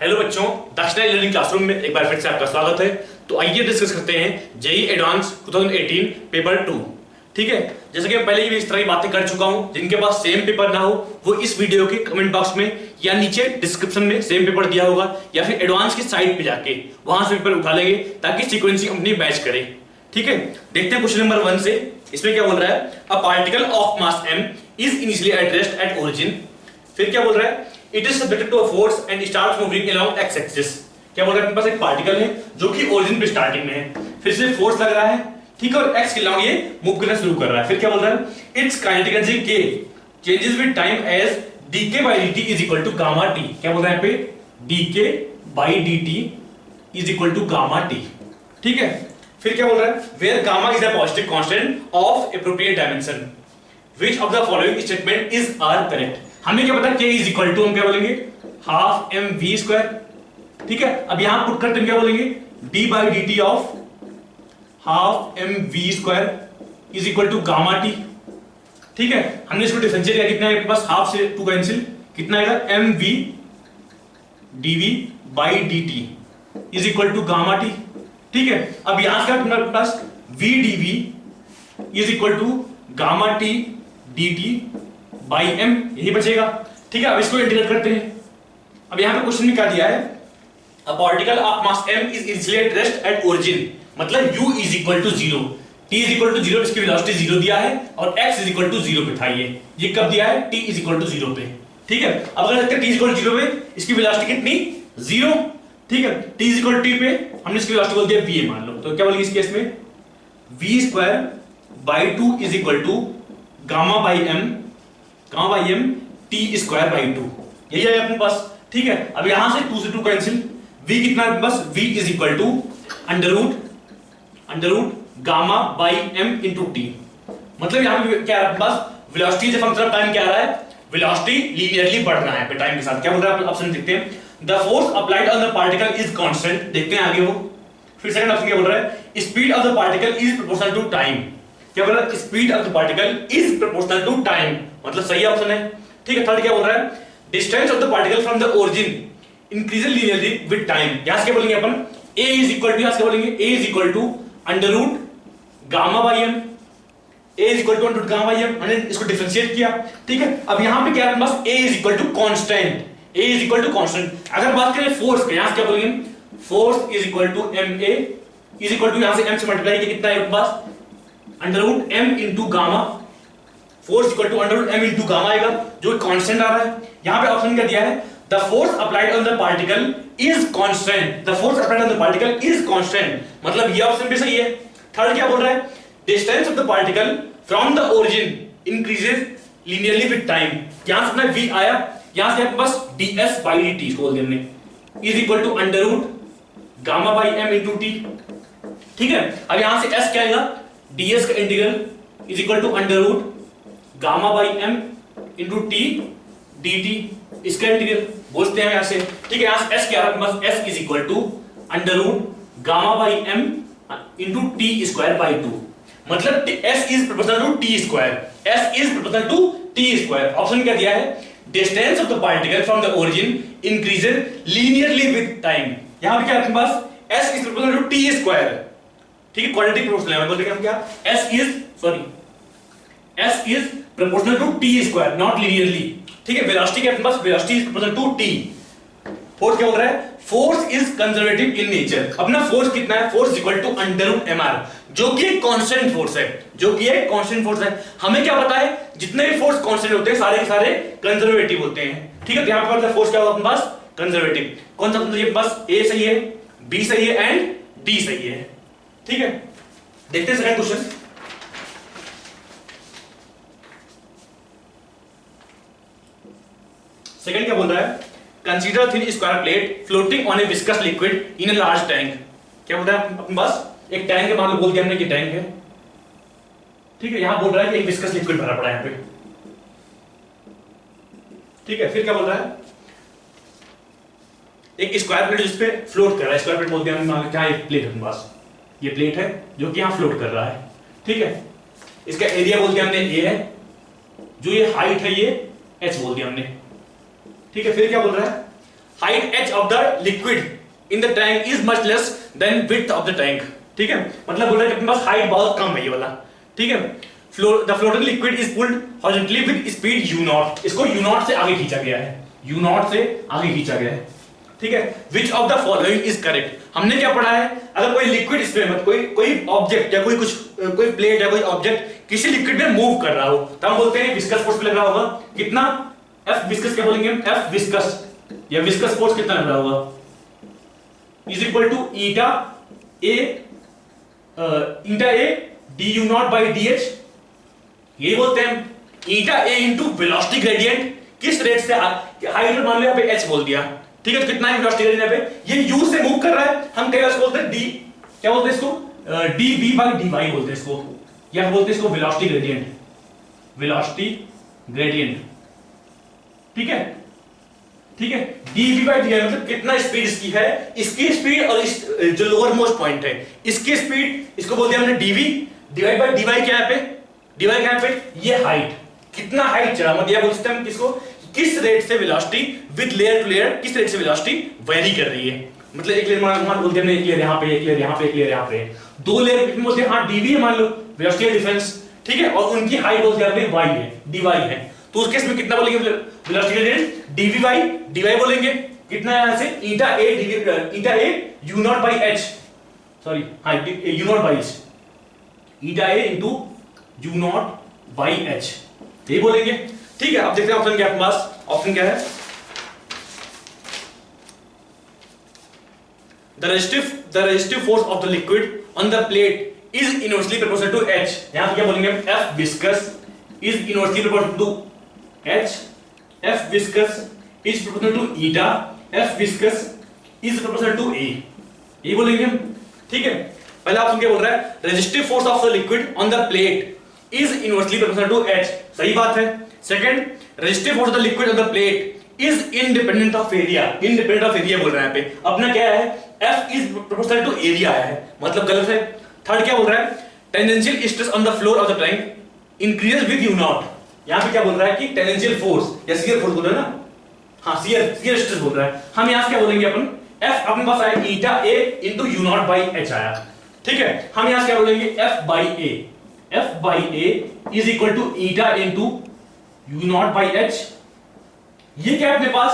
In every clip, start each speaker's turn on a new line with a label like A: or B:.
A: Hello बच्चों, दक्षिणा learning classroom में एक बार फिर से आपका स्वागत है। तो आइए डिस्कस करते हैं जेईई एडवांस 2018 पेपर 2। ठीक है, जैसे कि पहले भी इस तरह की बातें कर चुका हूं। जिनके पास सेम पेपर ना हो वो इस वीडियो के कमेंट बॉक्स में या नीचे डिस्क्रिप्शन में सेम पेपर दिया होगा या फिर एडवांस की साइट पे जाके वहां से पेपर उठा लेंगे ताकि सीक्वेंसिंग अपनी मैच करे। ठीक है, देखते हैं क्वेश्चन नंबर 1 से। इसमें क्या बोल रहा है? A particle of mass m is initially at rest at origin. फिर क्या बोल रहा है? It is subjected to a force and starts moving along x axis. क्या बोल रहा है? अपने पास एक पार्टिकल है जो कि ओरिजिन पे स्टार्टिंग में है, फिर से फोर्स लग रहा है, ठीक है, और एक्स के अलोंग ये मूव करना शुरू कर रहा है। फिर क्या बोल रहा है? Its kinetic energy k changes with time as dk by dt is equal to gamma t। क्या बोल रहा है यहाँ पे? dk by dt is equal to gamma t। ठीक है, फिर क्या बोल रहा है? Where gamma is a positive constant of appropriate dimension which of the following statement is are correct. हमें क्या पता k इज इक्वल टू, हम क्या बोलेंगे? Half M V square. ठीक है, अब यहां पुट करते हम क्या बोलेंगे? d by D T of half M V square is equal to gamma T. ठीक है, हमने इसको डिफरेंशिएट किया, कितना है आपके पास? हाफ से टू कैंसिल, कितना आएगा? M V D V by D T is equal to gamma T. ठीक है, अब यहां से हमारे पास V D V is equal to gamma T D T by M, यही बचेगा। ठीक है, अब इसको इंटीग्रेट करते हैं। अब यहां पे क्वेश्चन में क्या दिया है? A particle of mass m is initially at rest at origin, मतलब u is equal to 0, t is equal to 0, इसकी वेलोसिटी 0 दिया है और x इज इक्वल टू 0 पे था। ये कब दिया है? t इज इक्वल टू 0 पे। ठीक है, अब अगर t इज इक्वल टू 0 पे इसकी वेलोसिटी कितनी? 0। ठीक है, t is equal to t पे हमने इसकी वेलोसिटी बोल दिया v मान लो, तो क्या बोलेंगे इस केस में? v square by 2 is equal to gamma by m t square by 2, यही है अपने पास। ठीक है, अब यहां से 2 से 2 कैंसिल, v कितना है बस? v is equal to under root gamma by m into T. मतलब यहां पे क्या है बस? वेलोसिटी से फंक्शन ऑफ टाइम क्या आ रहा है? वेलोसिटी लीनियरली बढ़ रहा है पे टाइम के साथ। क्या बोल रहा है ऑप्शन देखते हैं? The force applied on the particle is constant. देखते हैं आगे वो। फिर सेकंड ऑप्शन क्या बोल रहा है? Speed of the particle is proportional to time. क्या बोल रहा है? Speed of the particle is proportional to time, मतलब सही ऑप्शन है। ठीक है, थर्ड क्या बोल रहा है? Distance of the particle from the origin increases linearly with time. यहां से क्या बोलेंगे अपन? a इज इक्वल टू, यहां से क्या बोलेंगे? a is equal to under root gamma by m, a is equal to under root gamma by m। हमने इसको डिफरेंशिएट किया। ठीक है, अब यहां पे क्या है? बस a is equal to constant, a is equal to constant. अगर बात करें फोर्स की, यहां से क्या बोलेंगे? Force is equal to ma is equal to, यहां से m से मल्टीप्लाई किया, कितना है आपके पास? Under root m into gamma. Force equal to under root m into gamma आएगा, जो कांस्टेंट आ रहा है। यहां पे ऑप्शन क्या दिया है? The force applied on the particle is constant. The force applied on the particle is constant, मतलब ये ऑप्शन भी सही है। थर्ड क्या बोल रहा है? Distance of the particle from the origin increases linearly with time. यहां से अपना v आया, यहां से आपके पास ds बाई dt इसको बोल दिया हमने, is equal to under root gamma by m into t। ठीक है, अब यहां से s क्या आएगा? ds का integral is equal to under root gamma by m into t dt, इसका इंटीग्रल बोलते हैं यहां से। ठीक है, यहां से s क्या आ रहा है? बस s is equal to under root gamma by m into t square by 2, मतलब s is proportional to t square, s is proportional to t square. Option क्या दिया है? Distance of the particle from the origin increases linearly with time. यहां पे क्या है आपके पास? s is proportional to t square. ठीक है, क्वाड्रेटिक प्रोपोर्शनल है, बोलते हैं हम क्या? s is proportional to t square, not linearly। ठीक है, वेलोसिटी के अपने पास velocity is proportional to t। Force क्या बोल रहा है? Force is conservative in nature. अपना फोर्स कितना है? Force equal to under root mr, जो कि एक कांस्टेंट फोर्स है, जो कि एक कांस्टेंट फोर्स है। हमें क्या पता है? जितने भी फोर्स कांस्टेंट होते हैं सारे के सारे कंजर्वेटिव होते हैं। ठीक है, यहां पर फोर्स क्या होगा अपने पास? कंजर्वेटिव। कौन सा? मतलब बस a सही है, b सही है एंड d सही है। ठीक है, देखते हैं सेकंड क्वेश्चन। सेकंड क्या बोल रहा है? Consider thin square plate floating on A viscous liquid in a large tank. क्या बोल रहा है अपने पास? एक टैंक है, मान लो बोल दिया हमने कि टैंक है। ठीक है, यहां बोल रहा है कि एक विस्कस लिक्विड भरा पड़ा है यहां पे। ठीक है, फिर क्या बोल रहा है? एक स्क्वायर प्लेट जिस पे फ्लोट कर रहा है, स्क्वायर प्लेट बोलते हैं हमने, क्या एक प्लेट है अपने पास, ये प्लेट है जो कि यहां फ्लोट कर रहा है। ठीक है, इसका एरिया बोल दिया हमने a है, जो ये हाइट है ये h बोल दिया हमने। ठीक है, फिर क्या बोल रहा है? Height h of the liquid in the tank is much less than width of the tank. ठीक है, मतलब बोल रहा है कि अपने पास हाइट बहुत कम है ये वाला। ठीक है, the floating liquid is pulled horizontally with speed u0, इसको u0 से आगे खींचा गया है, u0 से आगे खींचा गया है। ठीक है, which of the following is correct. हमने क्या पढ़ा है, अगर कोई लिक्विड इसमें कोई ऑब्जेक्ट या कोई प्लेट या कोई ऑब्जेक्ट किसी लिक्विड में मूव कर रहा हो तो हम बोलते हैं विस्कस फोर्स लग रहा होगा कितना, F विस्कस क्या बोलेंगे, F विस्कस या विस्कस फोर्स कितना लग रहा होगा, is equal to eta A du0 by dh। ये बोलते हैं eta A into velocity gradient, किस रेट से हाइट मान लो यहाँ पे h बोल दिया। ठीक है, तो कितना है वेलोसिटी ग्रेडियंट यहाँ पे, ये u से मूव कर रहा है, हम कई बार बोलते हैं d, क्या बोलते हैं इसको, dv by dy बोलते हैं इसको, या बोलते हैं इसको वेलोसिटी ग्रेडियंट, वेलोसिटी ग्रेडियंट। ठीक है, ठीक है, dv by dy मतलब कितना स्पीड इसकी है, इसकी स्पीड और इस जो लोअर मोस्ट पॉइंट है इसकी स्पीड, इसको बोल दिया हमने dv डिवाइड बाय dy क्या है पे, dy क्या है पे, ये हाइट, कितना हाइट चढ़ा, मतलब ये बोल सकते हैं किसको, किस रेट से velocity with layer to layer किस रेट से वेलोसिटी वेरी कर रही है। मतलब एक लेयर मान बोलते हैं एक लेयर यहां पे, एक लेयर यहां पे, एक लेयर यहां पे, दो लेयर कितने बोलते हैं, हां dv है मान लो वेलोसिटी डिफरेंस। ठीक है, और उनकी हाइट बोलते हैं अपने y है, dy है, तो उस केस में कितना बोलेंगे velocity gradient, dv by dy बोलेंगे, कितना है यहां से ईटा a u0 by h, sorry हां u0 by h, eta a into u0 by h, ये बोलेंगे। ठीक है, अब देखते हैं ऑप्शन क्या है आपके पास, ऑप्शन क्या है, the resistive force of the liquid on the plate is inversely proportional to h। यहां पे क्या बोलेंगे, F viscous is inversely proportional to h, F viscous is proportional to eta, F viscous is proportional to a, ये बोलेंगे हम। ठीक है, पहला ऑप्शन क्या बोल रहा है, resistive force of the liquid on the plate is inversely proportional to h, सही बात है। Second, resistive force of the liquid on the plate is independent of area, independent of area बोल रहा है यहाँ पे, अपना क्या है, F is proportional to area आया है, मतलब गलत है। थर्ड क्या बोल रहा है, tangential stress on the floor of the tank increases with u0, यहाँ पे क्या बोल रहा है कि टेंजेंशियल फोर्स या शियर फोर्स बोल रहा है ना, हाँ शियर स्ट्रेस बोल रहा है, हम यहाँ से क्या बोलेंगे अपन, F अपने पास आया ईटा a into u0 by h आया। ठीक है, हम यहाँ से क्या बोलेंगे, F by a is equal to eta into u0 by h। ये क्या है अपने पास,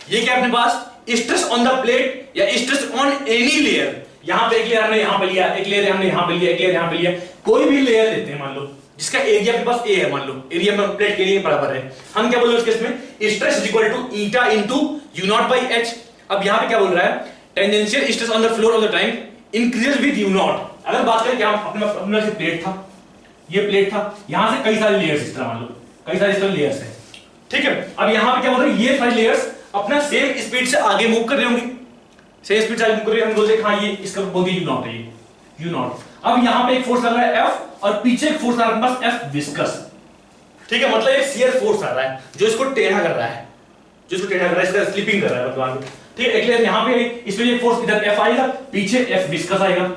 A: ये क्या है अपने पास, स्ट्रेस ऑन द प्लेट या स्ट्रेस ऑन एनी लेयर, यहां पे एक लेयर हमने यहां पे लिया, एक लेयर हमने यहां पे लिया, एक लेयर यहां पे लिया, कोई भी लेयर लेते हैं मान लो जिसका एरिया के पास a है, मान लो एरिया में प्लेट के लिए बराबर है, हम क्या बोल रहे हैं इस केस में, stress is equal to eta into u0 by h। अब यहां पे क्या बोल रहा है, tangential stress on the floor of the tank increases with u0। अगर बात करें क्या अपना से प्लेट था, ये प्लेट था, यहां से कई सारे लेयर्स इस तरह मान लो, कई सारे इस तरह लेयर्स है। ठीक है, अब यहां पे क्या बोल रहे हैं, ये सारे लेयर्स अपना सेम स्पीड से आगे मूव कर रहे होंगे, सेम स्पीड से आगे मूव कर रहे हैं, हम बोलते हैं हां ये इसका बोल दिया u0 है, ये u0। अब यहां पे एक फोर्स लग रहा है F और पीछे एक फोर्स आ रहा है बस F विस्कस। ठीक है, मतलब एक शियर फोर्स आ रहा है जो इसको टेढ़ा कर रहा है, जो इसको टेढ़ा कर रहा है, इसका स्लिपिंग कर रहा है मतलब। ठीक है, एक लेयर यहां पे इसमें एक फोर्स इधर F आएगा, पीछे F विस्कस आएगा,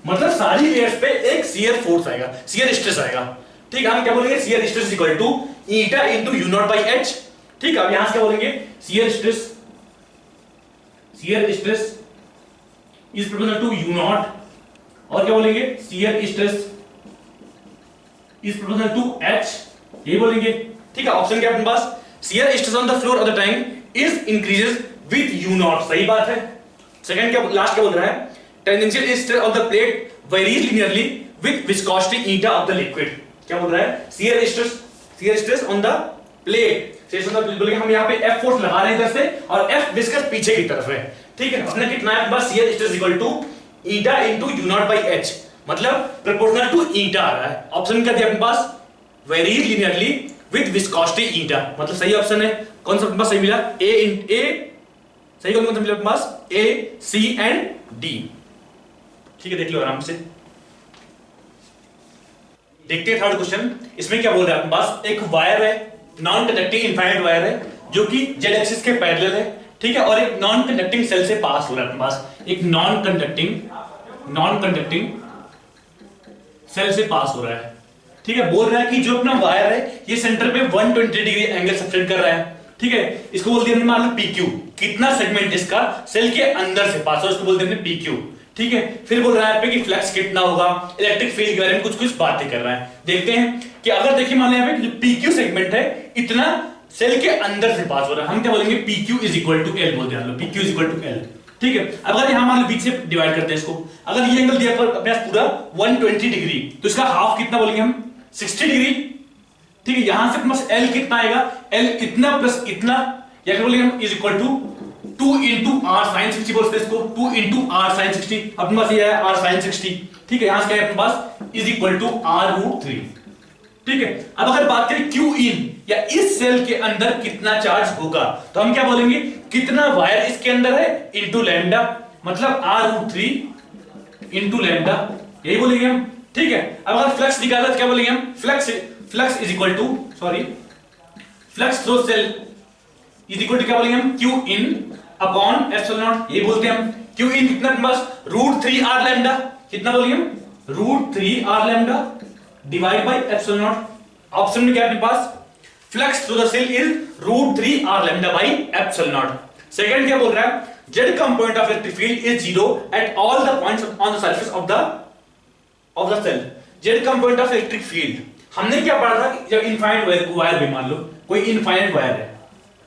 A: मतलब सारी लेयर्स पे एक शियर फोर्स आएगा, शियर स्ट्रेस आएगा। ठीक है, हम क्या बोलेंगे, shear stress equal to eta into u0 by h। ठीक है, अब यहां से क्या बोलेंगे, shear stress is proportional to u0, और क्या बोलेंगे, shear stress is proportional to h, ये बोलेंगे। ठीक है, ऑप्शन क्या है अपने पास, shear stress on the floor of the tank is increases with u0, सही बात है। सेकंड क्या लास्ट क्या बोल रहा है, tangential stress of the plate varies linearly with viscosity eta of the liquid, क्या बोल रहा है, shear stress on the plate, बोलेंगे हम यहाँ पे F फोर्स लगा रहे हैं इधर से और F विस्कस पीछे की तरफ है। ठीक है, अपना कितना है बस shear stress equal to eta into u0 by h, मतलब प्रोपोर्शनल टू ईटा आ रहा है। ऑप्शन क्या दिया अपने पास, varies linearly with viscosity eta, मतलब सही ऑप्शन है। कौन सा अपने पास सही मिला, A सही कौन सा मिला अपने पास, A, C एंड D। ठीक है, देख लो आराम से। देखते हैं थर्ड क्वेश्चन, इसमें क्या बोल रहा है अपने पास, एक वायर है, नॉन कंडक्टिंग इनफाइनाइट वायर है जो कि जेड एक्सिस के पैरेलल है। ठीक है, और एक नॉन कंडक्टिंग सेल से पास हो रहा है अपने पास, एक नॉन कंडक्टिंग सेल से पास हो रहा है। ठीक है, बोल रहा है कि जो अपना वायर है ये सेंटर पे 120 डिग्री एंगल सबटेंड कर रहा है। ठीक है, इसको बोल दिया हमने मान लो PQ, कितना सेगमेंट इसका सेल के अंदर से पास हो, उसको बोलते हैं PQ। ठीक है, फिर बोल रहा है कि फ्लक्स कितना होगा, इलेक्ट्रिक फील्ड के बारे में कुछ कुछ बातें कर रहा है। देखते हैं कि अगर देखिए मान लें यहाँ पे जो PQ सेगमेंट है इतना सेल के अंदर से पास हो रहा है, हम क्या बोलेंगे PQ is equal to L बोलते हैं, PQ is equal to L। ठीक है, अगर यहां मान लो बीच से डिवाइड करते हैं इसको, अगर ये एंगल दिया पर अपने पास पूरा 120 डिग्री, तो इसका हाफ कितना बोलेंगे हम 60 डिग्री। ठीक है, यहां से बस L कितना आएगा, L इतना प्लस इतना, या क्या बोलेंगे हम is equal to 2 into r sin 60 बोलते हैं इसको, 2 into r sin 60, अपने पास ये है r sin 60। ठीक है, यहां से क्या है अपने पास इज इक्वल टू r√3। ठीक है, अब अगर बात करें Q in या इस सेल के अंदर कितना चार्ज होगा, तो हम क्या बोलेंगे कितना वायर इसके अंदर है इनटू लैम्डा, मतलब r√3 इनटू लैम्डा, यही बोलेंगे हम। ठीक है, अब अगर फ्लक्स निकाला तो क्या बोलेंगे हम, flux is equal to flux through cell is equal to क्या बोलेंगे हम Q in upon epsilon naught, ये बोलते हैं हम। Q in कितना अपने पास √3 r लैम्डा, कितना बोलेंगे हम √3 r lambda divide by epsilon not. Option में क्या है अपने पास, flux through the cell is √3 r lambda by epsilon not. Second क्या बोल रहा है, z component of electric field is 0 at all the points on the surface of the cell. z component of electric field हमने क्या पढ़ा था, जब infinite wire भी मान लो कोई इनफाइनाइट वायर है,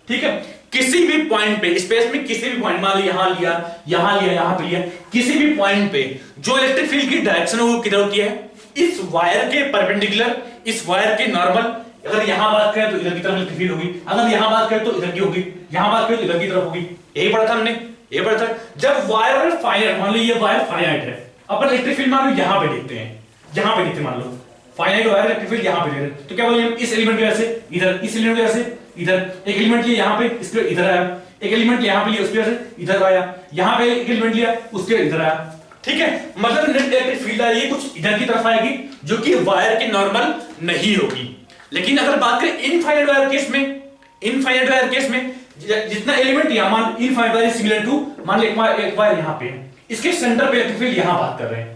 A: ठीक है, किसी भी पॉइंट पे स्पेस में किसी भी पॉइंट मान लो यहां लिया यहां पे लिया, किसी भी पॉइंट पे जो इलेक्ट्रिक फील्ड की डायरेक्शन है वो किधर होती है, इस वायर के परपेंडिकुलर, इस वायर के नॉर्मल। अगर यहां बात करें तो इधर की तरफ इलेक्ट्रिक फील्ड होगी, अगर यहां बात करें तो इधर की होगी, यहां बात करें तो इधर की तरफ होगी। यही पढ़ा था हमने, ये पढ़ा था। जब वायर फाइनाइट, मान लो ये वायर फाइनाइट है, अपन इलेक्ट्रिक फील्ड मान लो यहां पे देखते हैं, यहां पे देखते मान लो फाइनाइट वायर इलेक्ट्रिक फील्ड यहां पे दे रहे हैं, तो क्या बोलेंगे हम इस एलिमेंट की वजह से इधर, इस एलिमेंट की वजह से इधर, एक एलिमेंट लिया यहां पे इसके इधर आया, एक एलिमेंट यहां पे लिया उसकी वजह से इधर आया, यहां पे एक एलिमेंट लिया उसके इधर आया। ठीक है, मतलब नेट इलेक्ट्रिक फील्ड आ रही है कुछ इधर की तरफ आएगी जो कि वायर के नॉर्मल नहीं होगी। लेकिन अगर बात करें इनफाइनाइट वायर केस में, इनफाइनाइट वायर केस में जितना एलिमेंट यहां मान इनफाइनाइट वायर सिमिलर टू मान लो एक वायर यहां पे है, इसके सेंटर पे इलेक्ट्रिक फील्ड यहां बात कर रहे हैं।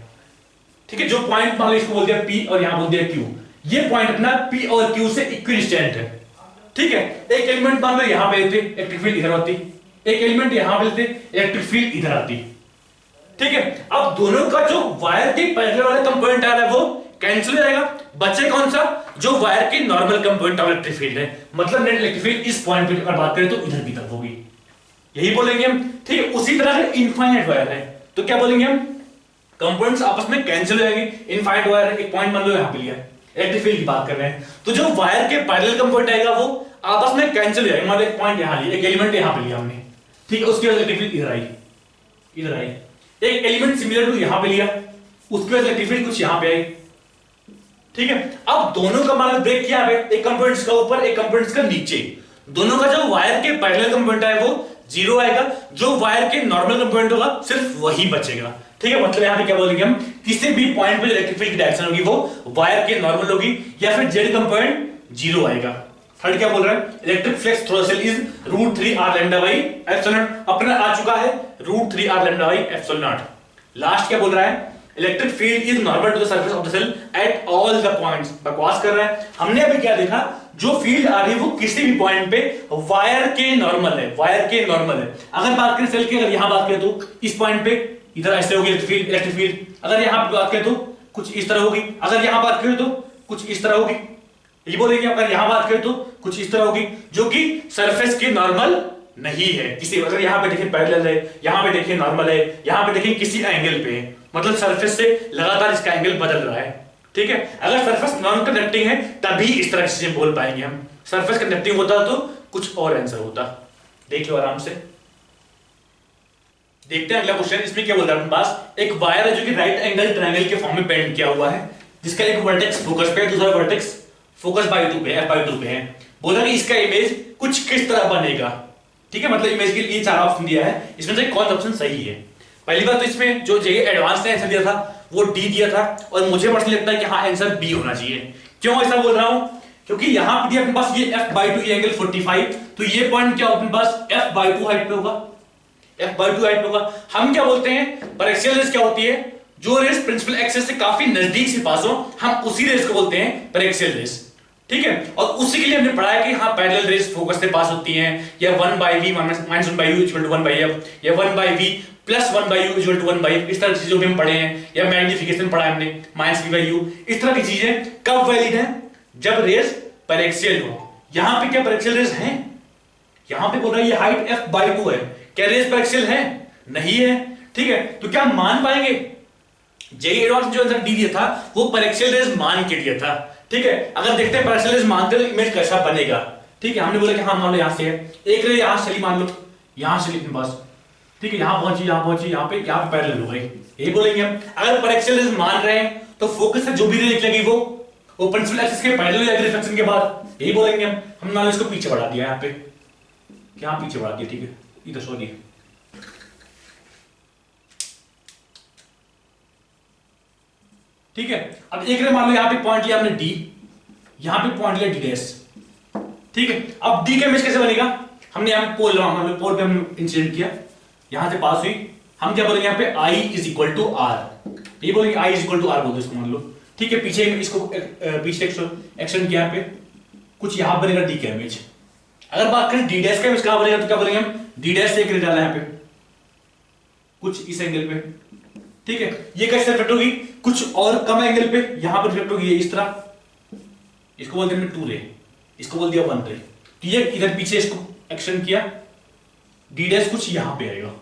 A: ठीक है, जो पॉइंट मान लो इसको बोल दिया P और यहां बोल दिया Q, ये पॉइंट अपना P और Q से इक्विडिस्टेंट है। ठीक है, एक एलिमेंट मान लो यहां पे लेते इलेक्ट्रिक फील्ड इधर आती, एक एलिमेंट यहां पे लेते इलेक्ट्रिक फील्ड इधर आती। ठीक है, अब दोनों का जो वायर के पैरेलल वाला कंपोनेंट आ रहा है वो कैंसिल हो जाएगा, बचे कौन सा, जो वायर के normal component of electric field है, मतलब नेट इलेक्ट्रिक फील्ड इस पॉइंट पे अगर बात करें तो इधर की तरफ होगी, यही बोलेंगे हम। ठीक है, उसी तरह अगर इनफाइनाइट वायर है तो क्या बोलेंगे हम, कंपोनेंट्स आपस में कैंसिल हो जाएंगे। इनफाइनाइट वायर एक पॉइंट मान लो यहां पे लिया, इलेक्ट्रिक फील्ड की बात कर रहे हैं, तो जो वायर के पैरेलल कंपोनेंट आएगा वो आपस में कैंसिल हो जाएगा। मान लो एक पॉइंट यहां लिया, एक एलिमेंट यहां पे लिया हमने, ठीक है, उसकी वजह से इलेक्ट्रिक फील्ड इधर आई, इधर आई। एक एलिमेंट सिमिलर टू यहां पे लिया, उसकी वजह से इलेक्ट्रिक फील्ड कुछ यहां पे आई। ठीक है, अब दोनों का मान ब्रेक किया है, एक कंपोनेंट्स का ऊपर एक कंपोनेंट्स का नीचे, दोनों का जो वायर के पैरेलल कंपोनेंट है वो 0 आएगा, जो वायर के नॉर्मल कंपोनेंट होगा सिर्फ वही बचेगा। ठीक है, मतलब यहां पे क्या बोलेंगे हम, किसी भी पॉइंट पे इलेक्ट्रिक फील्ड की डायरेक्शन होगी वो वायर के नॉर्मल होगी, या फिर जेड कंपोनेंट 0 आएगा। थर्ड क्या बोल रहा है, electric flux through the cell is √3 r lambda by epsilon naught, अपना आ चुका है √3 r lambda by epsilon naught. Last क्या बोल रहा है, electric field is normal to the surface of the cell at all the points. बकवास कर रहा है, हमने अभी क्या देखा, जो फील्ड आ रही है वो किसी भी पॉइंट पे वायर के नॉर्मल है, वायर के नॉर्मल है। अगर बात करें सेल की, अगर यहां बात करें तो इस पॉइंट पे इधर ऐसे होगी इलेक्ट्रिक फील्ड, अगर यहां पे बात करें तो कुछ इस तरह होगी, अगर यहां बात करें तो कुछ इस तरह होगी, ये बोलेंगे। अगर यहां बात करें तो कुछ इस तरह होगी, जो कि सरफेस के नॉर्मल नहीं है किसी, अगर यहां पे देखिए पैरेलल है, यहां पे देखिए नॉर्मल है, यहां पे देखिए किसी एंगल पे है, मतलब सरफेस से लगातार इसका एंगल बदल रहा है। ठीक है, अगर सरफेस नॉन कंडक्टिंग है तभी इस तरह की चीजें बोल पाएंगे हम, सरफेस कंडक्टिंग होता तो कुछ और आंसर होता। देख लो आराम से, देखते हैं अगला क्वेश्चन। इसमें क्या बोल रहा है अपने पास, एक वायर है जो कि राइट एंगल ट्रायंगल के फॉर्म में बेंड किया हुआ है, जिसका एक वर्टेक्स फोकस पे है, दूसरा वर्टेक्स फोकस बाय 2 पे f/2 पे है। बोला कि इसका इमेज कुछ किस तरह बनेगा। ठीक है, मतलब इमेज के लिए 4 ऑप्शन दिया है, इसमें से कौन सा ऑप्शन सही है। पहली बात तो इसमें जो जे एडवांस ने आंसर दिया था वो डी दिया था, और मुझे पर्सनली लगता है कि हाँ आंसर बी होना चाहिए। क्यों ऐसा बोल रहा हूं, क्योंकि यहां पे दिया अपने पास ये f/2 ये एंगल 45, तो ये पॉइंट क्या अपने पास f/2 हाइट पे होगा, f/2 हाइट पे होगा। हम क्या बोलते हैं, परएक्सियल रेस क्या होती है, जो रेस प्रिंसिपल एक्सिस से काफी नजदीक से पास हो, हम उसी रेस को बोलते हैं परएक्सियल रेस। ठीक है। और उसी के लिए हमने पढ़ा है कि हाँ पैरेलल रेस फोकस से पास होती हैं, या 1/v minus 1/u equal to 1/f, या 1/v plus 1/u equal to 1/f, इस तरह की चीजों भी हम पढ़े हैं, या मैग्निफिकेशन पढ़ा है हमने माइनस v/u। इस तरह की चीजें कब वैलिड हैं? जब रेस पैरेक्सियल हो। यहां पे क्या पैरेक्सियल रेस हैं? यहां पे बोल रहा है ये हाइट f/2 है, क्या रेस पैरेक्सियल है? नहीं है। ठीक है, तो क्या हम मान पाएंगे? जेई एडवांस जो आंसर डी दिया था वो पैरेक्सियल रेस मान के दिया था। ठीक है, अगर देखते हैं पैरेक्सियल रेस मानते तो इमेज कैसा बनेगा। ठीक है, हमने बोला कि हाँ मान लो यहां से है, एक रे यहां से चली, मान लो यहां से अपने पास, ठीक है, यहां पहुंची, यहां पे पैरेलल हो गई, यही बोलेंगे हम। अगर पैरेक्सियल रेस मान रहे हैं तो फोकस से जो भी रे निकलेगी वो प्रिंसिपल एक्सिस के पैरेलल जाएगी रिफ्लेक्शन के बाद, यही बोलेंगे हम। हम मान लो इसको पीछे बढ़ा दिया, यहां पे क्या पीछे बढ़ा दिया, ठीक है, इधर सॉरी, ठीक है। अब एक रे मान लो यहां पे पॉइंट लिया हमने डी, यहां पे पॉइंट लिया डी डैश, ठीक है। अब डी का इमेज कैसे बनेगा? हमने यहां पे पोल, मान लो पोल पे हमने इंसिडेंट किया, यहां से पास हुई, हम क्या बोलेंगे यहां पे I is equal to R, ये बोलेंगे I is equal to R बोल दो इसको, मान लो, ठीक है। पीछे इसको पीछे एक्शन किया, यहाँ पे कुछ यहां बनेगा डी का इमेज। अगर बात करें डी डैश का इमेज कहां बनेगा तो क्या बोलेंगे हम, डी डैश से एक रे डाला यहां पे कुछ इस एंगल पे, ठीक है। ये कैसे रिफ्लेक्ट होगी? कुछ और कम एंगल पे यहां पर रिफ्लेक्ट होगी इस तरह, इसको बोलते हैं 2 रे, इसको बोल दिया 1 रे। तो ये इधर पीछे इसको एक्शन किया, डी डैश कुछ यहां पे आएगा,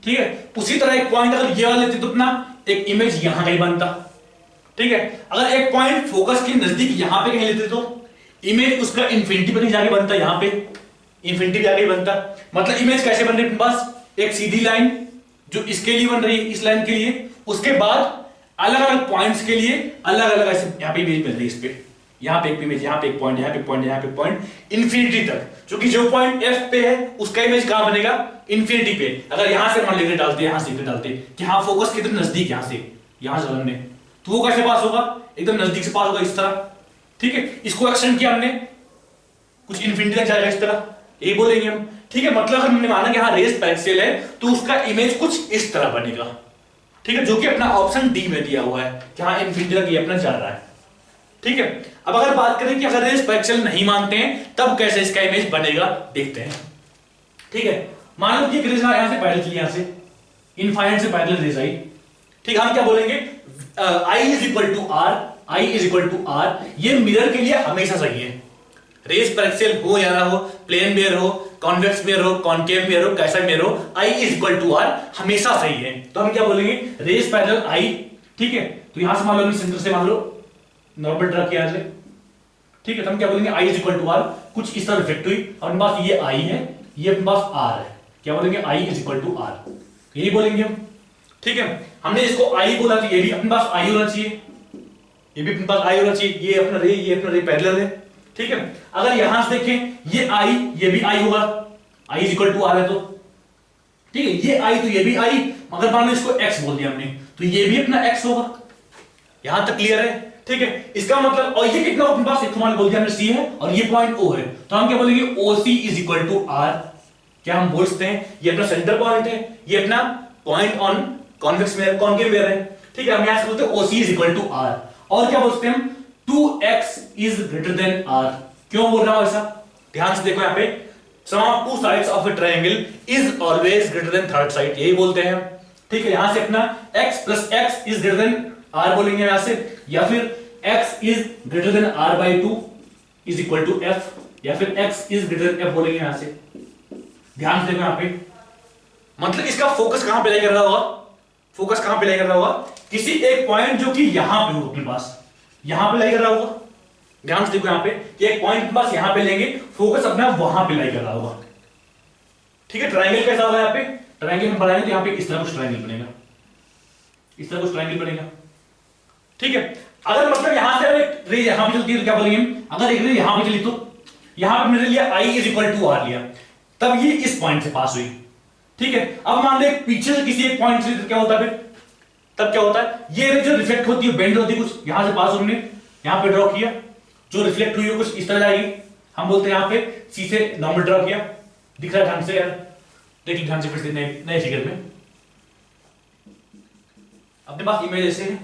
A: ठीक है। उसी तरह एक पॉइंट अगर ये वाला लेते तो अपना एक इमेज यहां कहीं बनता, ठीक है। अगर एक पॉइंट फोकस के नजदीक यहां पे कहीं लेते तो इमेज उसका इंफिनिटी पे कहीं जाके बनता, यहां पे इंफिनिटी जाके बनता। मतलब इमेज कैसे बन रही है? बस एक सीधी लाइन जो इसके लिए बन रही है, इस लाइन के लिए, उसके बाद अलग अलग पॉइंट्स के लिए अलग अलग ऐसे यहां पे इमेज मिल रही है, इस पे यहां पे एक इमेज, यहां पे एक पॉइंट, यहां पे पॉइंट, यहां पे पॉइंट, इंफिनिटी तक। क्योंकि जो पॉइंट F पे है उसका इमेज कहां बनेगा? इंफिनिटी पे। अगर यहां से मान लेकर डालते, यहां से डालते कि हाँ फोकस कितने नजदीक, यहां से यहां से हमने, तो वो कैसे पास होगा? एकदम नजदीक से पास होगा, इस तरह, ठीक है। इसको एक्सटेंड किया हमने, कुछ इंफिनिटी तक जाएगा इस तरह, यही बोलेंगे हम, ठीक है। मतलब हमने माना कि हाँ रेस पैरेक्सियल है तो उसका इमेज कुछ इस तरह बनेगा, ठीक है, जो कि अपना ऑप्शन डी में दिया हुआ है कि हाँ इंफिनिटी तक ये अपना जा रहा है, ठीक है। अब अगर बात करें कि अगर रेस पैरेक्सियल नहीं मानते हैं तब कैसे इसका इमेज बनेगा, देखते हैं, ठीक है। मान लो कि एक रेस यहां से पैरेलल चली, यहां से इनफाइनाइट से पैरेलल रेस आई, ठीक है। हम क्या बोलेंगे? I is equal to R, I is equal to R, ये मिरर के लिए हमेशा सही है। रेस पैरेक्सियल हो या ना हो, प्लेन मिरर हो, कॉन्वेक्स मिरर हो, कॉनकेव मिरर हो, कैसा मिरर हो, I is equal to R हमेशा सही है। तो हम क्या बोलेंगे? रेस पैरेलल I, ठीक है। तो यहां से मान लो सेंटर से मान लो नॉर्मल ड्रा किया जाए, ठीक है। तो हम क्या बोलेंगे? I is equal to R, कुछ इस तरह रिफ्लेक्ट हुई, और अपने पास ये I है, ये अपने पास R है, क्या बोलेंगे? I is equal to R, यही बोलेंगे हम, ठीक है। हमने इसको I बोला तो ये भी अपने पास I होना चाहिए, ये भी अपने पास I होना चाहिए, ये अपना रे पैरेलल है, ठीक है। अगर यहां से देखें ये I, ये भी I होगा, I is equal to R है तो, ठीक है। ये I तो ये भी I, मगर मान लो इसको X बोल दिया हमने तो ये भी अपना X होगा। यहां तक क्लियर है, ठीक है। इसका मतलब, और ये कितना अपने पास, एक मान बोल दिया हमने C है और ये पॉइंट O है, तो हम क्या बोलेंगे? OC is equal to R। क्या हम बोल सकते हैं? ये अपना सेंटर पॉइंट है, ये अपना point on convex mirror, concave mirror है, ठीक है। हम यहां से बोलते हैं OC is equal to R। और क्या बोलते हैं हम? 2x is greater than R। क्यों बोल रहा हूं ऐसा? ध्यान से देखो, यहां पे sum of two sides of a triangle is always greater than third side, यही बोलते हैं हम, ठीक है। यहां से अपना x plus x is greater than R बोलेंगे यहां से, या फिर x is greater than R by 2 is equal to F, या फिर x is greater than F बोलेंगे यहां से। ध्यान से देखो यहां पे, मतलब इसका फोकस कहां पे लाई कर रहा होगा? फोकस कहां पे लाई कर रहा होगा? किसी एक पॉइंट जो कि यहां पे हो अपने पास, यहां पे लाई कर रहा होगा। ध्यान से देखो यहां पे कि एक पॉइंट पास यहां पे लेंगे, फोकस अपना वहां पे लाई कर रहा होगा, ठीक है। ट्रायंगल कैसा होगा? यहां पे ट्रायंगल में बनाएंगे तो यहां पे इस तरह कुछ ट्रायंगल बनेगा, इस तरह कुछ ट्रायंगल बनेगा, ठीक है। अगर मतलब यहां से एक रे यहां पे चलती है तो क्या बोलेंगे हम? अगर एक रे यहां पे चली तो यहां पे हमने लिया I is equal to R लिया, तब ये इस पॉइंट से पास हुई, ठीक है। अब मान ले पीछे से किसी एक पॉइंट से तो क्या होता है फिर? तब क्या होता है? ये रे जो रिफ्लेक्ट होती है, बेंड होती है, कुछ यहां से पास हमने यहां पे ड्रॉ किया, जो रिफ्लेक्ट हुई है कुछ इस तरह जाएगी, हम बोलते हैं यहां पे सी से नॉर्मल ड्रॉ किया, दिख रहा है ढंग से यार? देखिए ध्यान से फिर से नए फिगर में अपने पास इमेज ऐसे है,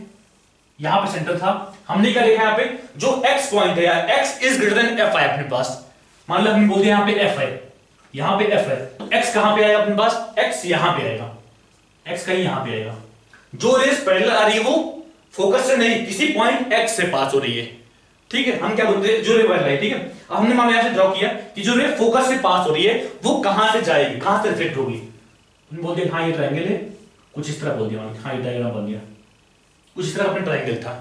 A: यहां पे सेंटर था, हमने क्या लिखा यहां पे, जो x पॉइंट है यार, x is greater than f है अपने पास, मान लो हमने बोल दिया यहां पे f है, यहां पे f है, तो x कहां पे आएगा अपने पास, x यहां पे आएगा, x कहीं यहां पे आएगा। जो रेस पैरेलल आ रही है वो फोकस से नहीं, किसी पॉइंट x से पास हो रही है, ठीक है, हम क्या बोलते हैं, जो रे पैरेलल है, ठीक है। अब हमने मान लो यहां से ड्रॉ किया कि जो रे फोकस से पास हो रही है वो कहां से जाएगी, कहां से रिफ्लेक्ट होगी, हम बोलते हैं हाँ ये ट्रायंगल है, कुछ इस तरह बोल दिया, हाँ ये डायग्राम बन गया, कुछ इस तरह अपना ट्रायंगल था,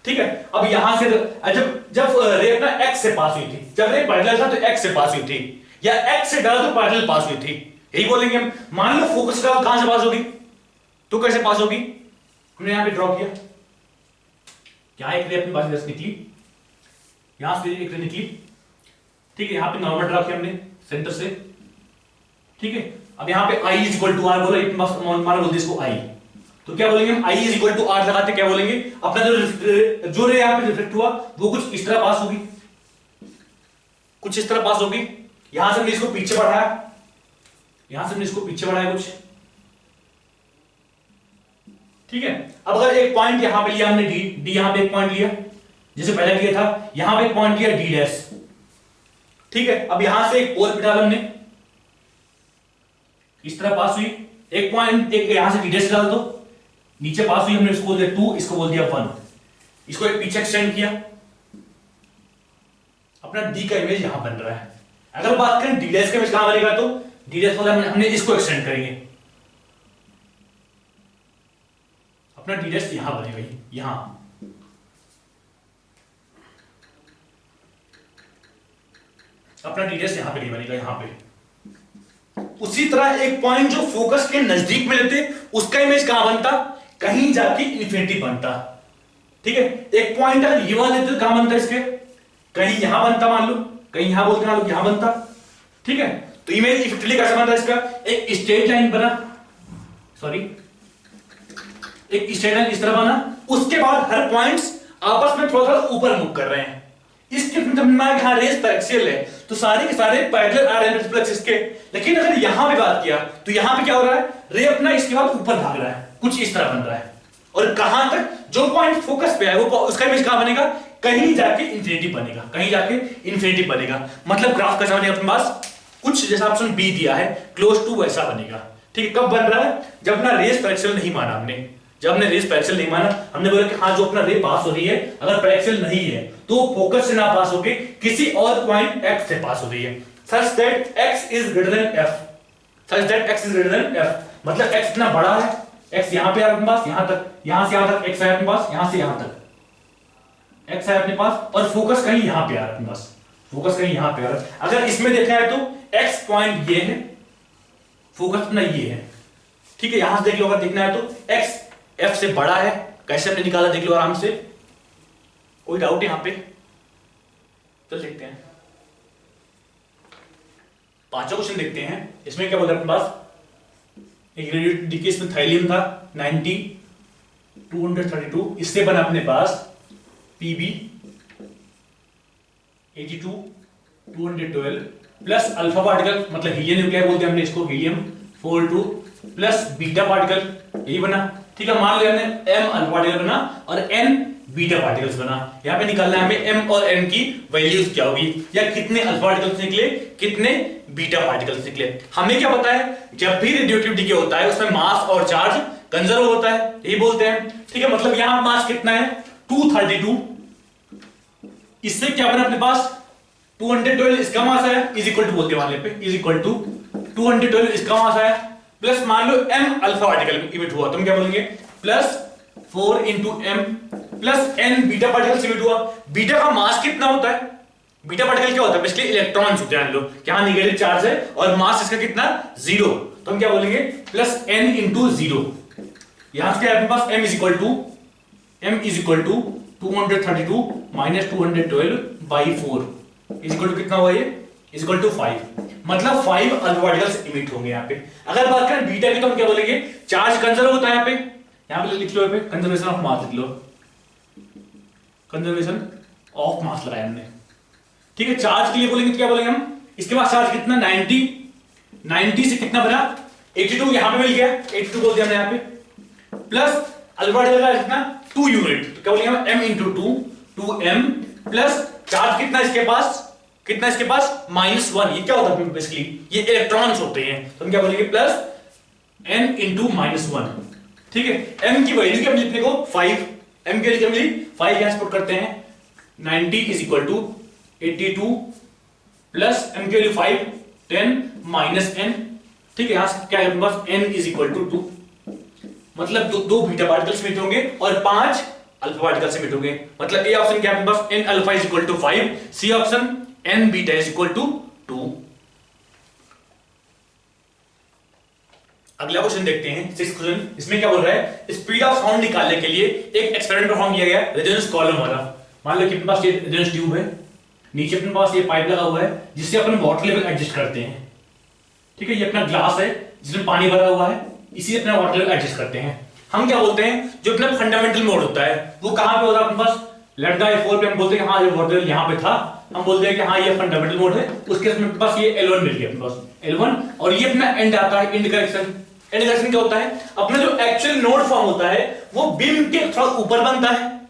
A: ठीक है। अब यहां से जब रे अपना x से पास हुई थी, जब रे पैरेलल था तो x से पास हुई थी, या x से डाला तो पैरेलल पास हुई थी, यही बोलेंगे हम। मान लो फोकस डाला कहां से पास होगी, तो कैसे पास होगी, हमने यहां पे ड्रॉ किया, यहां एक रे अपनी पास निकली, यहां से एक रे निकली, ठीक है, यहां पे नॉर्मल ड्रॉ किया हमने सेंटर से, ठीक है। अब यहां पे i is equal to r बोलो, मान लो इसको i, तो क्या बोलेंगे हम, i is equal to r लगाते क्या बोलेंगे, अपना जो रे यहां पे रिफ्लेक्ट हुआ वो कुछ इस तरह पास होगी, कुछ इस तरह पास होगी, यहां से हमने इसको पीछे बढ़ाया, यहां से हमने इसको पीछे बढ़ाया कुछ, ठीक है। अब अगर एक पॉइंट यहां पे लिया हमने d यहां पे एक पॉइंट लिया, जैसे पहले लिया था, यहां पे एक पॉइंट लिया d डैश, ठीक है। अब यहां से एक और भी डाला हमने, इस तरह पास हुई, एक पॉइंट एक यहां से d डैश डाल दो, नीचे पास हुई, हमने इसको बोल दिया 2, इसको बोल दिया 1, इसको एक पीछे एक्सटेंड किया, अपना d का इमेज यहां बन रहा है। अगर बात करें d डैश का इमेज कहां बनेगा, तो d डैश वाला हमने इसको एक्सटेंड करेंगे, अपना d डैश यहां बनेगा, यहां, अपना d डैश यहां पे नहीं बनेगा, यहां पे। उसी तरह एक पॉइंट जो फोकस के नजदीक में लेते उसका इमेज कहां बनता, कहीं जाके इन्फिनिटी बनता, ठीक है। एक पॉइंट अगर ये वाला लेते तो कहां बनता, इसके कहीं यहां बनता, मान लो कहीं यहां बोलते मान लो यहां बनता, ठीक है। तो इमेज इफेक्टिवली कैसे बनता इसका, एक स्ट्रेट लाइन बना, सॉरी एक स्ट्रेट लाइन इस तरह बना, उसके बाद हर पॉइंट्स आपस में थोड़ा थोड़ा ऊपर मूव कर रहे हैं, इसके यहां रेस पैरेलल है तो सारे के सारे पैरेलल आ रहे हैं रिफ्लेक्स इसके। लेकिन अगर यहां पे बात किया तो यहां पे क्या हो रहा है, रे अपना इसके बाद ऊपर भाग रहा है, कुछ इस तरह बन रहा है, और कहां तक, जो पॉइंट फोकस पे है वो उसका इमेज कहां बनेगा, कहीं जाके इंफिनिटी बनेगा, कहीं जाके इंफिनिटी बनेगा। मतलब ग्राफ कैसा बनेगा अपने पास, कुछ जैसा ऑप्शन बी दिया है क्लोज टू वैसा बनेगा, ठीक है। कब बन रहा है, जब अपना रेस पैरेलल नहीं माना हमने, जब हमने रेस पैरेलल नहीं माना, हमने बोला कि हाँ जो अपना रे पास हो रही है अगर पैरेलल नहीं है तो फोकस से ना पास होके किसी और पॉइंट x से पास हो रही है, such that x is greater than f, such that x is greater than f, मतलब x इतना बड़ा है, x यहां पे है अपने पास, यहां तक, यहां से यहां तक x है अपने पास, यहां से यहां तक x है अपने पास, और फोकस कहीं यहां पे आ रहा है अपने पास, फोकस कहीं यहां पे आ रहा है। अगर इसमें देखा है तो x पॉइंट ये है, फोकस अपना ये है, ठीक है। यहां से देख लो, अगर देखना है तो x f से बड़ा है, कैसे हमने निकाला देख लो आराम से, कोई डाउट यहां पे, चल देखते हैं, पांचों क्वेश्चन देखते हैं। इसमें क्या बोल रहा है अपने पास, एक रेडियो देखिए, इसमें थाइलियम था 90 232, इससे बना अपने पास पीबी 82 212 प्लस अल्फा पार्टिकल, मतलब हीलियम न्यूक्लियर बोलते हैं हमने इसको, हीलियम 42 प्लस बीटा पार्टिकल, यही बना, ठीक है। मान लिया हमने m अल्फा पार्टिकल बना और n बीटा पार्टिकल्स बना, यहां पे निकालना है हमें m और n की वैल्यूज क्या होगी, या कितने अल्फा पार्टिकल्स निकले, कितने बीटा पार्टिकल्स निकले। हमें क्या पता है, जब भी रेडियोएक्टिव डीके होता है उसमें मास और चार्ज कंजर्व होता है, यही बोलते हैं, ठीक है। मतलब यहां मास कितना है 232, इससे क्या बना अपने पास 212, इसका मास आया, इज इक्वल टू बोलते वाले पे, इज इक्वल टू 212 इसका मास आया, प्लस मान लो m अल्फा पार्टिकल इमिट हुआ, तुम क्या बोलेंगे, plus 4 into m plus n beta particle emit हुआ। बीटा का मास कितना होता है, बीटा पार्टिकल क्या होता है, बेसिकली इलेक्ट्रॉन्स होते हैं, लोग क्या नेगेटिव चार्ज है और मास इसका कितना 0, तो हम क्या बोलेंगे प्लस n इंटू 0। यहां से क्या है अपने पास, m is equal to 232 minus 212 by 4 is equal to कितना हुआ, ये इज इक्वल टू 5, मतलब 5 अल्फा पार्टिकल्स इमिट होंगे यहाँ पे। अगर बात करें बीटा की तो हम क्या बोलेंगे, चार्ज कंजर्व होता है यहाँ पे लिख लो, यहाँ पे कंजर्वेशन ऑफ मास लिख लो, कंजर्वेशन ऑफ मास लगाया हमने, ठीक है। चार्ज के लिए बोलेंगे तो क्या बोलेंगे हम, इसके बाद चार्ज कितना 90 से कितना बना 82, यहां पे मिल गया 82 बोल दिया हमने यहाँ पे, प्लस अल्फा पार्टिकल का कितना 2 यूनिट, तो क्या बोलेंगे m into 2m plus charge कितना इसके पास -1। ये क्या होता है बेसिकली, ये इलेक्ट्रॉन्स होते हैं, तो हम क्या बोलेंगे प्लस n इंटू -1। ठीक है, m की वैल्यू क्या मिली अपने को 5, m की वैल्यू क्या मिली 5, यहां से पुट करते हैं 90 is equal to 82 plus m की वैल्यू 5 10 माइनस n। ठीक है, यहां से क्या है अपने पास n इज इक्वल टू 2, मतलब दो बीटा पार्टिकल्स मीट होंगे और 5 अल्फा पार्टिकल से मीट होंगे, मतलब ए ऑप्शन क्या है अपने पास n alpha is equal to 5, C option n beta is equal to 2। अगला क्वेश्चन देखते हैं, 6th क्वेश्चन। इसमें क्या बोल रहा है, स्पीड ऑफ साउंड निकालने के लिए एक एक्सपेरिमेंट परफॉर्म किया गया रेजोनेंस कॉलम वाला। मान लो कि अपने पास ये रेजोनेंस ट्यूब है, नीचे अपने पास ये पाइप लगा हुआ है जिससे अपन वाटर लेवल एडजस्ट करते हैं। ठीक है, ये अपना ग्लास है जिसमें पानी भरा हुआ है, इसी अपना वाटर लेवल एडजस्ट करते हैं। हम क्या बोलते हैं, जो अपना फंडामेंटल मोड होता है वो कहां पे होता है अपने पास, λ/4 पे हम बोलते हैं हाँ ये वाटर लेवल यहां पे था, हम बोलते हैं कि हाँ ये फंडामेंटल मोड है। उसके अपने पास ये L1 मिल गया अपने पास L1, और ये अपना एंड आता है एंड करेक्शन। एंड करेक्शन क्या होता है, अपना जो एक्चुअल नोड फॉर्म होता है वो बीम के थोड़ा ऊपर बनता है,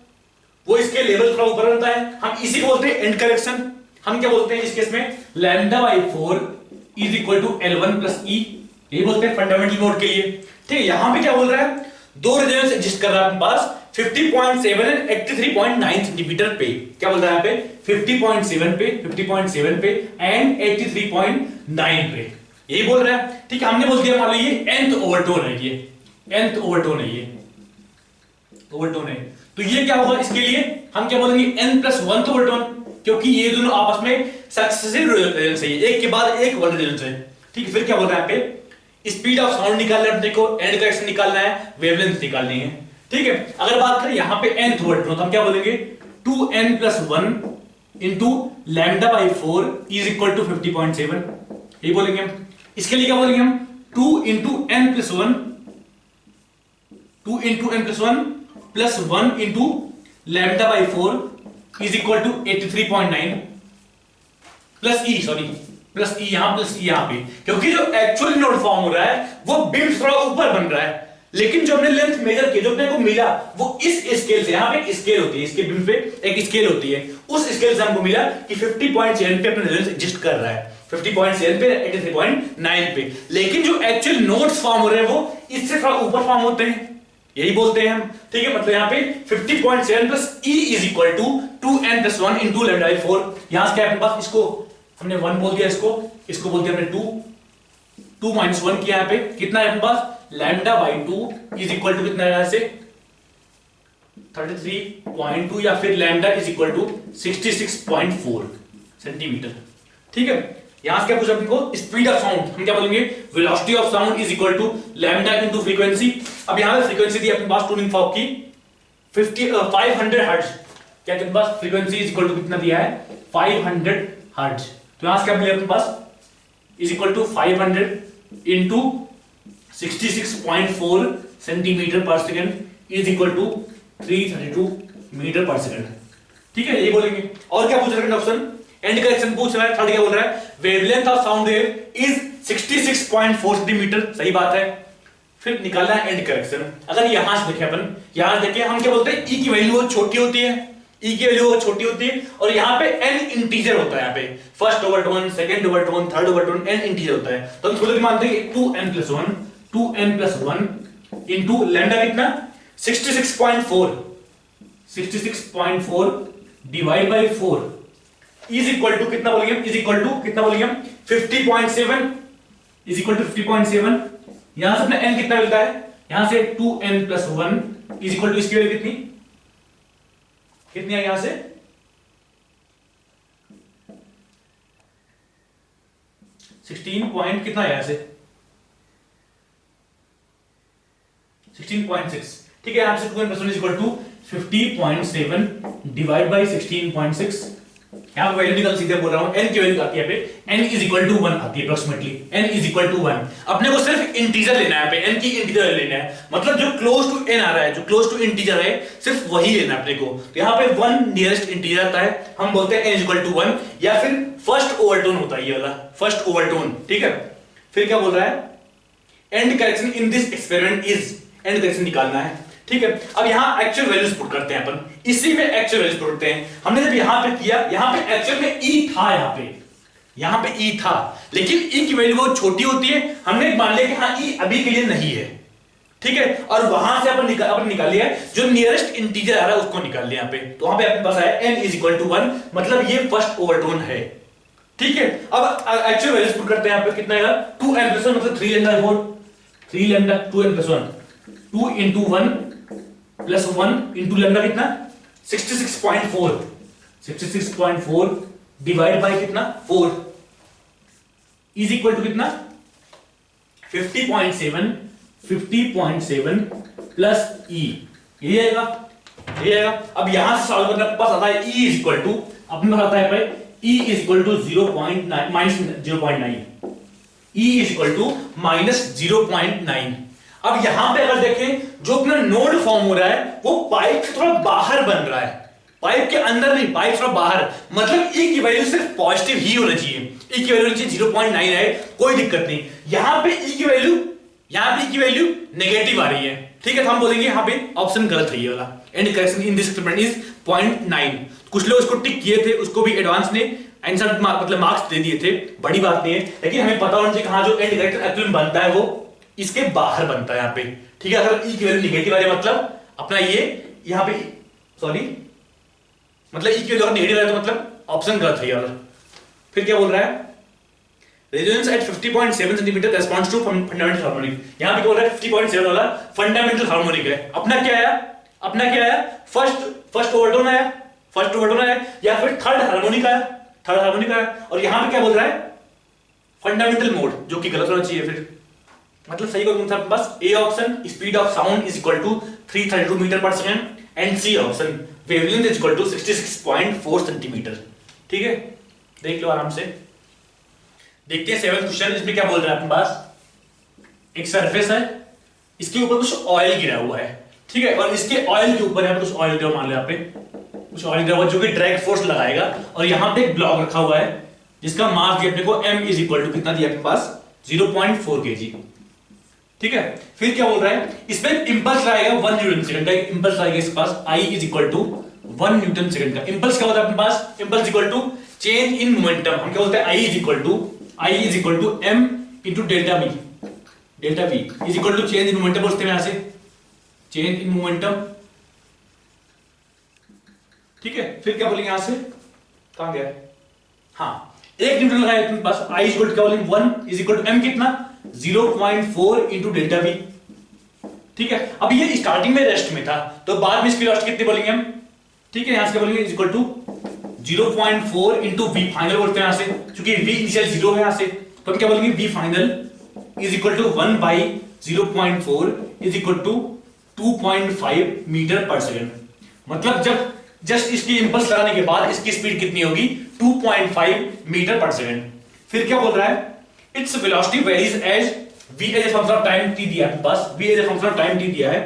A: वो इसके लेवल थोड़ा ऊपर बनता है, हम इसी को बोलते हैं एंड करेक्शन। हम क्या बोलते हैं इस केस में λ/4 is equal to L1 plus E, यही बोलते हैं फंडामेंटल मोड के लिए। ठीक है, यहां पे क्या बोल रहा है, दो रेजोनेंस एग्जिस्ट कर रहा है अपने पास 50.7 एंड 83.9 सेंटीमीटर पे। क्या बोल रहा है यहाँ पे 50.7 पे एंड 83.9 पे, यही बोल रहा है। ठीक है, हमने बोल दिया मान लो ये nth ओवरटोन है, ये nth ओवरटोन है, ये ओवरटोन है, तो ये क्या होगा इसके लिए हम क्या बोलेंगे n+1 ओवरटोन, क्योंकि ये दोनों आपस में सक्सेसिव रेजोनेंस है, एक के बाद एक वाला रेजोनेंस है। ठीक है, फिर क्या बोल रहा है यहाँ पे स्पीड ऑफ साउंड निकालना है अपने को, एंड करेक्शन निकालना है, वेवलेंथ निकालनी है। ठीक है, अगर बात करें यहां पे nth ओवरटोन तो हम क्या बोलेंगे 2n+1 into λ/4 is equal to 50.7, ये बोलेंगे हम। इसके लिए क्या बोलेंगे हम 2 into n+1 plus 1 into λ/4 is equal to 83.9 plus E, sorry plus E यहां पे, क्योंकि जो एक्चुअल नोड फॉर्म हो रहा है वो बीम थोड़ा ऊपर बन रहा है, लेकिन जो हमने लेंथ मेजर की, जो अपने को मिला वो इस स्केल से, यहां पे एक स्केल होती है, इसके बीम पे एक स्केल होती है, उस स्केल से हमको मिला कि 50.7 पे अपना रेजोनेंस एग्जिस्ट कर रहा है, 50.7 पे 83.9 पे, लेकिन जो एक्चुअल नोड्स फॉर्म हो रहे हैं वो इससे थोड़ा ऊपर फॉर्म होते हैं, यही बोलते हैं हम। ठीक है, मतलब यहाँ पे 50.7 plus E is equal to 2n+1 into λ/4। यहां से क्या अपने पास, इसको हमने 1 बोल दिया, इसको बोल दिया हमने 2 माइनस 1 किया, यहाँ पे कितना है अपने पास λ/2 इज इक्वल टू कितना है यहां से 33.2, या फिर lambda is equal to 66.4 centimetre. ठीक है, यहां से क्या पूछा हमको स्पीड ऑफ साउंड, हम क्या बोलेंगे velocity of sound is equal to lambda into frequency. अब यहां पे फ्रीक्वेंसी दी अपने पास ट्यूनिंग फॉर्क की 500 हर्ट्ज, क्या अपने पास फ्रीक्वेंसी इज इक्वल टू कितना दिया है 500 हर्ट्ज, तो यहां से क्या मिलेगा अपने पास is equal to 500 into 66.4 centimetre per second is equal to 332 metre per second. ठीक है, ये बोलेंगे। और क्या पूछ रहा है ऑप्शन, एंड करेक्शन पूछ रहा है। थर्ड क्या बोल रहा है wavelength of sound wave is 66.4 centimetre, सही बात है। फिर निकालना है एंड करेक्शन। अगर यहां से देखें अपन, यहां देखें हम क्या बोलते हैं ई की वैल्यू छोटी होती है, ई की वैल्यू छोटी होती है, और यहाँ पे एन इंटीजर होता है, यहाँ पे first overtone, second overtone, third overtone, N integer होता है, तो हम खुद मानते हैं 2n+1 इंटू लैम्डा कितना 66.4 divide by 4 is equal to कितना बोलेंगे, इज इक्वल टू कितना बोलेंगे हम 50.7 इज इक्वल टू 50.7। यहां से अपना n कितना मिलता है, यहां से 2n+1 इज इक्वल टू इसकी वैल्यू कितनी है यहां से 16 पॉइंट कितना है यहां से 16.6। ठीक है, यहां से 2n+1 is equal to 50.7 divide by 16.6। यहां वैल्यू निकल सीधे बोल रहा हूं, n की वैल्यू आती है पे n इज इक्वल टू 1 आती है approximately, n is equal to 1। अपने को सिर्फ इंटीजर लेना है पे, n की इंटीजर लेना है, मतलब जो क्लोज टू n आ रहा है, जो क्लोज टू इंटीजर है सिर्फ वही लेना है अपने को। तो यहां पे 1 नियरेस्ट इंटीजर आता है, हम बोलते हैं n इज इक्वल टू 1, या फिर फर्स्ट ओवरटोन होता है ये वाला फर्स्ट ओवरटोन। ठीक है, फिर क्या बोल रहा है and correction in this experiment is, and correction निकालना है। ठीक है, अब यहाँ एक्चुअल वैल्यूज पुट करते हैं अपन, इसी में एक्चुअल वैल्यूज पुट करते हैं। हमने जब यहाँ पे किया, यहाँ पे एक्चुअल में ई था, यहाँ पे ई था, लेकिन ई की वैल्यू बहुत छोटी होती है। हमने मान लिया कि हाँ ई अभी के लिए नहीं है, ठीक है, और वहां से अपन निकाल लिया जो नियरेस्ट इंटीजर आ रहा है उसको निकाल लिया यहाँ पे। तो वहां पे अपने पास आया n इज इक्वल टू 1, मतलब ये फर्स्ट ओवरटोन है, ठीक है। अब एक्चुअल वैल्यूज पुट करते हैं यहाँ पे, कितना आएगा 2n + 1 मतलब 3 लैम्डा 4, 3 लैम्डा 2n + 1, 2 × 1 + 1 × लैम्डा कितना 66.4, 66.4 डिवाइड बाय कितना 4 इज इक्वल टू कितना 50.7 प्लस ई, ये आएगा, ये आएगा। अब यहां से सॉल्व करने के पास आता है e इज इक्वल टू, अपने पास आता है भाई e is equal to 0.9 minus 0.9, e is equal to -0.9। अब यहां पे अगर देखें जो अपना नोड फॉर्म हो रहा है वो पाइप से थोड़ा बाहर बन रहा है, पाइप के अंदर नहीं, पाइप थोड़ा बाहर, मतलब e की वैल्यू सिर्फ पॉजिटिव ही होना चाहिए। e की वैल्यू नीचे 0.9 है, कोई दिक्कत नहीं। यहां पे e की वैल्यू नेगेटिव आ रही है, ठीक है, तो हम बोलेंगे यहां पे ऑप्शन गलत है ये वाला, and correction in this experiment is 0.9। कुछ लोग इसको टिक किए थे, उसको भी एडवांस ने आंसर मतलब मार्क्स दे दिए थे, बड़ी बात नहीं है, लेकिन हमें पता होना चाहिए कहां जो एंड करेक्शन एक्चुअली बनता है वो इसके बाहर बनता है यहाँ पे, ठीक है। अगर e की वैल्यू नेगेटिव आ रही है मतलब अपना ये यहाँ पे सॉरी मतलब e की वैल्यू नेगेटिव है तो मतलब ऑप्शन गलत है यार। फिर क्या बोल रहा है, resonance at 50.7 centimetre corresponds to fundamental harmonic. यहां पे बोल रहा है 50.7 वाला फंडामेंटल हार्मोनिक है। अपना क्या आया फर्स्ट ओवरटोन आया या फिर थर्ड हार्मोनिक आया, और यहां पे क्या बोल रहा है फंडामेंटल मोड, जो कि गलत होना चाहिए। फिर मतलब सही कौन सा बस A option speed of sound is equal to 332 metre per second, and C option wavelength is equal to 66.4 centimetre, ठीक है। देख लो आराम से, देखते हैं 7th क्वेश्चन। इसमें क्या बोल रहा है अपने पास एक सरफेस है, इसके ऊपर कुछ ऑयल गिरा हुआ है, ठीक है, और इसके ऑयल के ऊपर यहाँ पे कुछ ऑयल गिरा, मान लो यहाँ पे कुछ ऑयल गिरा हुआ जो कि ड्रैग फोर्स लगाएगा, और यहाँ पे एक ब्लॉक रखा हुआ है जिसका मास दिया अपने को m इज इक्वल टू कितना दिया अपने पास 0.4 kg, ठीक है। फिर क्या बोल रहा है, इसमें इंपल्स लगाएगा 1 न्यूटन सेकंड का, इंपल्स लगाएगा इसके पास I is equal to 1 newton second का। इंपल्स क्या होता है अपने पास, impulse equal to change in momentum, हम क्या बोलते हैं I is equal to m into delta v is equal to change in momentum, बोलते हैं यहां से चेंज इन मोमेंटम, ठीक है। फिर क्या बोलेंगे यहां से, कहां गया, हाँ 1 न्यूटन लगाया अपने पास, I इज इक्वल टू क्या बोलेंगे 1 इज इक्वल टू m कितना 0.4 इंटू डेल्टा v, ठीक है। अब ये स्टार्टिंग में रेस्ट में था तो बाद में इसकी रेस्ट कितनी बोलेंगे हम, ठीक है, यहां से क्या बोलेंगे is equal to 0.4 into V final बोलते हैं यहां से, क्योंकि वी इनिशियल 0 है यहां से, तो हम क्या बोलेंगे V final is equal to 1 by 0.4 is equal to 2.5 metre per second. मतलब जब जस्ट इसकी इंपल्स लगाने के बाद इसकी स्पीड कितनी होगी 2.5 मीटर पर सेकंड। फिर क्या बोल रहा है, its velocity varies as v as a function of time t दिया है पास, v as a function of time t दिया है,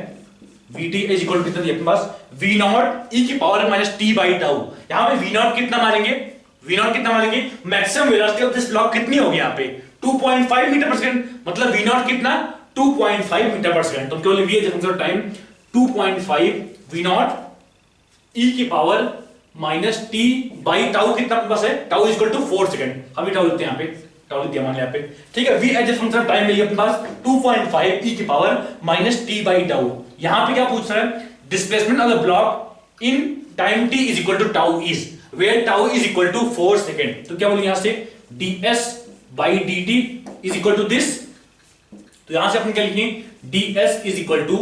A: vt इज इक्वल टू कितना दिया है पास v नॉट e की power minus t by tau. यहां पे v नॉट कितना मानेंगे, maximum velocity of this block कितनी होगी यहाँ पे 2.5 मीटर पर सेकंड, मतलब v नॉट कितना 2.5 मीटर पर सेकंड, तो केवल v as a function of time 2.5 v not e की power minus t by tau कितना अपने पास है, tau is equal to 4 second, हम टाउ लिखते हैं यहाँ पे, टाउ लिख दिया मान यहाँ पे, ठीक है। v as a function of time मिली अपने पास 2.5 e की power minus t by tau. यहां पे क्या पूछ रहा है, displacement of the block in time t is equal to tau is where tau is equal to 4 second, तो क्या बोलेंगे यहां से ds by dt is equal to this, तो यहां से अपन क्या लिखेंगे ds is equal to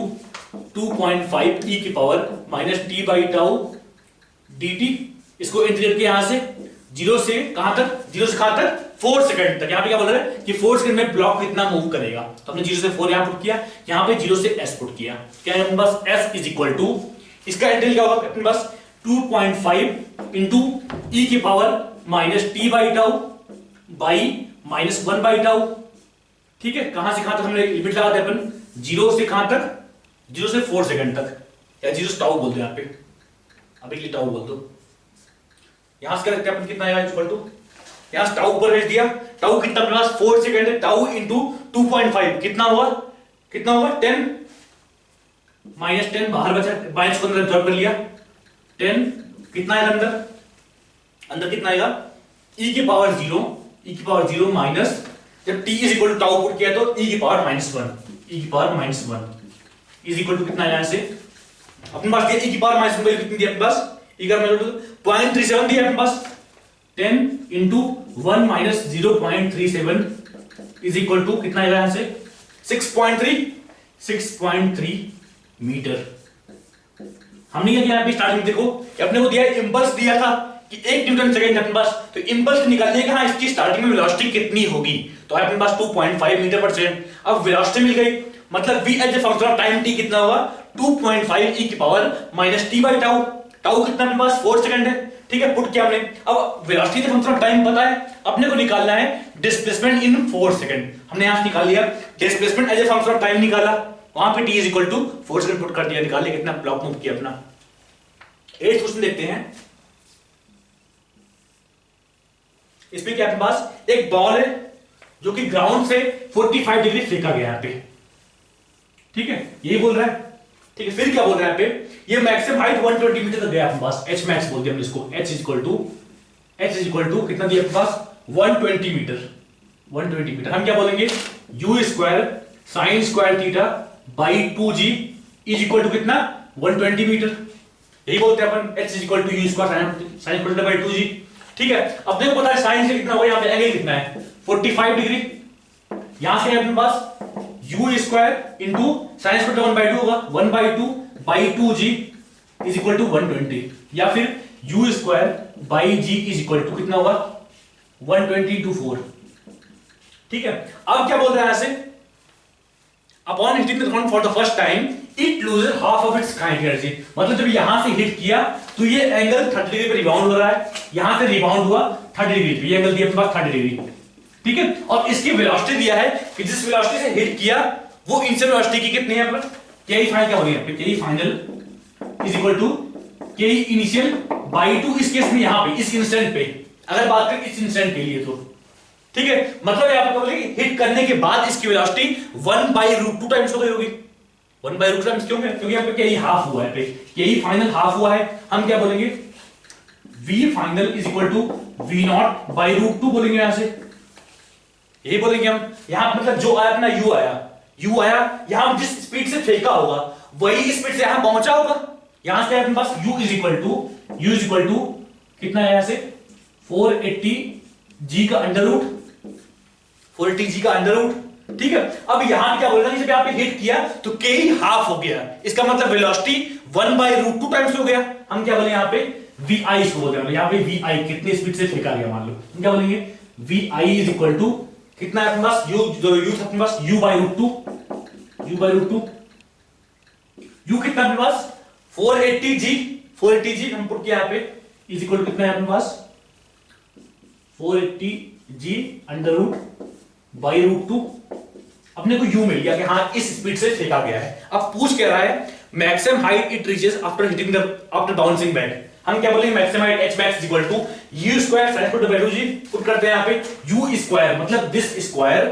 A: 2.5 e की power minus t by tau dt। इसको इंटीग्रेट किया यहां से 0 से कहां तक 4 सेकंड तक। यहां पे क्या बोल रहा है कि 4 सेकंड में ब्लॉक कितना मूव करेगा, तो हमने 0 से 4 यहां पुट किया, यहां पे 0 से s पुट किया, क्या है बस s इज इक्वल टू, इसका इंटीग्रल क्या होगा अपने पास 2.5 इंटू e की power minus t by tau by minus 1 by tau, ठीक है। कहां से कहां तक हमने लिमिट लगा दी अपन, 0 से कहां तक 0 से 4 सेकंड तक, या 0 से टाउ बोल दो यहां पे, अभी के लिए टाउ बोल दो। यहां से क्या लिखते हैं अपन, कितना आएगा इक्वल टू, यहां से टाउ ऊपर भेज दिया, टाउ कितना अपने पास 4 सेकंड है, टाउ इंटू 2.5 कितना हुआ 10 -10 बाहर बचा, बाइस को अंदर ड्रॉप कर लिया, 10 कितना है अंदर, अंदर कितना आएगा e की पावर 0 माइनस, जब t is equal to tau put किया तो e की पावर -1 इज इक्वल टू कितना है यहां से अपने पास दिया e की पावर -1 वैल्यू कितनी दी अपने पास, e का मतलब 0.37 दिया अपने पास, 10 into 1 minus 0.37 is equal to कितना आएगा यहां से 6.3 मीटर। हमने क्या किया अभी स्टार्टिंग देखो कि अपने को दिया इंपल्स दिया था कि 1 न्यूटन सेकंड अपने पास, तो इंपल्स निकालने का इसकी स्टार्टिंग में वेलोसिटी कितनी होगी, तो अपने पास 2.5 मीटर पर सेकंड। अब वेलोसिटी मिल गई, मतलब v as a function of time t कितना होगा 2.5 e की power minus t by tau, tau कितना अपने पास 4 सेकंड है, ठीक है, पुट किया हमने। अब वेलोसिटी के फंक्शन ऑफ टाइम पता है, अपने को निकालना है डिस्प्लेसमेंट इन 4 सेकंड। हमने यहां से निकाल लिया displacement as a function of time निकाला, वहां पे t is equal to 4 second put कर दिया, निकाल लिया कितना ब्लॉक मूव किया अपना। 8th क्वेश्चन देखते हैं, इसमें क्या अपने पास एक बॉल है जो कि ग्राउंड से 45 डिग्री फेंका गया यहाँ पे, ठीक है, यही बोल रहा है, ठीक है। फिर क्या बोल रहा है यहाँ पे, ये मैक्सिमम हाइट 120 मीटर तक गया अपने पास, h मैक्स बोल दिया हमने इसको, h इज इक्वल टू कितना दिया अपने पास 120 मीटर। हम क्या बोलेंगे u square sine square theta by 2g is equal to कितना 120 मीटर, यही बोलते हैं अपन, h is equal to u square sine square by 2g, ठीक है। अपने को पता है साइन से कितना होगा, यहाँ पे एंगल कितना है 45 डिग्री, यहां से अपने पास u square into sine square 1/2 होगा, 1/2 by 2g is equal to 120, या फिर u square by g is equal to कितना होगा 120 into 4, ठीक है। अब क्या बोल रहा है यहां से, upon hitting the ground for the first time it loses half of its kinetic energy, मतलब जब यहां से हिट किया तो ये एंगल 30 डिग्री पे रिबाउंड हो रहा है, यहां से रिबाउंड हुआ 30 डिग्री पे, ये एंगल दिया अपने पास 30 डिग्री, ठीक है। और इसकी वेलोसिटी दिया है कि जिस वेलोसिटी से हिट किया वो इनिशियल वेलोसिटी की कितनी है, मतलब के फाइनल क्या हो गया, के फाइनल इज इक्वल टू के इनिशियल बाई 2, इस केस में यहां पे इस इंस्टेंट पे, अगर बात करें इस इंस्टेंट के लिए तो, ठीक है, मतलब यहां पे बोलेंगे हिट करने के बाद इसकी वेलोसिटी 1/√2 टाइम्स हो गई होगी, 1/√2 टाइम्स क्यों है, क्योंकि यहां पे के हाफ हुआ है, के फाइनल हाफ हुआ है, हम क्या बोलेंगे v final is equal to v0/√2 बोलेंगे, यहां से यही बोलेंगे हम। यहां मतलब जो आया अपना u आया, यहां जिस स्पीड से फेंका होगा वही स्पीड से यहां पहुंचा होगा, यहां से अपने पास u इज इक्वल टू कितना है, यहां से 480g का अंडर रूट, 480g का अंडर रूट, ठीक है। अब यहां पे क्या बोल रहा है, जब यहां पे हिट किया तो k ही हाफ हो गया, इसका मतलब वेलोसिटी 1/√2 टाइम्स हो गया। हम क्या बोले यहां पे vi इसको बोलते हैं, यहां पे vi कितनी स्पीड से फेंका गया मान लो, हम क्या बोलेंगे vi इज इक्वल टू कितना है अपने पास u, जो u था अपने पास u/√2 u कितना अपने पास 480g हम पुट किया यहां पे इज इक्वल टू कितना है अपने पास 480g अंडर रूट बाई √2, अपने को u मिल गया कि हाँ इस स्पीड से फेंका गया है। अब पूछ कह रहा है maximum height it reaches after hitting the after bouncing back, हम क्या बोलेंगे maximum height h max equal to u square sin square by 2g, put करते हैं यहां पे u स्क्वायर मतलब दिस स्क्वायर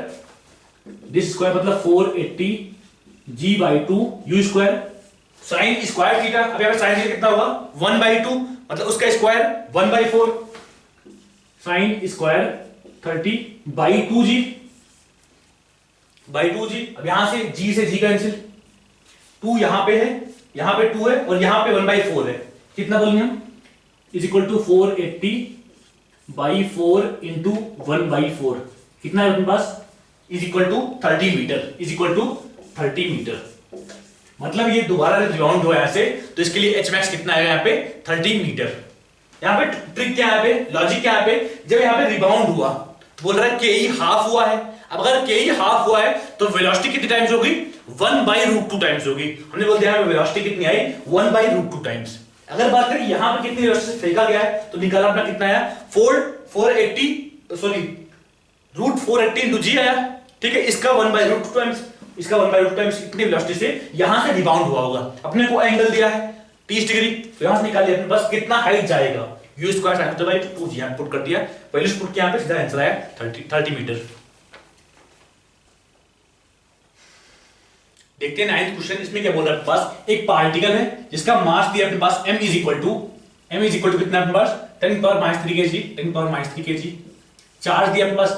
A: मतलब 480g by 2 u square sin square theta, अब यहां पे sin थीटा कितना होगा 1/2 मतलब उसका square 1/4 sin square 30 by 2g, अब यहां से g से g कैंसिल, 2 यहां पे है, यहां पे 2 है और यहां पे 1/4 है, कितना बोलेंगे हम is equal to 480 by 4 into 1/4, कितना है अपने पास इज इक्वल टू 30 मीटर, मतलब ये दोबारा रिबाउंड हुआ यहां से, तो इसके लिए h max कितना आएगा यहाँ पे 30 मीटर। यहाँ पे ट्रिक क्या है, लॉजिक क्या है, जब यहाँ पे रिबाउंड हुआ बोल रहा है के ही हाफ हुआ है, अब अगर के ही हाफ हुआ है तो वेलोसिटी कितनी टाइम्स होगी 1/√2 टाइम्स होगी, हमने बोल दिया वेलोसिटी कितनी आई 1/√2 टाइम्स। अगर बात करें यहां पे कितनी वेलोसिटी से फेंका गया है तो निकाला अपना कितना आया 480 into g आया, ठीक है, इसका 1/√2 टाइम्स, इसका 1/√2 टाइम्स कितनी वेलोसिटी से यहां से रिबाउंड हुआ होगा, अपने को एंगल दिया है 30 डिग्री, तो यहां से निकाल लिया अपने पास कितना हाइट जाएगा u square sin square by 2g, यहां पुट कर दिया, पहले से पुट किया, यहां पे सीधा आंसर आया 30 मीटर। देखते हैं 9th क्वेश्चन। इसमें क्या बोल रहा है, अपने पास एक पार्टिकल है जिसका मास दिया अपने पास m इज इक्वल टू कितना अपने पास 10 power minus 3 kg, 10 power minus 3 kg। Charge दिया अपने पास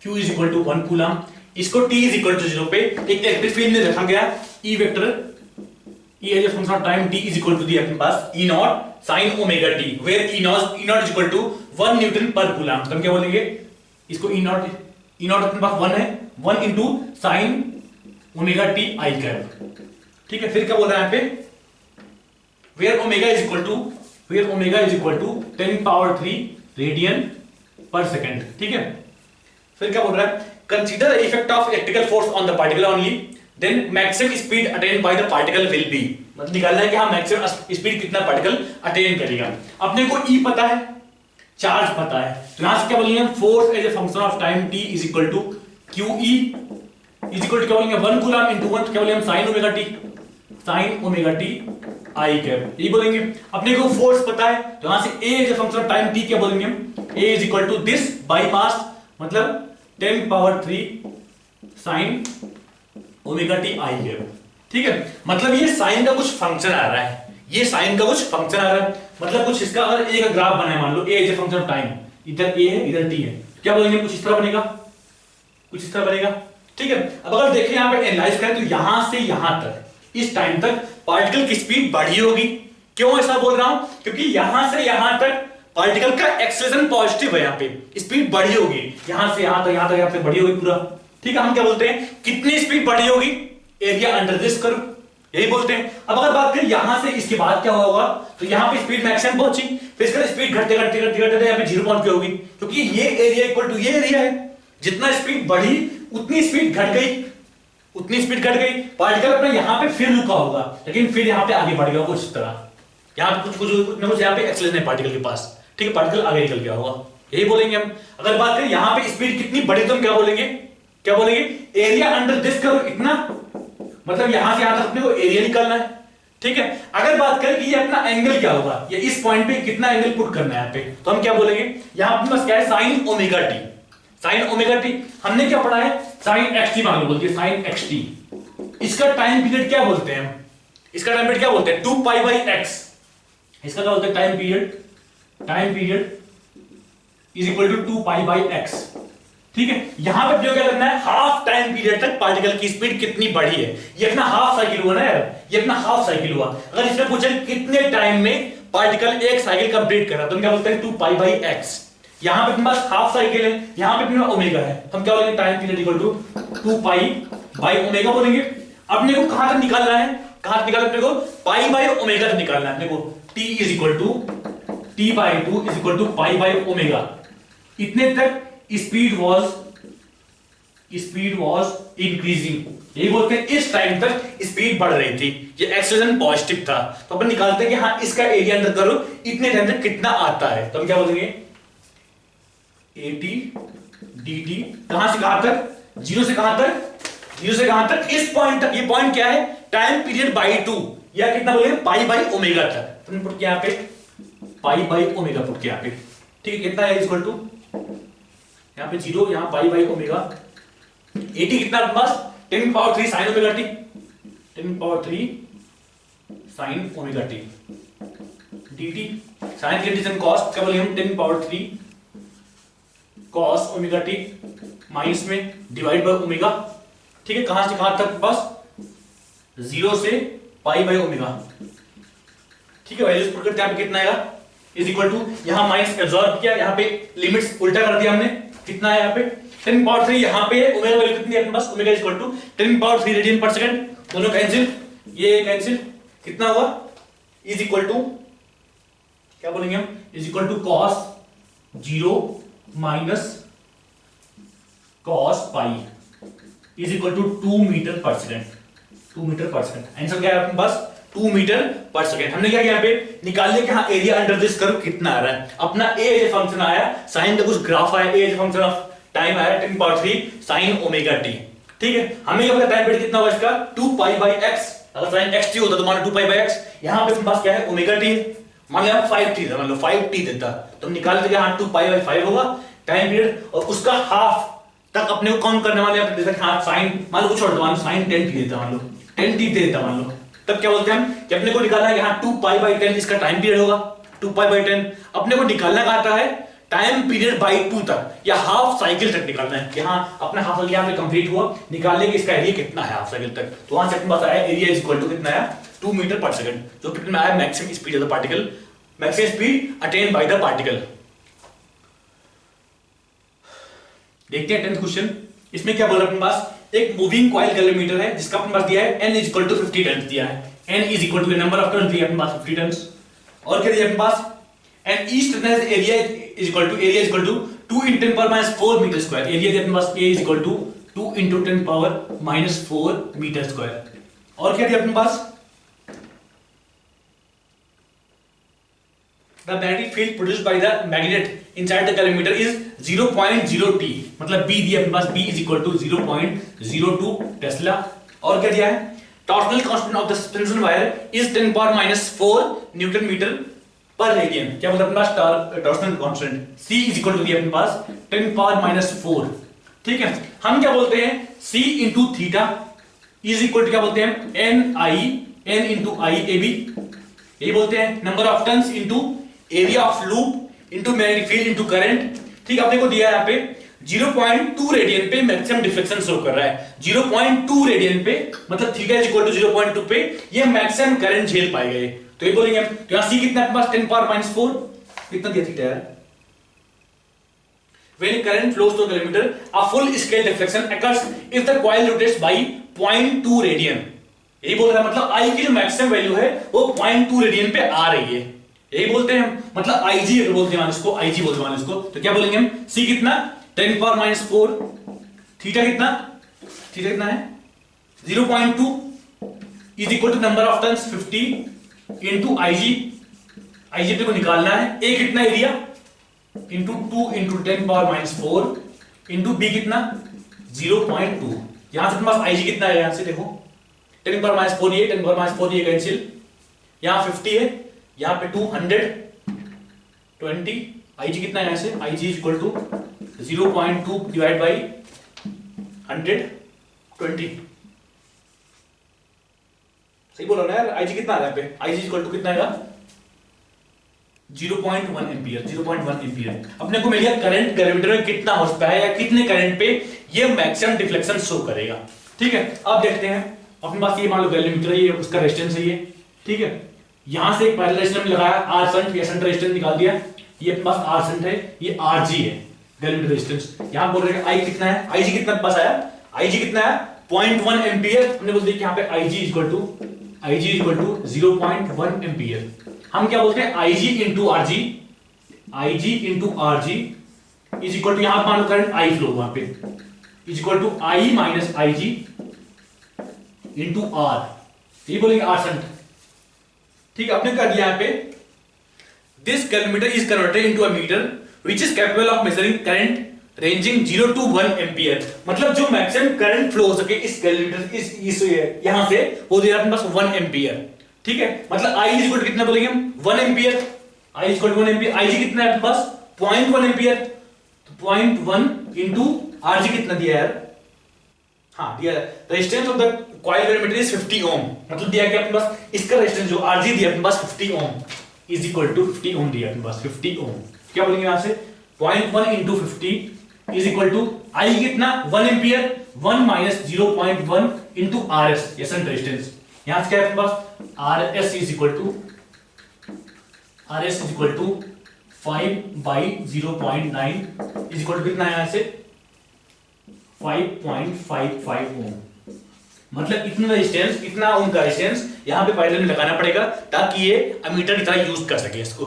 A: q is equal to 1 coulomb. इसको t इज इक्वल टू 0 पे एक इलेक्ट्रिक फील्ड में रखा गया e vector, e as a function of time t is equal to दिया अपने पास e not sin omega t, where e not is equal to 1 Newton पर कूलम। तो हम क्या बोलेंगे इसको e नॉट अपने पास 1 है, 1 into sin omega t i cap. ठीक है, फिर क्या बोल रहा है यहाँ पे where omega is equal to 10 power 3 radian per second. ठीक है, फिर क्या बोल रहा है consider the effect of electrical force on the particle only, then maximum speed attain by the particle will be. मतलब निकालना है कि हाँ मैक्सिमम स्पीड कितना पार्टिकल अटेन करेगा। अपने को E पता है, चार्ज पता है, तो यहां से क्या बोलेंगे force as a function of time t is equal to QE is equal to क्या बोलेंगे 1 कूलम इनटू 1, तो क्या बोलेंगे sin omega t i cap, ये बोलेंगे। अपने को फोर्स पता है, तो यहां से A as a function of time t क्या बोलेंगे हम A is equal to this by mass, मतलब 10 power 3 sin omega t i cap. ठीक है, मतलब ये साइन का कुछ फंक्शन आ रहा है, ये साइन का कुछ फंक्शन आ रहा है, मतलब कुछ इसका अगर ए का ग्राफ बना है, मान लो A is a function of time, इधर ए है इधर टी है, क्या बोलेंगे कुछ इस तरह बनेगा, कुछ इस तरह बनेगा। ठीक है, अब अगर देखें यहां पे एनालाइज करें तो यहां से यहां तक इस टाइम तक पार्टिकल की स्पीड बढ़ी होगी। क्यों ऐसा बोल रहा हूं, क्योंकि यहां से यहां तक पार्टिकल का एक्सेलरेशन पॉजिटिव है, यहां पे स्पीड बढ़ी होगी, यहां से यहां तक यहां पे बढ़ी होगी पूरा। ठीक है, हम क्या बोलते हैं कितनी स्पीड बढ़ी होगी, एरिया अंडर दिस कर्व, यही बोलते हैं। अब अगर बात करें यहां से इसके बाद क्या होगा, तो यहां पे स्पीड मैक्सिमम पहुंची, फिर इसका स्पीड घटते यहां पे 0 पॉइंट पे होगी, क्योंकि ये एरिया इक्वल टू ये एरिया है। जितना स्पीड बढ़ी उतनी स्पीड घट गई, पार्टिकल अपना यहां पे फिर रुका होगा, लेकिन फिर यहां पे आगे बढ़ गया कुछ तरह, यहां पे कुछ यहां पे एक्सेलरेशन है पार्टिकल के पास। ठीक है, पार्टिकल आगे निकल गया होगा, यही बोलेंगे हम। अगर बात करें यहां पे स्पीड कितनी बढ़ी तो हम क्या बोलेंगे एरिया अंडर दिस कर्व इतना, मतलब यहां से यहां तक अपने को एरिया निकालना है। ठीक है, अगर बात करें कि ये अपना एंगल क्या होगा, ये इस पॉइंट पे कितना एंगल पुट करना है यहाँ पे, तो हम क्या बोलेंगे यहां अपने पास क्या है sin ओमेगा टी। हमने क्या पढ़ा है sin xt मान लो, बोलते हैं sin xt। इसका टाइम पीरियड क्या बोलते हैं हम, इसका टाइम पीरियड क्या बोलते हैं 2 पाई बाई x। इसका क्या बोलते हैं time period is equal to 2 pi by x। ठीक है, यहां पे जो क्या करना है हाफ टाइम पीरियड तक पार्टिकल की स्पीड कितनी बढ़ी है, ये अपना हाफ साइकिल हुआ ना यार, ये अपना हाफ साइकिल हुआ। अगर इसमें पूछे कितने टाइम में पार्टिकल एक साइकिल कंप्लीट कर रहा है, तो हम क्या बोलते हैं 2 पाई बाई x। यहां पे अपने पास हाफ साइकिल है, यहां पे अपने ओमेगा है, तो हम क्या बोलेंगे time period equal to 2 pi by omega बोलेंगे। अपने को कहां तक निकालना है, अपने को पाई बाई ओमेगा तक निकालना है। अपने को t is equal to t by 2 is equal to pi by omega, इतने तक स्पीड वाज इंक्रीजिंग, यही बोलते हैं इस टाइम तक स्पीड बढ़ रही थी, ये एक्सेलरेशन पॉजिटिव था। तो अपन निकालते हैं कि हाँ इसका एरिया अंदर करो इतने टाइम तक कितना आता है, तो हम क्या बोलेंगे AT dt, कहां से कहां तक, 0 से कहां तक इस पॉइंट तक। ये पॉइंट क्या है टाइम पीरियड बाई 2, या कितना बोलेंगे पाई बाई ओमेगा तक। तुमने पुट किया यहां पे पाई बाई ओमेगा पुट किया यहां पे। ठीक है, कितना है इक्वल टू यहां पे 0, यहां पाई बाई ओमेगा। AT कितना अपने पास 10 power 3 sin omega t, 10 power 3 sin omega t dt sin के डिवीजन cos क्या बोले हम 10 power 3 cos omega t minus में डिवाइड बाय ओमेगा। ठीक है, कहां से कहां तक बस 0 से पाई बाय ओमेगा। ठीक है, वैल्यूज पुट करते हैं कितना आएगा इज इक्वल टू, यहां माइनस एब्सॉर्ब किया, यहां पे लिमिट्स उल्टा कर दिया हमने, कितना है यहां पे 10 पावर 3, यहां पे ओमेगा वैल्यू कितनी है अपने पास omega is equal to 10 power 3 radian per second, दोनों कैंसिल, ये कैंसिल, कितना हुआ इज इक्वल टू क्या बोलेंगे हम is equal to cos 0 minus cos pi is equal to 2 metre per second. Answer क्या है अपने पास 2 मीटर पर सेकंड। हमने क्या किया यहाँ पे निकाल लिया कि हाँ एरिया अंडर दिस कर्व कितना आ रहा है, अपना a एज फंक्शन आया, साइन का कुछ ग्राफ आया, a as function of time आया 10 पावर 3 sin ओमेगा t। ठीक है, हमें क्या पता टाइम पीरियड कितना होगा इसका 2 पाई बाई x। अगर sin xt होता तो मान लो 2 पाई बाई x, यहां पे अपने पास क्या है ओमेगा t, मान लो 5t था, मान लो 5t देता तो हम निकाल देंगे हाँ 2 पाई बाई 5 होगा टाइम पीरियड, और उसका हाफ तक अपने को काउंट करने वाले हैं। हाँ साइन मान लो कुछ छोड़ दो, मान लो sin 10t देता, मान लो 10 t दे देता मान लो, तब क्या बोलते हैं हम कि अपने को निकालना है यहाँ 2π/10 इसका टाइम पीरियड होगा, 2π/10 अपने को निकालना आता है टाइम पीरियड बाई 2 तक या हाफ साइकिल तक निकालना है कि हाँ अपना हाफ साइकिल यहाँ पे कंप्लीट हुआ, निकालने के इसका एरिया कितना है हाफ साइकिल तक, तो वहां से अपने पास आया एरिया इज इक्वल टू कितना है 2 मीटर पर सेकंड, जो कितना आया maximum speed of the particle, maximum speed attain by the particle. देखते हैं 10th क्वेश्चन, इसमें क्या बोल रहा है अपने पास एक मूविंग कॉइल कैलोमीटर है जिसका अपने पास दिया है n is equal to 50 turns दिया है, n is equal to number of turns दिया है अपने पास 50 टर्न्स, और क्या दिया अपने पास and each turn has area is equal to 2 into 10 power minus 4 meter square, area दिया अपने पास a is equal to 2 into 10 power minus 4 meter square, और क्या दिया अपने पास the magnetic field produced by the magnet inside the collimator is 0.0 t, मतलब b दिया अपने पास b is equal to 0.02 Tesla, और क्या दिया है torsional constant of the suspension wire is 10 power minus 4 newton metre per radian, क्या मतलब अपने पास torsional constant c is equal to दिया अपने पास 10 पावर माइनस 4, ठीक है। हम क्या बोलते हैं c into theta is equal to क्या बोलते हैं n into I A B, यही बोलते हैं number of turns into area of loop into magnetic field into current, ठीक। अपने को दिया है यहाँ पे 0.2 रेडियन पे मैक्सिमम डिफ्लेक्शन शो कर रहा है, 0.2 रेडियन पे मतलब थीटा इज इक्वल टू 0.2 पे ये मैक्सिमम करंट झेल पाएगा, तो ये बोलेंगे हम, तो यहां c कितना है पास 10 पावर माइनस 4, कितना दिया थीटा है, when current flows through the collimator a full scale deflection occurs if the coil rotates by 0.2 radian, यही बोल रहा है मतलब I की जो मैक्सिमम वैल्यू है वो 0.2 रेडियन पे आ रही है, यही बोलते हैं हम, मतलब IG अगर बोलते हैं इसको IG बोलते हैं इसको, तो क्या बोलेंगे हम c कितना 10 पावर माइनस 4, थीटा कितना है 0.2 is equal to number of turns 50 into IG अपने को निकालना है, a कितना area into 2 into 10 power minus 4 into b कितना 0.2, यहां से अपने पास IG कितना है, यहां से देखो 10 पावर माइनस 4 ये 10 पावर माइनस 4 ये कैंसिल, यहां 50 है यहां पे 220, IG कितना है यहां से IG equal to 0.2 divide by 120, सही बोला ना यार, IG कितना आ रहा है पे IG इक्वल टू कितना आएगा 0.1 एम्पियर, 0.1 एम्पियर। अपने को मिल गया करंट कैलोमीटर में कितना हॉर्स पावर है या कितने करंट पे ये मैक्सिमम डिफ्लेक्शन शो करेगा, ठीक है। अब देखते हैं अपने पास ये मान लो कैलोमीटर है, ये उसका रेजिस्टेंस है ये, ठीक है। यहां से एक पैरेलल रेजिस्टेंस में लगाया R शंट या शंट रेजिस्टेंस निकाल दिया, ये अपने पास R शंट है, ये RG है कैलोमीटर रेजिस्टेंस। यहां बोल रहे हैं I कितना है, IG कितना पास आया, IG कितना है 0.1 एम्पियर, हमने बोल दिया कि यहां पे IG इक्वल टू 0.1 एम्पियर। हम क्या बोलते हैं IG into RG is equal to यहां मान लो करंट I फ्लो वहां पे is equal to I minus IG into R, ये बोलेंगे R शंट, ठीक है। आपने कर दिया यहां पे this galvanometer is converted into a meter which is capable of measuring current ranging 0 to 1 ampere, मतलब जो मैक्सिमम करंट फ्लो हो सके इस कैलोमीटर इस यहां से वो दे रहा है अपने पास 1 एम्पियर, ठीक है। मतलब I इज इक्वल टू कितना बोलेंगे हम 1 ampere, I is equal to 1 ampere, IG कितना है अपने पास 0.1 एम्पियर, तो 0.1 इनटू RG कितना दिया यार, हाँ दिया है resistance of the coil कैलोमीटर is 50 ओम, मतलब दिया क्या अपने पास इसका रेजिस्टेंस जो RG दिया अपने पास 50 ओम इज इक्वल टू 50 ओम दिया अपने पास 50 ओम, क्या बोलेंगे यहां से 0.1 into 50 is equal to I कितना 1 एम्पियर 1 माइनस 0.1 इनटू RS ये शंट रेजिस्टेंस, यहां से क्या है अपने पास RS is equal to 5 by 0.9 is equal to कितना है यहां से 5.55 ओम, मतलब इतना रेजिस्टेंस इतना ओम का रेजिस्टेंस यहां पे पैरेलल में लगाना पड़ेगा ताकि ये अमीटर की तरह यूज कर सके इसको।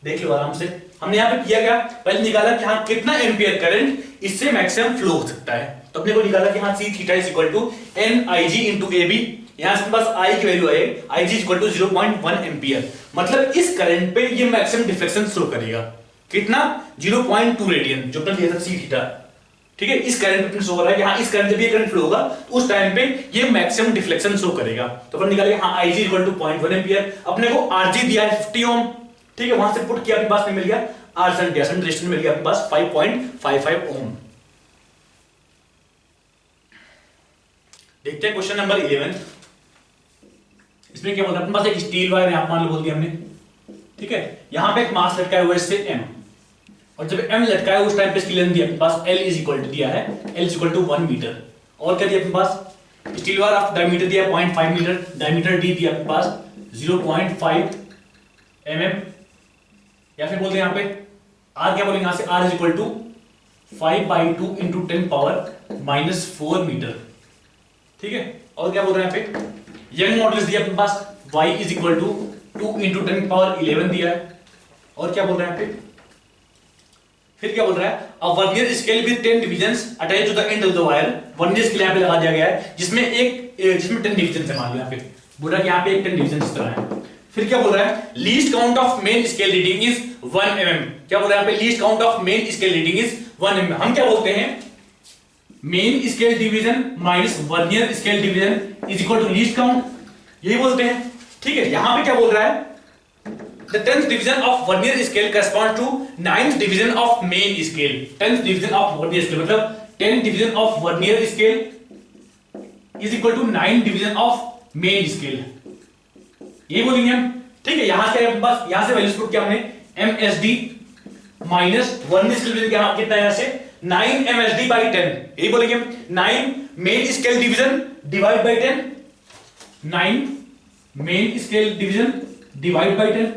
A: देख लो आराम से, हमने यहां पे किया क्या पहले निकाला कि हां कितना एम्पियर करंट इससे मैक्सिमम फ्लो हो सकता है, तो अपने को निकाला कि हां c theta is equal to NIG into AB, यहां से पास I की वैल्यू है IG is equal to 0.1 ampere, मतलब इस करंट पे ये मैक्सिमम डिफ्लेक्शन शो करेगा कितना 0.2 रेडियन जो अपने लिया था c थीटा, ठीक है। इस करंट पे शो हो रहा है कि हाँ इस करंट जब ये करंट फ्लो होगा तो उस टाइम पे ये मैक्सिमम डिफ्लेक्शन शो करेगा, तो अपन निकालेंगे हाँ IG इक्वल टू 0.1 एम्पियर, अपने को RG दिया है 50 ओम, ठीक है। वहां से पुट किया अपने पास में मिल गया R शंट रेजिस्टेंस मिल गया अपने पास 5.55 ओम। देखते हैं क्वेश्चन नंबर 11, इसमें क्या बोल रहा है अपने पास, एक स्टील वायर यहां मान लो बोल दिया हमने, ठीक है, यहां पे एक मास लटका है इससे m, और जब m लटका है उस टाइम पे इसकी लेंथ दिया अपने पास l इज इक्वल टू दिया है, l is equal to 1 metre, और क्या दिया अपने पास, स्टील वायर ऑफ डायमीटर दिया 0.5 मीटर, डायमीटर d दिया अपने पास 0.5 mm, या फिर बोलते हैं यहां पे r क्या बोलेंगे यहां से, r is equal to 5/2 into 10 power minus 4 metre, ठीक है, और क्या बोल रहे हैं यहाँ पे यंग मॉडुलस दिया अपने पास y is equal to 2 into 10 power 11 दिया है, और क्या बोल रहे हैं यहाँ पे, फिर क्या बोल रहा है, a vernier scale with 10 divisions attached to the end of the wire, vernier scale यहाँ पे लगा दिया गया है जिसमें 10 डिविजन है, मान लो यहाँ पे बोल रहा है कि यहाँ पे एक 10 डिविजन इस तरह है। फिर क्या बोल रहा है, least count of main scale reading is 1 mm, क्या बोल रहा है यहाँ पे, least count of main scale reading is 1 mm, हम क्या बोलते हैं, main scale division minus vernier scale division is equal to least count, यही बोलते हैं, ठीक है। यहां पे क्या बोल रहा है, the 10th division of vernier scale corresponds to 9th division of main scale, 10th division of vernier scale मतलब 10 division of vernier scale is equal to 9 division of main scale, ये बोलेंगे हम, ठीक है। यहां से बस यहां से वैल्यूज पुट किया हमने, MSD minus vernier scale division कितना है, यहां से 9 MSD by 10, यही बोलेंगे हम, 9 main scale division divide by 10, 9 main scale division divide by 10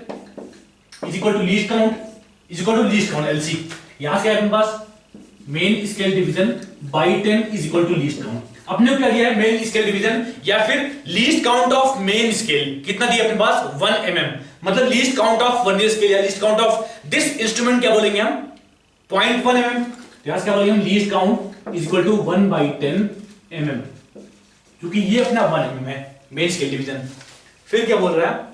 A: is equal to least count, is equal to least count LC, यहां से अपने पास main scale division by 10 is equal to least count, अपने को क्या दिया है, मेन स्केल डिवीजन या फिर least count of main scale कितना दिया अपने पास 1 mm, मतलब least count of vernier scale या least count of this instrument क्या बोलेंगे हम 0.1 mm, यहां से क्या बोलेंगे हम, least count is equal to 1/10 mm, क्योंकि ये अपना 1 mm है मेन स्केल डिवीजन। फिर क्या बोल रहा है,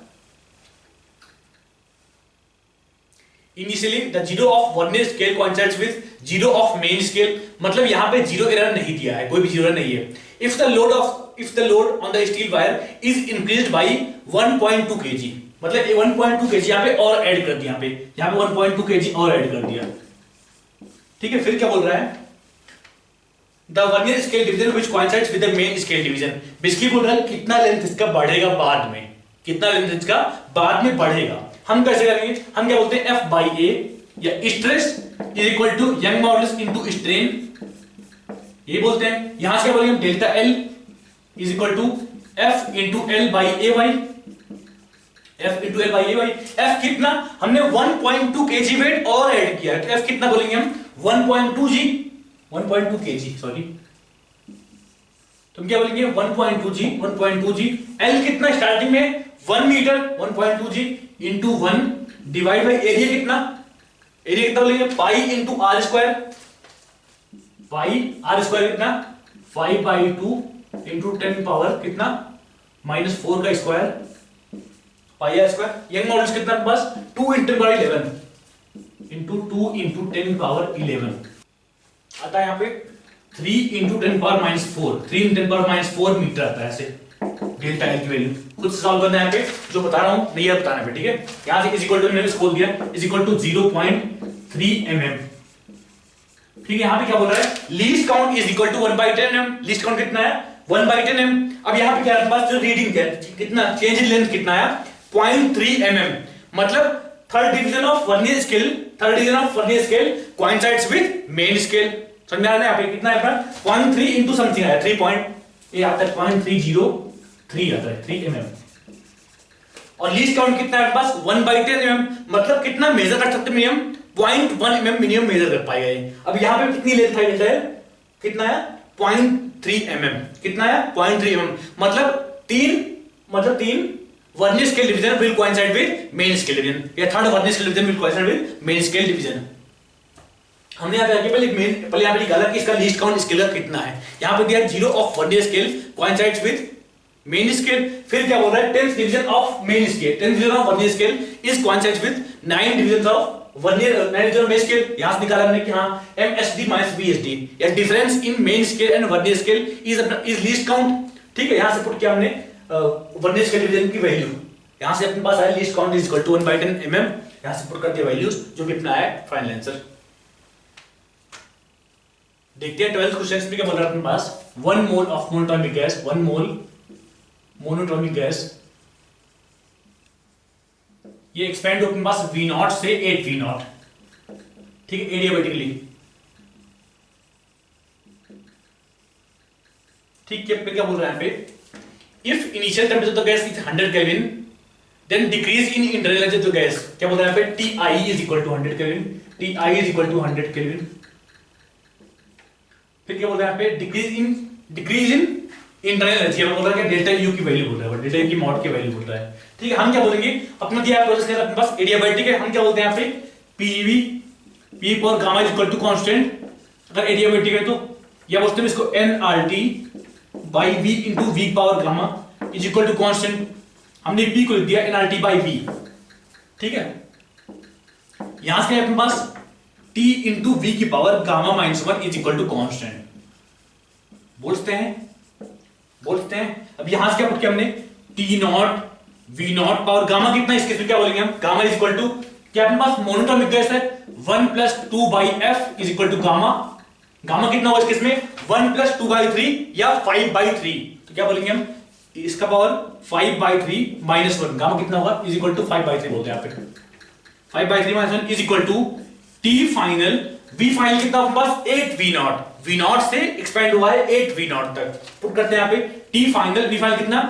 A: initially the zero of vernier scale coincides with zero of main scale, मतलब यहां पे जीरो एरर नहीं दिया है, कोई भी जीरो नहीं है। If the load on the steel wire is increased by 1.2 kg, मतलब 1.2 kg यहां पे और ऐड कर दिया, यहां पे 1.2 kg और ऐड कर दिया, ठीक है। फिर क्या बोल रहा है, the vernier scale division which coincides with the main scale division, basically बोल रहा है कितना लेंथ इसका बढ़ेगा बाद में, कितना लेंथ इसका बाद में बढ़ेगा। हम कैसे करेंगे, हम क्या बोलते हैं F/A या stress is equal to Young modulus into strain, ये बोलते हैं। यहां से क्या बोलेंगे, delta L is equal to F into L by AY, F into L by AY, F कितना, हमने 1.2 kg वेट और ऐड किया, तो F कितना बोलेंगे हम 1.2 kg, सॉरी, तुम क्या बोलेंगे 1.2 g, L कितना स्टार्टिंग में 1 metre, 1.2 g into 1 divide by area कितना, एरिया कितना बोलेंगे pi into r square, pi r square कितना 5/2 इंटू 10 पावर कितना -4 का square, pi r square. Young modulus कितना बस 2 इंटू 11 इंटू 2 इंटू 10 पावर 11 आता है, यहाँ पे 3 into 10 power -4, 3 into 10 power -4 metre आता है, ऐसे डेल्टा L की वैल्यू खुद से सॉल्व करना है, यहाँ पे जो बता रहा हूं नहीं है बताना है, ठीक है। यहां से इज इक्वल टू मैंने खोल दिया, इज इक्वल टू 0.3 mm, ठीक है। यहां पे क्या बोल रहा है, least count is equal to 1/10 mm, least count कितना है 1/10 mm। अब यहां पे क्या है, पास जो रीडिंग है कितना, चेंज इन लेंथ कितना है 0.3 mm, मतलब third division of vernier scale, third division of vernier scale coincides with main scale, समझ में आ रहा है। यहाँ पे कितना है अपना 0.3 इंटू समथिंग आया 3 पॉइंट, ये आता है 0.303 आता है 3 mm, और लीस्ट काउंट कितना है पास 1/10 mm, मतलब कितना मेजर कर सकते हैं हम 0.1 mm मिनिमम मेजर कर पाएगा ये। अब यहां पे कितनी लेंथ है, कितना है 0.3 mm, कितना है 0.3 mm, मतलब 3 vernier scale division will coincide with main scale division, या third vernier scale division will coincide with main scale division. हमने यहां पे पहले यहां पे निकाला कि इसका लीस्ट काउंट स्केल का कितना है, यहां पे दिया zero of vernier scale coincides with main scale. फिर क्या बोल रहा है 10th division of main scale, 10th division of vernier scale is coincides with 9 division of vernier, 9 division of main scale. यहां से निकाला हमने कि हां MSD माइनस VSD या difference in main scale and vernier scale is least count, ठीक है। यहां से पुट किया हमने वर्नियर स्केल डिवीजन की वैल्यू, यहां से अपने पास आया least count is equal to 1/10 mm, यहां से पुट कर दिया वैल्यूज जो कितना है फाइनल आंसर। देखते हैं 12th क्वेश्चन में क्या बोल रहा है अपने पास, 1 mole of monotonic gas, 1 mole monotonic gas ये एक्सपेंड अपने पास वी नॉट से 8 वी नॉट, ठीक है, एडियाबेटिकली। ठीक है, क्या बोल रहा है यहाँ पे, if initial temperature of the gas is 100 kelvin then decrease in internal energy of the gas, क्या बोल रहा है यहाँ पे, Ti is equal to 100 kelvin, Ti is equal to 100 kelvin. फिर क्या बोल रहा है यहाँ पे, डिक्रीज इन इंटरनल एनर्जी, बोल रहा है कि डेल्टा यू की वैल्यू बोल रहा है, डेल्टा यू की मॉड की वैल्यू बोल रहा है। ठीक है, हम क्या बोलेंगे, अपना दिया प्रोसेस है अपने पास एडियाबैटिक है, हम क्या बोलते हैं यहाँ पे, पीवी पी पर gamma is equal to constant, अगर एडियाबैटिक है तो या बोलते हैं इसको NRT by V into V power gamma is equal to constant, हमने पी को लिख दिया एनआरटी बाई वी। ठीक है, यहां से अपने पास टी इंटू वी की power gamma minus 1 is equal to constant बोलते हैं। अब यहां से क्या पुट किया हमने, T not V not power gamma कितना, इसके लिए क्या बोलेंगे हम, गामा इज इक्वल टू, क्या अपने पास मोनोटोनिक गैस है 1 plus 2 by F is equal to gamma, gamma कितना होगा इसके इसमें 1 प्लस 2 बाई 3 या 5 बाई 3, तो क्या बोलेंगे हम, इसका पावर 5 बाई 3 माइनस 1, गामा कितना होगा इज इक्वल टू 5 बाई 3 बोलते हैं यहाँ पे, 5 by 3 minus 1 is equal to T final, V final कितना अपने पास 8 वी नॉट, वी नॉट से एक्सपेंड हुआ है 8 वी नॉट तक, पुट करते हैं यहाँ पे टी फाइनल, वी फाइनल कितना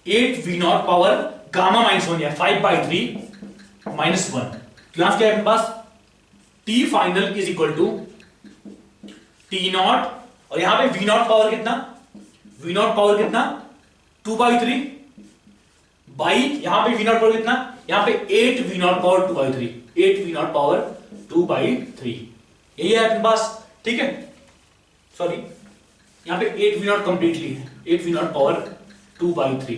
A: 8 V not power gamma minus 1 या 5 बाई 3 माइनस 1, क्लास क्या है अपने पास, T final is equal to T naught, और यहां पे वी नॉट पावर कितना, वी नॉट पावर कितना 2 बाई 3 बाई, यहां पे वी नॉट पावर कितना, यहां पे 8 V not power 2 by 3, 8 V not power 2 by 3, यही है अपने पास। ठीक है, सॉरी यहां पे 8 वी नॉट कंप्लीटली है, 8 वी नॉट पावर 2 बाई 3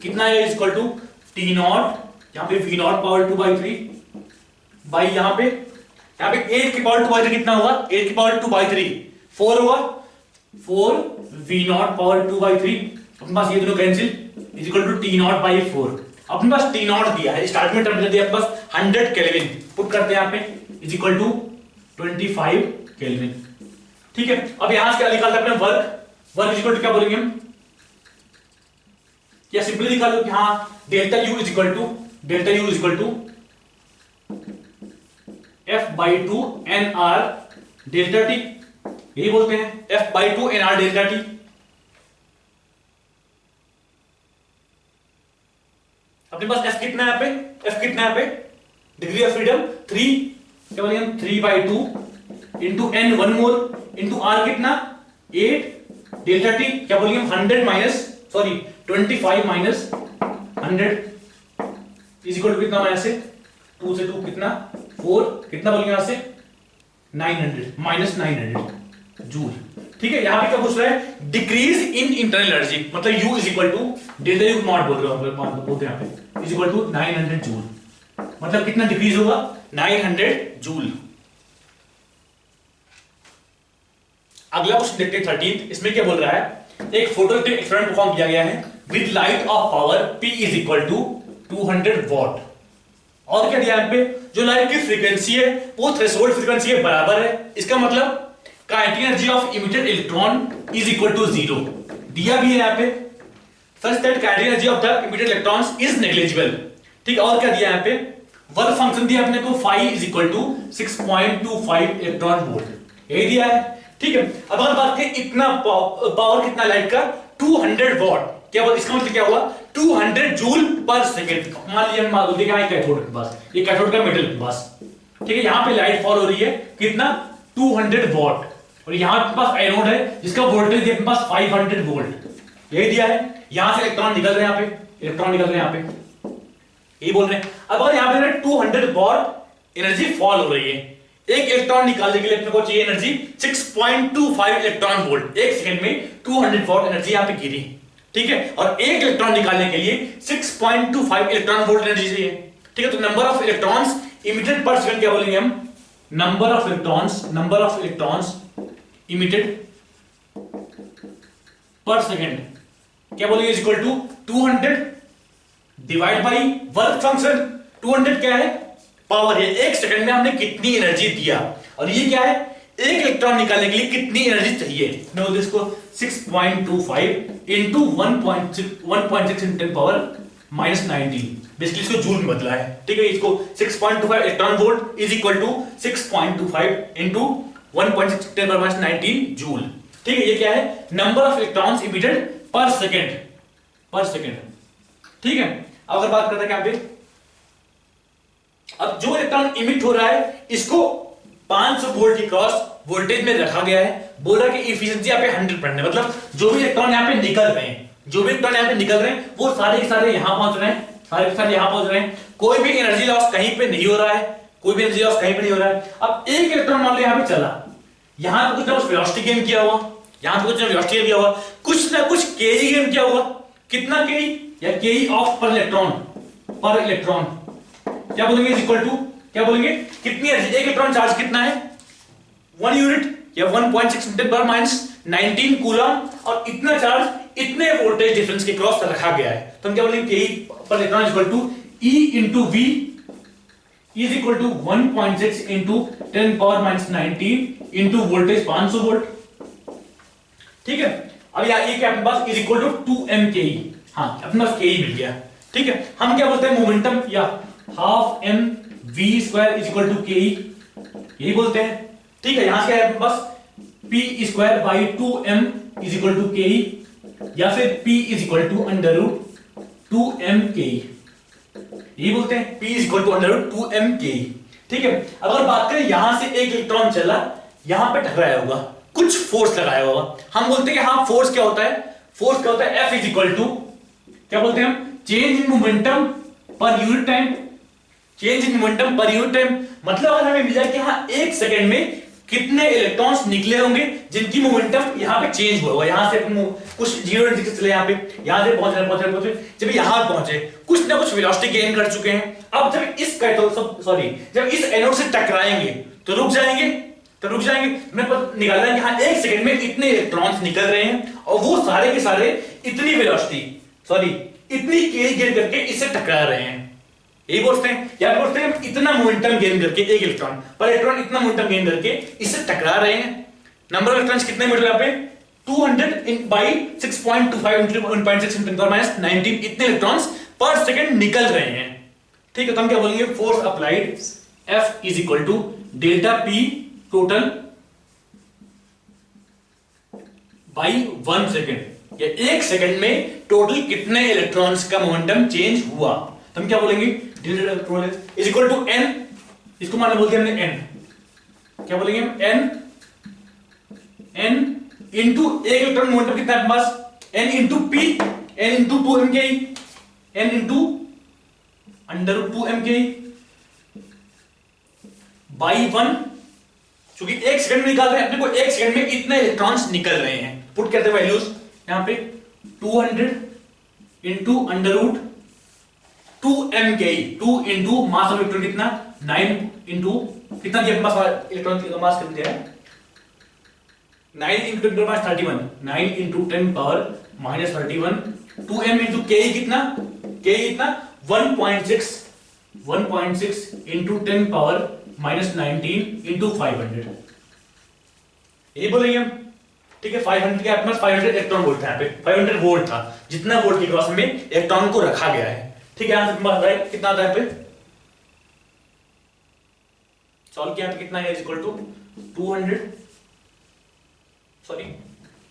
A: कितना है is equal to T naught, यहां पे V not power 2 by 3 by यहां पे 8 की पावर 2 बाई 3 कितना होगा, 8 की पावर 2 बाई 3 4 होगा, 4 वी नॉट पावर 2 बाई 3, अपने पास ये दोनों cancel is equal to T naught by 4, अपने पास टी नॉट दिया है, स्टार्ट में टेम्परेचर दिया अपने पास 100 केल्विन, पुट करते हैं यहाँ पे इज इक्वल टू 25 केल्विन। ठीक है, अब यहां से क्या निकालते हैं अपने वर्क इज इक्वल टू क्या बोलेंगे हम, क्या सिंपली निकाल लो कि हाँ delta U is equal to F by 2 NR delta T, यही बोलते हैं F by 2 NR delta T. अपने पास F कितना है यहाँ पे, डिग्री ऑफ फ्रीडम 3, क्या बोलेंगे हम 3 by 2 into N 1 mole into R कितना 8 डेल्टा टी, क्या बोलेंगे हम 100 minus 25 minus 100 is equal to कितना, यहां से 2 से 2 कितना 4, कितना बोलेंगे यहां से 900 माइनस 900 जूल। ठीक है, यहां पे क्या पूछ रहा है, डिक्रीज इन इंटरनल एनर्जी, मतलब U is equal to delta U mod बोल रहे हो बोलते हैं यहां पे इज इक्वल टू 900 जूल, मतलब कितना डिक्रीज होगा 900 जूल। अगला क्वेश्चन देखते हैं 13th, इसमें क्या बोल रहा है, एक फोटोइलेक्ट्रिक एक्सपेरिमेंट परफॉर्म किया गया है with light of power P is equal to 200 watt, और क्या दिया है यहाँ पे, जो लाइट की फ्रीक्वेंसी है वो थ्रेशोल्ड फ्रीक्वेंसी के बराबर है, इसका मतलब kinetic energy of emitted electron is equal to 0 दिया भी है यहाँ पे, such that kinetic energy of the emitted electrons is negligible. ठीक, और क्या दिया यहाँ पे, वर्क फंक्शन दिया अपने को phi is equal to 6.25 electron volt, यही दिया है। ठीक है, अब अगर बात करें इतना पावर कितना लाइट का 200 वॉट, क्या इसका मतलब क्या हुआ 200 जूल पर सेकंड। मान लीजिए मान लीजिए कैथोड के पास, ये कैथोड का मेटल के पास, ठीक है, यहां पे लाइट फॉल हो रही है कितना 200 वॉट, और यहां पे पास एनोड है जिसका वोल्टेज है पास 500 वोल्ट, यही दिया है। यहां से इलेक्ट्रॉन निकल रहे हैं, यहां पे इलेक्ट्रॉन निकल रहे हैं, यहां पे यही बोल रहे हैं। अब अगर यहां पे 200 वॉट एनर्जी फॉल हो रही है, एक इलेक्ट्रॉन निकालने के लिए अपने को चाहिए एनर्जी 6.25 इलेक्ट्रॉन वोल्ट, एक सेकंड में 200 वॉट एनर्जी यहां पे गिरी, ठीक है, और एक इलेक्ट्रॉन निकालने के लिए 6.25 इलेक्ट्रॉन वोल्ट एनर्जी चाहिए। ठीक है, तो number of electrons emitted per second क्या बोलेंगे हम, number of electrons emitted per second क्या बोलेंगे is equal to 200 divide by work function. 200 क्या है, पावर है, एक सेकंड में हमने कितनी एनर्जी दिया, और ये क्या है, एक इलेक्ट्रॉन निकालने के लिए कितनी एनर्जी चाहिए। मैं बोलते इसको 6.25 इंटू 1.6 × 10 पावर -19। बेसिकली इसको जूल में बदला है, ठीक है। इसको 6.25 electron volt is equal to 6.25 into 1.6 × 19 joule, ठीक है। ये क्या है, number of electrons emitted per second, ठीक है। अब अगर बात करते हैं क्या पे, अब जो इलेक्ट्रॉन इमिट हो रहा है इसको 500 वोल्ट की क्रॉस वोल्टेज में रखा गया है। बोल रहा है कि एफिशिएंसी यहाँ पे 100% है, मतलब जो भी इलेक्ट्रॉन यहाँ पे निकल रहे हैं, वो सारे के सारे यहां पहुंच रहे हैं, कोई भी एनर्जी लॉस कहीं पे नहीं हो रहा है, अब एक इलेक्ट्रॉन मान लो यहाँ पे चला, यहां पे कुछ ना कुछ वेलोसिटी गेन किया हुआ, कुछ ना कुछ केई गेन किया हुआ। कितना केई, या केई ऑफ पर इलेक्ट्रॉन क्या बोलेंगे, इज इक्वल टू क्या बोलेंगे, कितनी एनर्जी, एक इलेक्ट्रॉन चार्ज कितना है 1 यूनिट या 1.6 × 19 कूलम, और इतना चार्ज इतने वोल्टेज डिफरेंस के क्रॉस रखा गया है। तो हम क्या बोलेंगे, KE per electron is equal to E into V is equal to 1.6 into 10⁻19 into voltage 500 volt, ठीक है। अब ये क्या अपने पास इज इक्वल टू 2m के, हाँ अपने पास के मिल गया, ठीक है। हम क्या बोलते हैं, मोमेंटम या half m v square is equal to K, यही बोलते हैं, ठीक है। यहां से क्या है अपने पास p square by 2m is equal to K, या फिर p is equal to √2m के, यही बोलते हैं, p is equal to √2m के, ठीक है। अगर बात करें यहां से एक इलेक्ट्रॉन चला, यहां पे टकराया होगा, कुछ फोर्स लगाया होगा, हम बोलते हैं कि हाँ फोर्स क्या होता है, F इज इक्वल टू क्या बोलते हैं हम, change in momentum per unit time, मतलब अगर हमें मिला कि हाँ एक सेकंड में कितने इलेक्ट्रॉन्स निकले होंगे जिनकी मोमेंटम यहाँ पे चेंज हुआ होगा, यहां से कुछ 0 चले, यहां से पहुंचे, जब यहां पहुंचे कुछ ना कुछ वेलोसिटी गेन कर चुके हैं। अब जब जब इस एनोड से टकराएंगे तो रुक जाएंगे, मैं निकालना है कि हाँ एक सेकंड में इतने इलेक्ट्रॉन्स निकल रहे हैं, और वो सारे के सारे इतनी इतनी के गेन करके इससे टकरा रहे हैं, यही बोलते हैं। या बोलते हैं इतना मोमेंटम गेन करके एक इलेक्ट्रॉन इतना मोमेंटम गेन करके इससे टकरा रहे हैं। नंबर ऑफ इलेक्ट्रॉन्स कितने मिल रहे हैं यहाँ पे, 200 बाई 6.25 इंटू 1.6 × 19 इतने इलेक्ट्रॉन्स पर सेकंड निकल रहे हैं, ठीक है। तो हम क्या बोलेंगे, force applied F is equal to delta P total by 1 second, या एक सेकंड में टोटल कितने इलेक्ट्रॉन्स का मोमेंटम चेंज हुआ। तो हम क्या बोलेंगे, इज इक्वल टू n, इसको माना बोलते हैं हमने n, क्या बोलेंगे हम, n इंटू एक इलेक्ट्रॉन मोमेंटम कितना है पास, n into p, n into 2m के, n इंटू √2m के बाई 1, क्योंकि एक सेकंड में निकाल रहे हैं अपने को, एक सेकंड में इतने इलेक्ट्रॉन्स निकल रहे हैं। पुट करते हैं वैल्यूज यहां पे, 200 इंटू √2m के, 2 इंटू मास ऑफ इलेक्ट्रॉन कितना, 9 इंटू कितना दिया इलेक्ट्रॉन का मास कितना दिया है, 9 इंटू 10⁻31, 9 इंटू 10⁻31, 2m इंटू के कितना, 1.6 इंटू 10⁻19 इंटू 500, यही बोलेंगे हम, ठीक है। 500 के अपने 500 इलेक्ट्रॉन वोल्ट था, यहाँ पे 500 वोल्ट था, जितना वोल्ट की क्रॉस में इलेक्ट्रॉन को रखा गया है, ठीक है। यहां से कितना आता है पे सॉल्व किया, कितना है, इक्वल टू 200,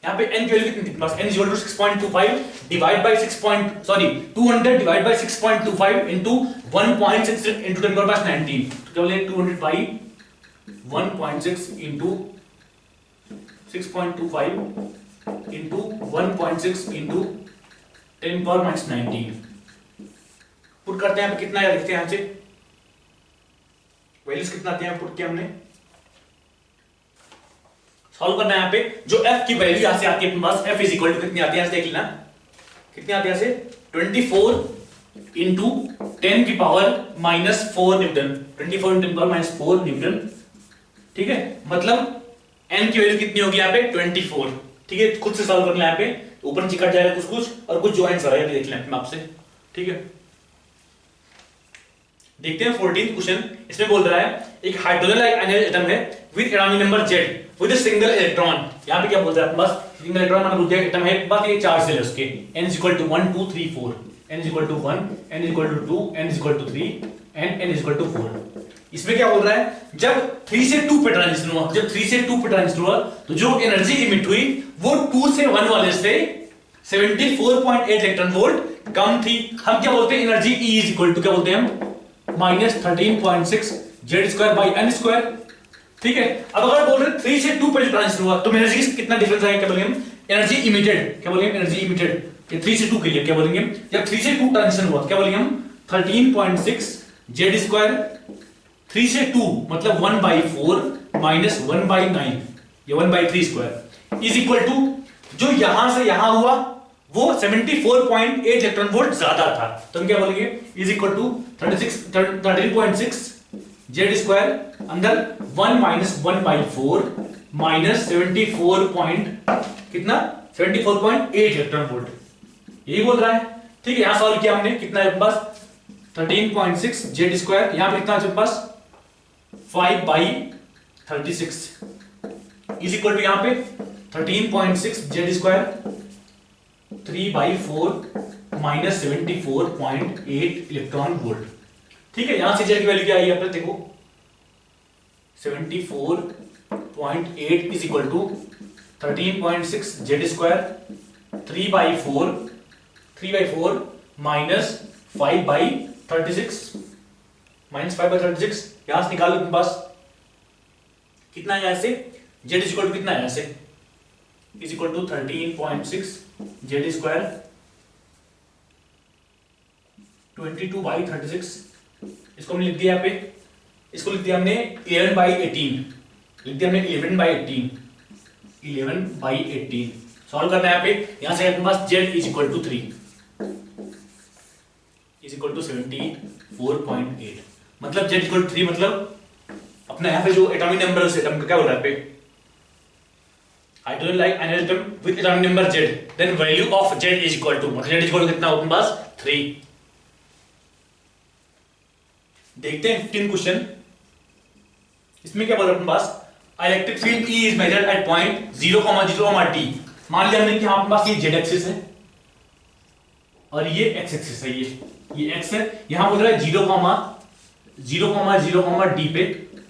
A: यहां पे n की वैल्यू कितनी थी, बस n equal to 6.25 divide by 200 divide by 6.25 into 1.6 into 10⁻19, तो क्या बोले 200 by 1.6 into 6.25 into 1.6 into 10⁻19, put करते हैं, कितना है लिखते हैं, यहां से वैल्यूज कितना आते हैं, पुट किया हमने, सॉल्व करना है। यहां पे जो f की वैल्यू यहां से आती है अपने पास, f इज इक्वल टू कितनी आती है, यहां से देख लेना कितनी आती है, यहां से 24 इंटू 10 की पावर -4 न्यूटन, 24 इंटू 10 4 न्यूटन, ठीक है। मतलब n की वैल्यू कितनी होगी यहाँ पे 24, ठीक है। खुद से सॉल्व करना है, यहाँ पे ऊपर नीचे कट जाएगा कुछ और कुछ ज्वाइंट्स आ रहे हैं, देख लें आपसे, ठीक है। देखते हैं 14th क्वेश्चन, इसमें बोल रहा है एक हाइड्रोजन लाइक एनर्जी एटम है with atomic number Z with a single electron. यहां पे क्या बोल रहा है, बस सिंगल इलेक्ट्रॉन मतलब एटम है, बस ये 4 सेल है उसके, n = 1 2 3 4, n is equal to 1, n is equal to 2, n is equal to 3 and n is equal to 4। इसमें क्या बोल रहा है, जब 3 से 2 पे ट्रांजिशन हुआ, जब 3 से 2 पे ट्रांजिशन हुआ तो जो एनर्जी इमिट हुई वो 2 से 1 वाले से 74.8 इलेक्ट्रॉन वोल्ट कम थी। हम क्या बोलते हैं, energy E is equal to क्या बोलते हैं हम, -13.6 Z² बाई n स्क्वायर। ठीक है, अब अगर बोल रहे 3 से 2 पे ट्रांजिशन हुआ तो एनर्जी कितना डिफरेंस आएगा, क्या बोलेंगे हम, एनर्जी इमिटेड, क्या बोलेंगे एनर्जी इमिटेड, ये 3 से 2 के लिए क्या बोलेंगे, जब 3 से 2 ट्रांजिशन हुआ क्या बोलेंगे हम 13.6 Z², 3 से 2 मतलब 1/4 माइनस 1/9, ये 1/3 स्क्वायर इज इक्वल टू जो यहां से यहां हुआ वो 74.8 इलेक्ट्रॉन वोल्ट ज्यादा था, तो हम क्या बोलेंगे इज इक्वल टू 13.6 Z² अंदर 1 माइनस 1/4 माइनस 74.8 इलेक्ट्रॉन वोल्ट, यही बोल रहा है। ठीक है, यहां सॉल्व किया हमने, कितना है पास 13.6 Z², यहां पे कितना है पास 5/36 इज इक्वल टू यहां पे 13.6 Z² 3/4 माइनस 74.8 इलेक्ट्रॉन वोल्ट। ठीक है, यहां से Z की वैल्यू क्या आई है, देखो 74.8 is equal to 13.6 Z² 3/4 minus 5/36 यहां से निकालो, अपने पास कितना है, यहां से Z इज इक्वल टू कितना है, यहां से इज इक्वल टू 13.6 Z² 22/36, इसको हमने लिख दिया यहाँ पे, इसको लिख दिया हमने 11/18, लिख दिया हमने 11/18 सॉल्व करना है यहाँ पे। यहां से अपने पास Z is equal to 3 is equal to 74.8, मतलब Z इक्वल टू 3, मतलब अपना यहाँ पे जो एटॉमिक नंबर है उस एटम का क्या बोल रहा है पे, hydrogen like an atom with atomic number Z, then value of Z is equal to, मतलब Z is equal to कितना अपने पास 3। देखते हैं 15 क्वेश्चन, इसमें क्या बोल रहा है अपने पास, electric field E is measured at point 0,0, t। मान लिया हमने कि अपने पास ये Z एक्सिस है और ये X एक्सिस है, ये X है, यहां बोल रहा है 0,0,d पे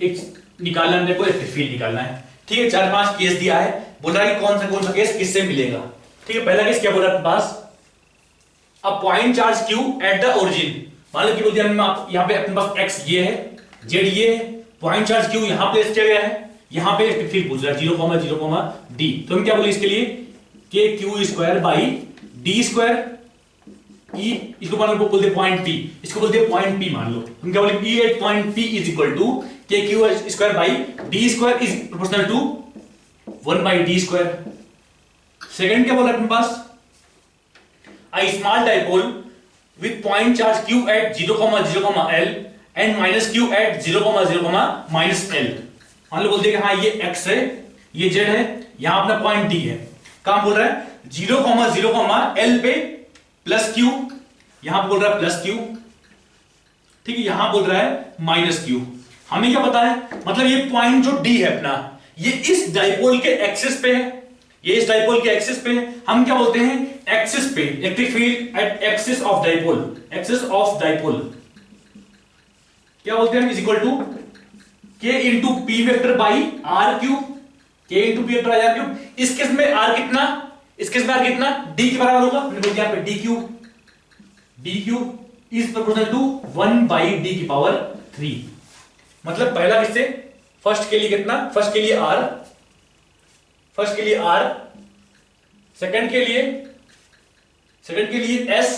A: एक निकालना, हमने को इलेक्ट्रिक फील्ड निकालना है। ठीक है, 4-5 केस दिया है, बोल रहा है कि कौन सा केस किससे मिलेगा। ठीक है, पहला केस क्या बोल रहा है अपने पास, a point charge q at the origin, मान लो कि बोल दिया हमने यहां पे अपने पास x ये है, z ये है, पॉइंट चार्ज q यहां प्लेस किया गया है, यहां पे इलेक्ट्रिक फील्ड पूछ रहा है 0,0,d, तो हम क्या बोले इसके लिए kq² बाई d², E इसको मान लो बोलते पॉइंट P, इसको बोलते हैं पॉइंट P, मान लो हम क्या बोले E at point P is equal to kq² by d² is proportional to 1/d²। Second क्या बोला अपने पास, a small dipole with point charge q at 0,0,L and minus q at 0,0,-L। मान लो बोलते हैं कि हाँ ये x है, ये z है, यहां अपना पॉइंट d है, काम बोल रहा है 0,0,L पे प्लस q, यहां बोल रहा है प्लस q, ठीक है, यहां बोल रहा है माइनस q। हमें क्या पता है, मतलब ये पॉइंट जो d है अपना, ये इस डाइपोल के एक्सिस पे है, ये इस डाइपोल के एक्सिस पे है, हम क्या बोलते हैं एक्सिस पे, electric field at axis of dipole, axis of dipole क्या बोलते हैं, is equal to k into P vector by R cube, k into P vector by R cube. इस केस में r कितना, इस केस में r कितना d के बराबर होगा, हमने बोल दिया यहां पे d cube is proportional to 1/d की पावर 3। मतलब पहला किससे, फर्स्ट के लिए कितना, फर्स्ट के लिए r, फर्स्ट के लिए r, सेकंड के लिए s,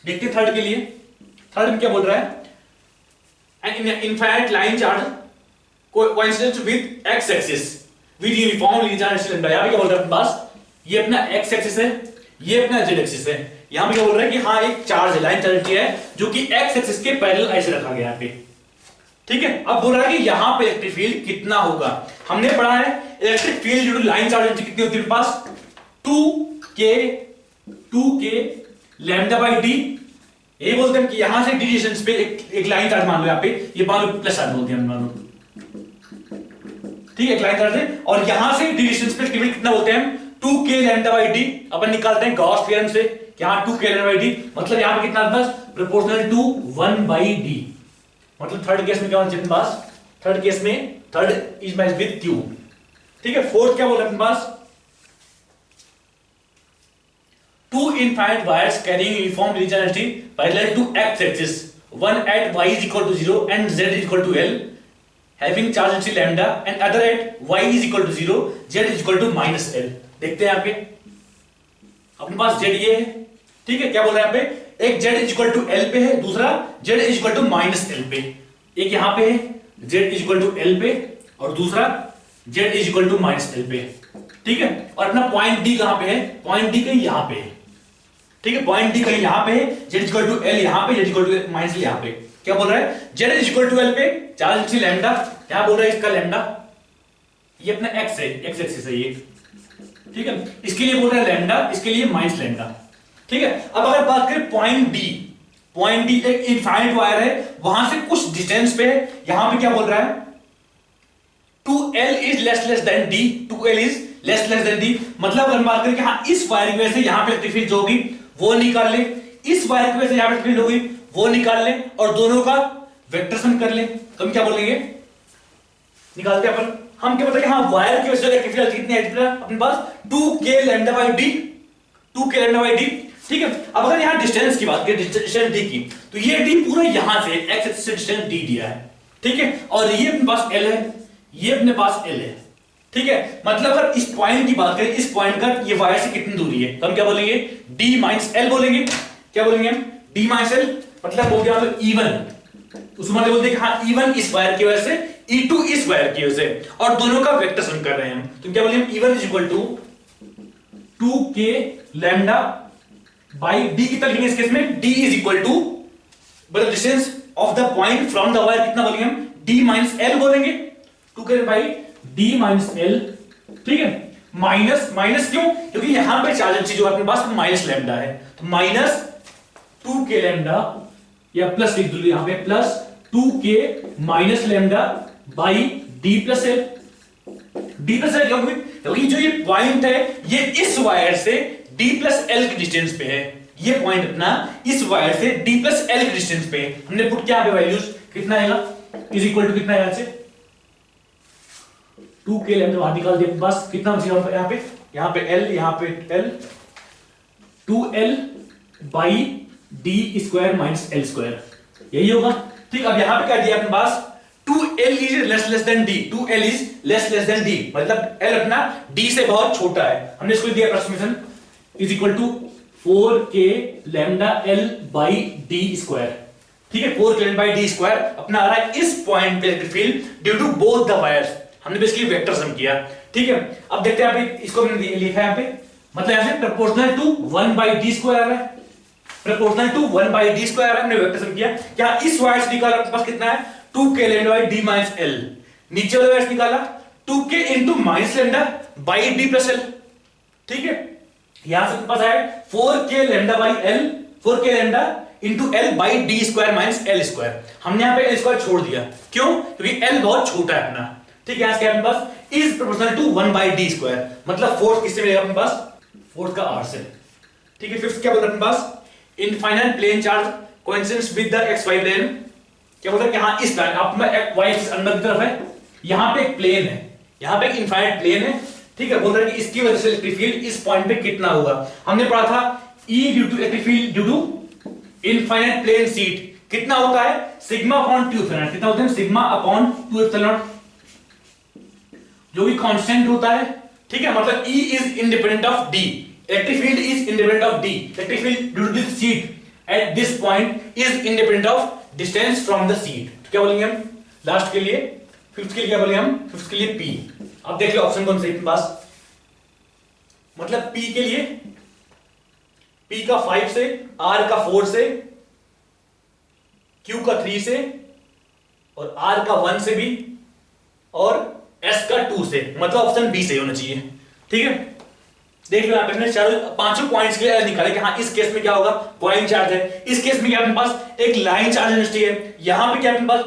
A: देखते हैं थर्ड के लिए, थर्ड में क्या बोल रहा है, an infinite line charge coincidence with x axis with uniform linear charge lambda. यहां पे क्या बोल रहा है अपने पास, ये अपना x एक्सिस है, ये अपना z एक्सिस है, यहां पे क्या बोल रहा है कि हाँ एक चार्ज लाइन चार्ज है जो कि x एक्सिस के पैरेलल ऐसे रखा गया है पे। ठीक है, अब बोल रहा है कि यहां पे इलेक्ट्रिक फील्ड कितना होगा, हमने पढ़ा है इलेक्ट्रिक फील्ड जो लाइन चार्ज कितनी होती है पास 2k लैम्डा बाई डी। यही बोलते हैं कि यहां से डी डिस्टेंस पे एक लाइन चार्ज मान लो, यहाँ पे ये मान लो प्लस चार्ज बोलते हैं मान लो, ठीक है, एक लाइन चार्ज है, और यहां से डी डिस्टेंस पे कितना बोलते हैं हम 2k लैम्डा बाई डी। अपन निकालते हैं गॉस थ्योरम से, यहाँ 2k ln/d, मतलब यहाँ पे कितना बस प्रोपोर्शनल टू 1/d, मतलब थर्ड केस में क्या होना चाहिए अपने पास, थर्ड केस में third is match with q, ठीक है। फोर्थ क्या बोल रहे हैं अपने पास, two infinite wires carrying uniform linearity parallel to x axis, one at y is equal to 0 and z is equal to L, having charge density lambda, and other at y is equal to 0, z is equal to minus L। देखते हैं यहाँ पे अपने पास z ये है, ठीक है। क्या बोल रहा है यहाँ पे, एक z is equal to L पे है, दूसरा z is equal to minus L पे, एक यहाँ पे है z is equal to L पे और दूसरा z is equal to minus L पे, ठीक है। और अपना पॉइंट d कहाँ पे है, पॉइंट d कहीं यहाँ पे है, ठीक है। पॉइंट डी कहीं यहां पे है, z इक्वल टू एल यहां पे, z इक्वल टू माइनस एल यहां पे। क्या बोल रहा है, z इक्वल टू एल पे चार्ज डेंसिटी लैम्डा, क्या बोल रहा है इसका लैम्डा, ये अपना x है, x एक्सिस है ये, ठीक है। इसके लिए बोल रहा है लैम्डा, इसके लिए माइनस लैम्डा, ठीक है। अब अगर बात करें पॉइंट डी, पॉइंट डी एक इनफाइनाइट वायर है, वहां से कुछ डिस्टेंस पे है, यहां पे क्या बोल रहा है 2l is less than d, 2l is less than d, मतलब अगर बात करें कि हाँ इस वायर की वजह से यहां पे इलेक्ट्रिक फील्ड जो होगी वो निकाल ले, इस वायर की वजह से यहां पे फील्ड होगी वो निकाल ले, और दोनों का वेक्टर सम कर ले, तो हम क्या बोलेंगे, निकालते हैं अपन, हम क्या बताएंगे, हाँ वायर की वजह से इलेक्ट्रिक फील्ड कितनी है अपने पास 2k λ/d, 2k λ/d, ठीक है। अब अगर यहां डिस्टेंस की बात करें, डिस्टेंस d की, तो ये d पूरा यहां से x एक्सिस से डिस्टेंस d दिया है, ठीक है। और ये अपने पास l है, ये अपने पास l है, ठीक है। मतलब अगर इस पॉइंट की बात करें, इस पॉइंट का ये वायर से कितनी दूरी है, तो हम क्या बोलेंगे d माइनस l बोलेंगे, क्या बोलेंगे हम d माइनस l, मतलब हो गया मतलब E1, उसको मतलब बोलते हैं कि हाँ E1 इस वायर की वजह से, E2 इस वायर की वजह से, और दोनों का वेक्टर सम कर रहे हैं हम, तो क्या बोलेंगे E1 is equal to 2k lambda by d, कितना लिखेंगे इस केस में, d इज इक्वल टू मतलब distance of the point from the wire कितना बोलेंगे हम, d माइनस l बोलेंगे, 2k by d minus l, ठीक है। माइनस माइनस क्यों, क्योंकि यहां पे चार्ज डेंसिटी जो अपने पास माइनस लैम्डा है, तो माइनस 2k लैम्डा, या प्लस लिख दो यहां पे, plus 2k minus lambda by d plus l, d plus l क्योंकि जो ये पॉइंट है ये इस वायर से d प्लस l की डिस्टेंस पे है, ये पॉइंट अपना इस वायर से d प्लस l की डिस्टेंस पे है, हमने पुट किया पे वैल्यूज, कितना आएगा इज इक्वल टू कितना आएगा से 2k लैम्डा बाहर निकाल दिया, बस कितना बचेगा यहाँ पे l, यहाँ पे l, 2l by d square minus l square, यही होगा, ठीक। अब यहाँ पे क्या दिया अपने पास 2l is less than d, 2l is less than d, मतलब l अपना d से बहुत छोटा है, हमने इसको दिया approximation is equal to 4k lambda l by d square, ठीक है। 4k lambda by d square अपना आ रहा है इस पॉइंट पे electric field due to both the wires, हमने बेसिकली वेक्टर सम किया, ठीक है। अब देखते हैं यहाँ पे इसको हमने लिखा है यहाँ पे, मतलब यहाँ से प्रोपोर्शनल टू 1/d स्क्वायर है, प्रोपोर्शनल टू 1/d स्क्वायर है, हमने वेक्टर सम किया, क्या इस वायर से निकाला अपने पास कितना है 2k lambda by d minus l, नीचे वाले वायर से निकाला 2k into minus lambda by d plus l, ठीक है। यहां से अपने पास आया 4k lambda by l, 4k lambda into l by d square minus l square, हमने यहाँ पे l स्क्वायर छोड़ दिया, क्यों, क्योंकि l बहुत छोटा है अपना, ठीक है। यहां अपने पास is proportional to 1/d square, मतलब फोर्थ किससे मिलेगा अपने पास, फोर्थ का r से, ठीक है। फिफ्थ क्या बोल रहा है अपने पास infinite plane charge coincidence with the xy plane, क्या बोल रहा है कि हाँ इस प्लेन अपना y एक्सिस अंदर की तरफ है, यहां पे एक प्लेन है, यहां पे एक इनफाइनाइट प्लेन है, ठीक है। बोल रहा है कि इसकी वजह से इलेक्ट्रिक फील्ड इस पॉइंट पे कितना होगा, हमने पढ़ा था E due to electric field due to infinite plane sheet कितना होता है, सिग्मा अपॉन 2 एप्सिलॉन, कितना होता है सिग्मा अपॉन 2 एप्सिलॉन, जो भी कांस्टेंट होता है, ठीक है। मतलब E is independent of D, electric field is independent of D, electric field due to this sheet at this point is independent of distance from the sheet, तो क्या बोलेंगे हम लास्ट के लिए, फिफ्थ के लिए क्या बोलेंगे हम, फिफ्थ के लिए P। अब देख लो ऑप्शन कौन से अपने पास, मतलब P के लिए P का 5 से, R का 4 से, Q का 3 से, और R का 1 से भी, और S का 2 से, मतलब ऑप्शन बी सही होना चाहिए, ठीक है। देख लो यहां पे चारों पांचों पॉइंट्स के लिए निकाले कि हाँ इस केस में क्या होगा, पॉइंट चार्ज है, इस केस में क्या अपने पास एक लाइन चार्ज डेंसिटी है, यहां पे क्या अपने पास,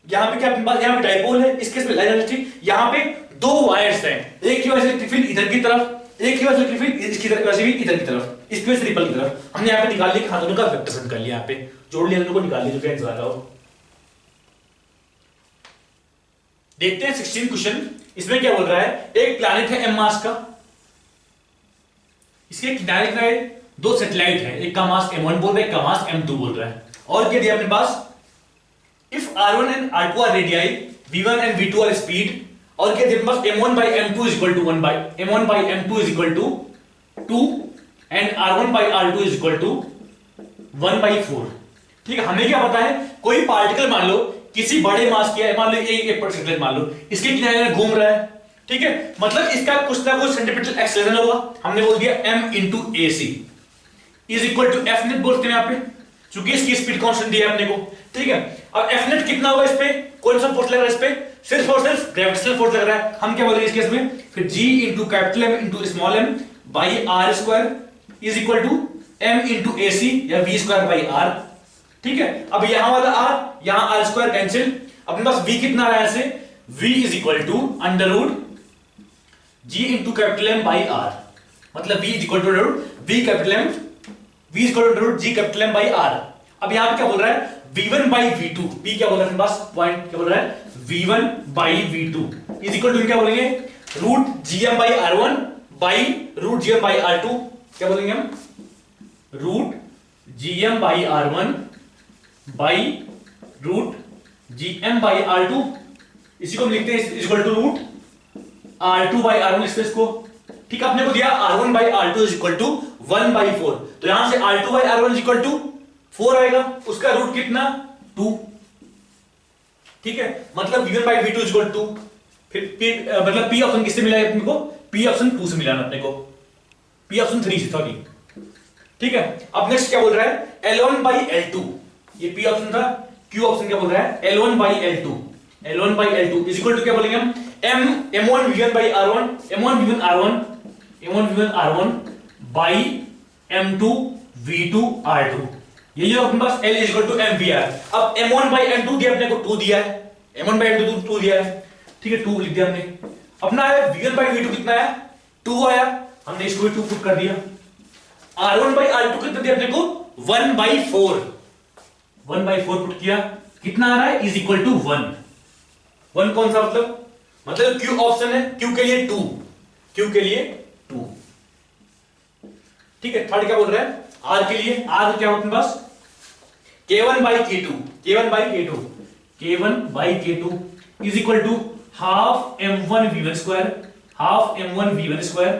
A: यहां पे क्या अपने पास, यहां पे डाइपोल है, इस केस में लाइन डेंसिटी, यहां पे दो वायर्स हैं, एक की वजह से इलेक्ट्रिक फील्ड इधर की तरफ, एक की वजह फिर इसकी तरफ, वैसे भी इधर की तरफ, इस पे से रिपल की तरफ हमने यहाँ पे निकाल लिया, हाथों का वेक्टर सेंड कर लिया, यहाँ पे जोड़ लिया, दोनों को निकाल लिया जो फ्रेंड्स आ जाओ। देखते हैं 16 क्वेश्चन। इसमें क्या बोल रहा है, एक प्लैनेट है m मास का, इसके किनारे किनारे दो सैटेलाइट है, एक का मास m1 बोल रहा है, एक का मास m2 बोल रहा है, और क्या दिया अपने पास, if r1 and r2 are radii, v1 and v2 are speed, और क्या दिया अपने पास m1 by m2 is equal to 1 by m1 by m2 is equal to 2 and r1 by r2 is equal to 1 by 4। ठीक है, हमें क्या पता है, कोई पार्टिकल मान लो किसी बड़े मास की है, मान लो एक पर्टिकुलर मान लो इसके किनारे में घूम रहा है, ठीक है, मतलब इसका कुछ ना कुछ सेंटीमीटर एक्सेलरेशन होगा, हमने बोल दिया m into ac is equal to F net बोलते हैं यहाँ पे, क्योंकि इसकी स्पीड कांस्टेंट दिया है अपने को, ठीक है। अब एफ नेट कितना होगा, इस पे कौन सा फोर्स लग रहा है, इस पे सिर्फ और सिर्फ ग्रेविटेशनल फोर्स लग रहा है, हम क्या बोलेंगे इस केस में, फिर g into capital M into small m by r square is equal to m into ac या v स्क्वायर by r, ठीक है। अब यहां वाला r, यहां r स्क्वायर कैंसिल, अपने पास v कितना रहा है ऐसे, v is equal to under root g into capital M by r, मतलब v is equal to v capital M, v is equal to g capital M by r। अब यहां पे क्या बोल रहा है, v1 by v2, p क्या बोल रहा है अपने पास, पॉइंट क्या बोल रहा है, v1 by v2 is equal to क्या बोलेंगे, root gm by r1 by root gm by r2, क्या बोलेंगे हम, root gm by r1 by root gm by r2, इसी को हम लिखते हैं is equal to root r2 by r1 space को, ठीक है। अपने को दिया r1 by r2 is equal to 1 by 4, तो यहां से r2 by r1 is equal to 4 आएगा, उसका रूट कितना 2, ठीक है, मतलब v1 by v2 is equal to, फिर p मतलब p ऑप्शन किससे मिला है अपने को, p ऑप्शन 2 से मिला है अपने को, p ऑप्शन 3 से, सॉरी, ठीक है। अब नेक्स्ट क्या बोल रहा है, L1 by L2, ये p ऑप्शन था, q ऑप्शन क्या बोल रहा है, L1 by L2, L1 by L2 is equal to क्या बोलेंगे हम, m1 v1 by r1, m1 v1 r1, m1 v1 r1 by m2 v2 r2, ये जो अपने पास L is equal to mvr। अब m1 by m2 दिया अपने को 2 दिया है, m1 by m2 2 दिया है, ठीक है, 2 लिख दिया हमने। अपना आया v1 by v2 कितना आया, 2 आया, हमने इसको भी 2 पुट कर दिया। r1 by r2 कितना दिया अपने को, 1 by 4, 1 by 4 पुट किया, कितना आ रहा है, इज इक्वल टू 1, 1 कौन सा मतलब Q ऑप्शन है, Q के लिए 2, Q के लिए 2, ठीक है। थर्ड क्या बोल रहा है, R के लिए, R क्या अपने पास, K1 by K2, K1 by K2, K1 by K2 is equal to half m1 v1 square, half m1 v1 square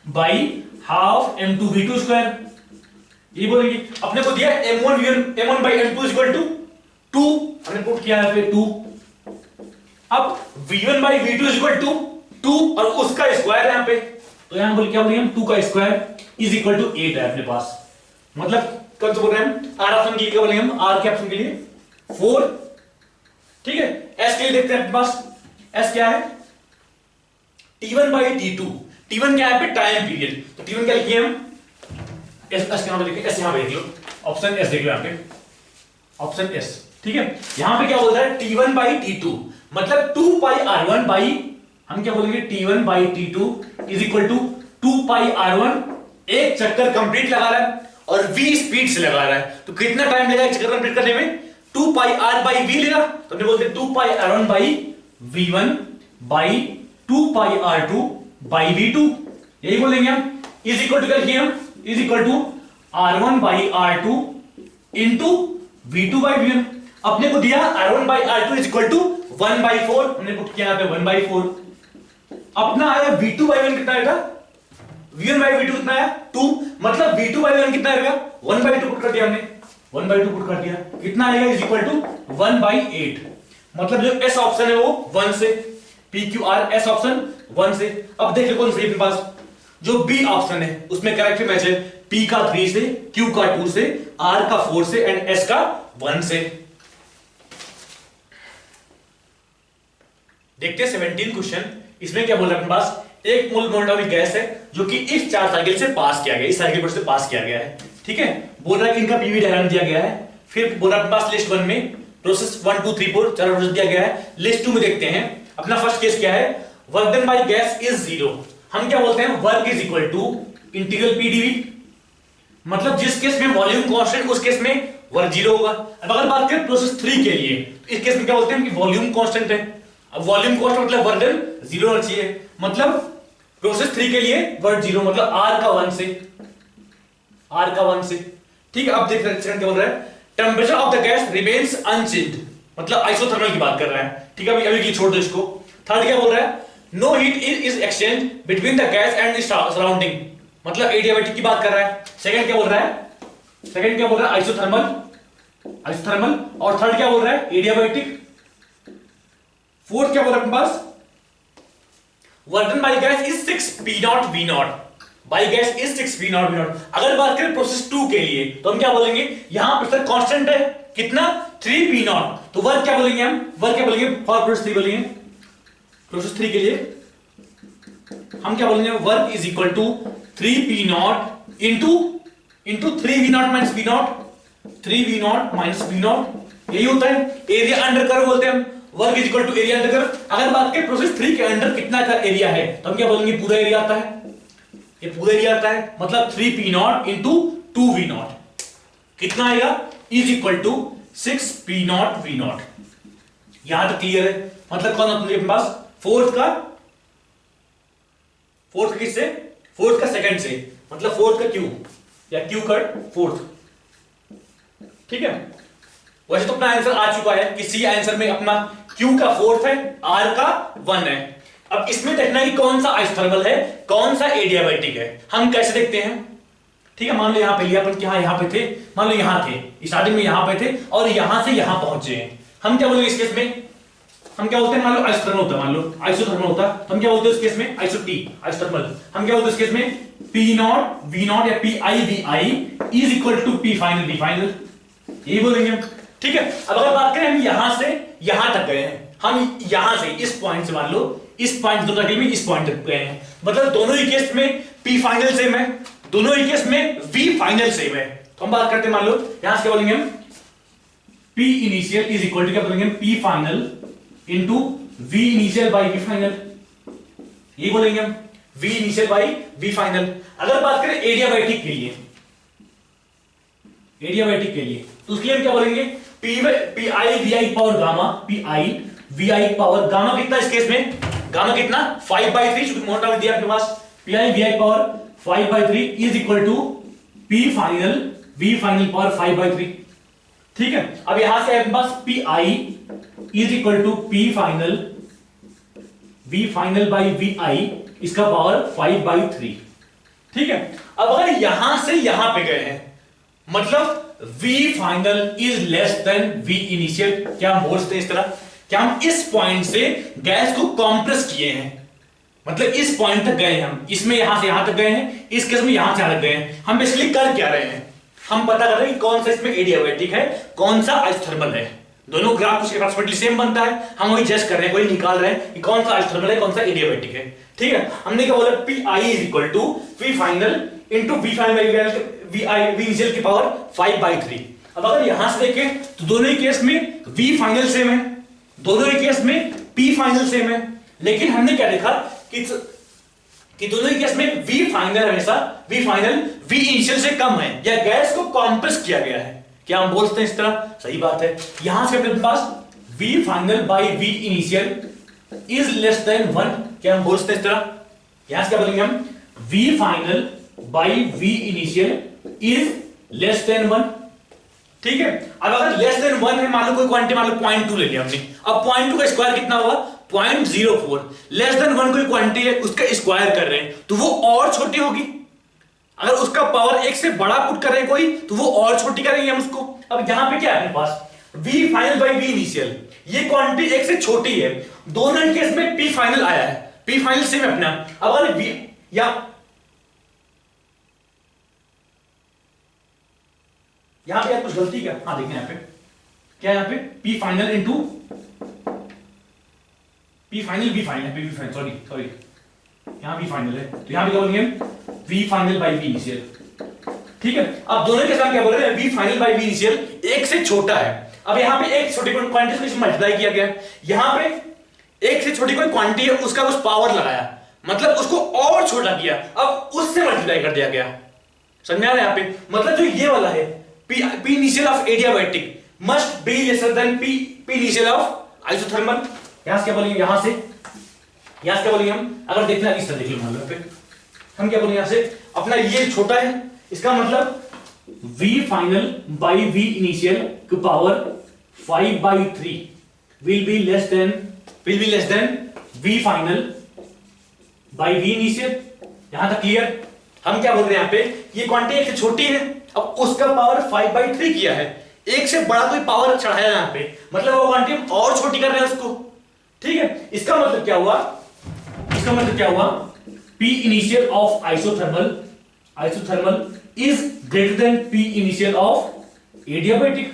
A: by half m2 v2 square, ये बोलेंगे। अपने को दिया m1 v1 m1 by m2 is equal to 2, हमने put किया है पे 2। अब v1 by v2 is equal to 2 और उसका स्क्वायर है यहाँ पे, तो यहां बोल क्या बोलेंगे हम, 2 का स्क्वायर इज इक्वल टू 8 है अपने पास, मतलब कौन सा बोल रहे हैं हम, आर ऑप्शन के लिए क्या बोलेंगे हम, आर के ऑप्शन के लिए 4, ठीक है। एस के लिए देखते हैं अपने पास, एस क्या है, t1 by t2, t1 क्या है पे टाइम पीरियड, तो t1 क्या लिखिए हम, एस यहां पे देखिए, एस यहां पे देख लो, ऑप्शन एस देख लो यहां पे, ऑप्शन एस, ठीक है। यहां पे क्या बोल रहा है, t1 by t2 मतलब 2 pi r1 by, हम क्या बोलेंगे, t1 by t2 is equal to 2 pi r1, एक चक्कर कंप्लीट लगा रहा है और v स्पीड से लगा रहा है, तो कितना टाइम लगेगा एक चक्कर कंप्लीट करने में, 2 pi r by v लेगा, तो हमने बोलते 2 pi r1 by v1 by 2 pi r2 by v2, यही बोलेंगे हम, इज इक्वल टू क्या लिखिए हम, is equal to r1 by r2 into v2 by v1। अपने को दिया r1 by r2 is equal to 1 by 4, हमने पुट किया यहाँ पे 1 by 4। अपना आया v2 by 1 कितना आएगा, v1 by v2 कितना आया 2, मतलब v2 by 1 कितना आएगा, 1 by 2 पुट कर दिया हमने, 1 by 2 पुट कर दिया, कितना आएगा, इज इक्वल टू 1 by 8, मतलब जो एस ऑप्शन है वो 1 से, P Q R S option 1 से। अब देख लो कौन सही अपने पास, जो बी ऑप्शन है उसमें करेक्ट मैच है, पी का 3 से, क्यू का 2 से, आर का 4 से एंड एस का 1 से। देखते हैं 17 क्वेश्चन, इसमें क्या बोल रहा है अपने पास, एक मोल मोल्टावी गैस है जो कि इस 4 साइकिल से पास किया गया, इस साइकिल पर से पास किया गया है, ठीक है। बोल रहा है कि इनका पीवी डायग्राम दिया गया है, फिर बोल रहा है अपने पास लिस्ट 1 में प्रोसेस 1 2 3 4 प्रोसेस दिया गया है। लिस्ट 2 में देखते हैं, अपना फर्स्ट केस क्या है, work done by gas is 0, हम क्या बोलते हैं, work is equal to integral P dV. मतलब जिस केस में वॉल्यूम कांस्टेंट उस केस में वर्क जीरो होगा। अब अगर बात करें प्रोसेस 3 के लिए, तो इस केस में क्या बोलते हैं कि वॉल्यूम कांस्टेंट है। अब वॉल्यूम कांस्टेंट मतलब वर्क डन जीरो होना चाहिए। मतलब प्रोसेस 3 के लिए वर्क जीरो, मतलब आर का 1 से, आर का 1 से। ठीक है, अब देख रहे हैं क्या बोल रहा है, temperature of the gas remains unchanged, मतलब आइसोथर्मल की बात कर रहा है। ठीक है, अभी छोड़ दो इसको। थर्ड क्या बोल रहा है, no heat is exchange between the gas and the surrounding, मतलब एडियाबैटिक की बात कर रहा है। सेकंड क्या बोल रहा है, सेकंड क्या बोल रहा है, आइसोथर्मल, आइसोथर्मल। और थर्ड क्या बोल रहा है, एडियाबैटिक। फोर्थ क्या बोल रहा है अपने पास, work done by gas is 6 P naught V naught, by gas is 6 P naught V naught. अगर बात करें प्रोसेस 2 के लिए, तो हम क्या बोलेंगे, यहां प्रेशर कांस्टेंट है कितना, 3 P नॉट, तो वर्क क्या बोलेंगे हम, वर्क क्या बोलेंगे फॉर प्रोसेस 3 बोलेंगे, प्रोसेस 3 के लिए हम क्या बोलेंगे, work is equal to 3 P naught into 3 V naught minus V naught, 3 V naught minus V naught, यही होता है। एरिया अंडर कर्व बोलते हैं हम, work is equal to area under curve. अगर बात करें प्रोसेस 3 के अंडर कितना का एरिया है, तो हम क्या बोलेंगे, पूरा एरिया आता है, ये पूरा एरिया आता है। मतलब 3 P naught into 2 V naught कितना आएगा, is equal to 6 P naught V naught. यहां तक क्लियर है। मतलब कौन अपने पास फोर्थ का किससे, फोर्थ का सेकंड से, मतलब फोर्थ का क्यू या क्यू कट फोर्थ। ठीक है, वैसे तो अपना आंसर आ चुका है, किसी आंसर में अपना क्यू का फोर्थ है, आर का 1 है। अब इसमें देखना है कि कौन सा आइसोथर्मल है, कौन सा एडियाबैटिक है। हम कैसे देखते हैं, ठीक है, मान लो यहां पे लिया अपन, क्या यहां पे थे, मान लो यहां थे, स्टार्टिंग में यहां पे थे और यहां से यहां पहुंचे हैं। हम क्या बोलेंगे इस केस में, हम क्या बोलते हैं, मान लो आइसोथर्मल होता, मान लो आइसोथर्मल होता, तो हम क्या बोलते हैं इस केस में, आइसोटी आइसोथर्मल। हम क्या बोलते हैं इस केस में, P नॉट V नॉट या PI VI is equal to P final V final, यही बोलेंगे हम। ठीक है, अब अगर बात करें हम यहां से यहां तक गए हैं, हम यहां से इस पॉइंट से, मान लो इस पॉइंट दोनों में इस पॉइंट तक गए हैं, मतलब दोनों ही केस में P फाइनल सेम है, दोनों ही केस में V फाइनल सेम है। तो हम बात करते हैं, मान लो यहां से क्या बोलेंगे हम, P initial is equal to क्या बोलेंगे, P final into V initial by V final, ये बोलेंगे हम, V initial by V final. अगर बात करें एडियाबैटिक के लिए, एडियाबैटिक के लिए, तो उसके लिए हम क्या बोलेंगे, PI VI power gamma, PI VI power gamma कितना इस केस में, गामा कितना 5/3, क्योंकि मोटा दिया आपके पास, PI VI power 5/3 is equal to P final V final power 5/3। ठीक है, अब यहां से आपके पास PI is equal to P final V final by VI, इसका पावर 5/3। ठीक है, अब अगर यहां से यहां पे गए हैं, मतलब V final is less than V initial, क्या हम बोल सकते हैं इस तरह, क्या हम इस पॉइंट से गैस को कॉम्प्रेस किए हैं, मतलब इस पॉइंट तक गए हैं हम, इसमें यहां से यहां तक गए हैं, इस केस में यहां से यहां तक गए हैं। हम बेसिकली कर क्या रहे हैं, हम पता कर रहे हैं कि कौन सा इसमें एडियाबैटिक है, कौन सा आइसोथर्मल है। दोनों ग्राफ कुछ अप्रॉक्सिमेटली सेम बनता है, हम वही जस्ट कर रहे हैं, वही निकाल रहे हैं कि कौन सा आइसोथर्मल है, कौन सा एडियाबैटिक है। ठीक है, हमने क्या बोला, PI is equal to V final into V final by V initial की पावर 5/3। अब अगर यहां से देखें तो दोनों ही केस में V फाइनल सेम है, दोनों ही केस में P फाइनल सेम है, लेकिन हमने क्या देखा कि दोनों ही केस में V फाइनल हमेशा V फाइनल V इनिशियल से कम है, या गैस को कॉम्प्रेस किया गया है। क्या हम बोलते हैं इस तरह, सही बात है। यहां से अपने पास V final by V initial is less than 1, क्या हम बोलते हैं इस तरह, यहां से क्या बोलेंगे हम, V final by V initial is less than 1। ठीक है, अब अगर लेस देन 1 है, मान लो कोई क्वांटिटी, मान लो 0.2 ले लिया हमने, अब 0.2 का स्क्वायर कितना हुआ, 0.04। लेस देन 1 कोई क्वांटिटी है, उसका स्क्वायर कर रहे हैं, तो वो और छोटी होगी। अगर उसका पावर 1 से बड़ा पुट कर रहे हैं कोई, तो वो और छोटी करेंगे हम उसको। अब यहां पे क्या है अपने पास, V final by V initial, ये क्वांटिटी 1 से छोटी है, दोनों केस में P फाइनल आया है, P फाइनल सेम है अपना। अब अगर V यहां पे कुछ गलती क्या, हाँ देखें यहां पे क्या, यहां पे P final into P final V final है, V फाइनल, सॉरी यहां P फाइनल है, तो यहां पे क्या बोलेंगे, V final by V initial. ठीक है, अब दोनों के साथ क्या बोल रहे हैं, V final by V initial 1 से छोटा है। अब यहां पे एक छोटी क्वांटिटी को मल्टीप्लाई किया गया, यहां पे 1 से छोटी कोई क्वांटिटी है, उसका कुछ पावर लगाया, मतलब उसको और छोटा किया, अब उससे मल्टीप्लाई कर दिया गया। समझ में आ रहा है यहाँ पे? मतलब जो ये वाला है P initial of adiabatic must be lesser than P initial of isothermal. यहां से क्या बोलेंगे, यहां से क्या बोलेंगे हम, अगर देखना इस तरह देख लो, मान लो पे हम क्या बोलेंगे, यहां से अपना ये छोटा है, इसका मतलब V final by V initial to power 5/3 will be less than V final by V initial। यहां तक क्लियर? हम क्या बोल रहे हैं यहाँ पे, ये क्वांटिटी एक से छोटी है, अब उसका पावर 5/3 किया है, एक से बड़ा कोई पावर चढ़ाया यहाँ पे, मतलब वो क्वांटिटी और छोटी कर रहे हैं उसको। ठीक है, इसका मतलब क्या हुआ, P initial of isothermal is greater than P initial of adiabatic।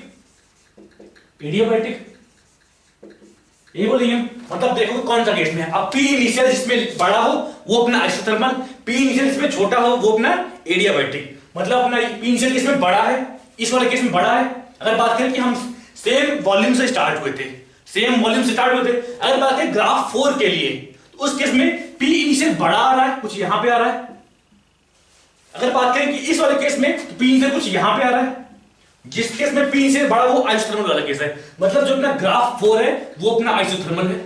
A: ये बोलेंगे, मतलब देखो कौन सा केस में है। अब P इनिशियल जिसमें बड़ा हो वो अपना आइसोथर्मल, P इनिशियल जिसमें छोटा हो वो अपना एडियाबैटिक। मतलब अपना P इनिशियल केस में बड़ा है, इस वाले केस में बड़ा है। अगर बात करें कि हम सेम वॉल्यूम से स्टार्ट हुए थे, अगर बात करें ग्राफ 4 के लिए, तो उस केस में P इनिशियल बड़ा आ रहा है, कुछ यहां पे आ रहा है। अगर बात करें कि इस वाले केस में तो P इनिशियल कुछ यहां पे आ रहा है, जिस केस में P इनिशियल बड़ा वो आइसोथर्मल वाला केस है। मतलब जो अपना ग्राफ 4 है वो अपना आइसोथर्मल है,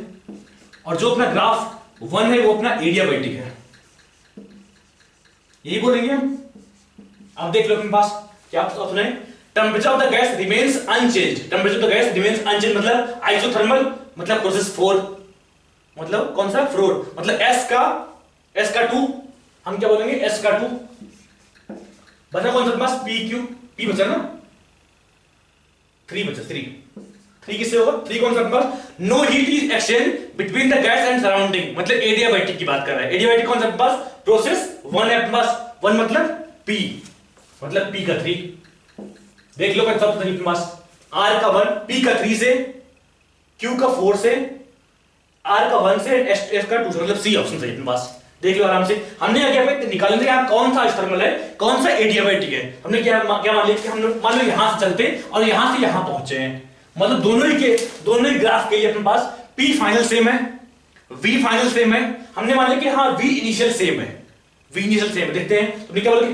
A: और जो अपना ग्राफ 1 है वो अपना एडियाबैटिक है। यही बोलेंगे हम। अब देख लो अपने पास क्या ऑप्शन है, temperature of the gas remains unchange, मतलब आइसोथर्मल, मतलब प्रोसेस 4, मतलब कौन सा 4, मतलब S का 2, हम क्या बोलेंगे S का 2 बचा, कौन सा पास P बचा ना, 3 बचा, 3 किससे होगा, 3 कौन सा पास, no heat is exchange between the gas and surrounding, मतलब एडियाबैटिक की बात कर रहा है। एडियाबैटिक कौन सा पास, प्रोसेस 1 है पास, 1 मतलब P का 3। देख लो कौन सा अपने पास, R का 1, P का 3 से, Q का 4 से, R का 1 से, S का 2 से, मतलब C ऑप्शन सही अपने पास। देख लो आराम से, हमने क्या निकालने के यहाँ कौन सा आइसोथर्मल है, कौन सा एडियाबैटिक है। हमने क्या मान लिया कि हम मान लो यहां से चलते और यहां से यहां पहुंचे हैं, मतलब दोनों ही ग्राफ के लिए अपने पास P फाइनल सेम है, V फाइनल सेम है। हमने मान लिया कि हाँ V इनिशियल सेम है, देखते हैं तो क्या बोलोगे,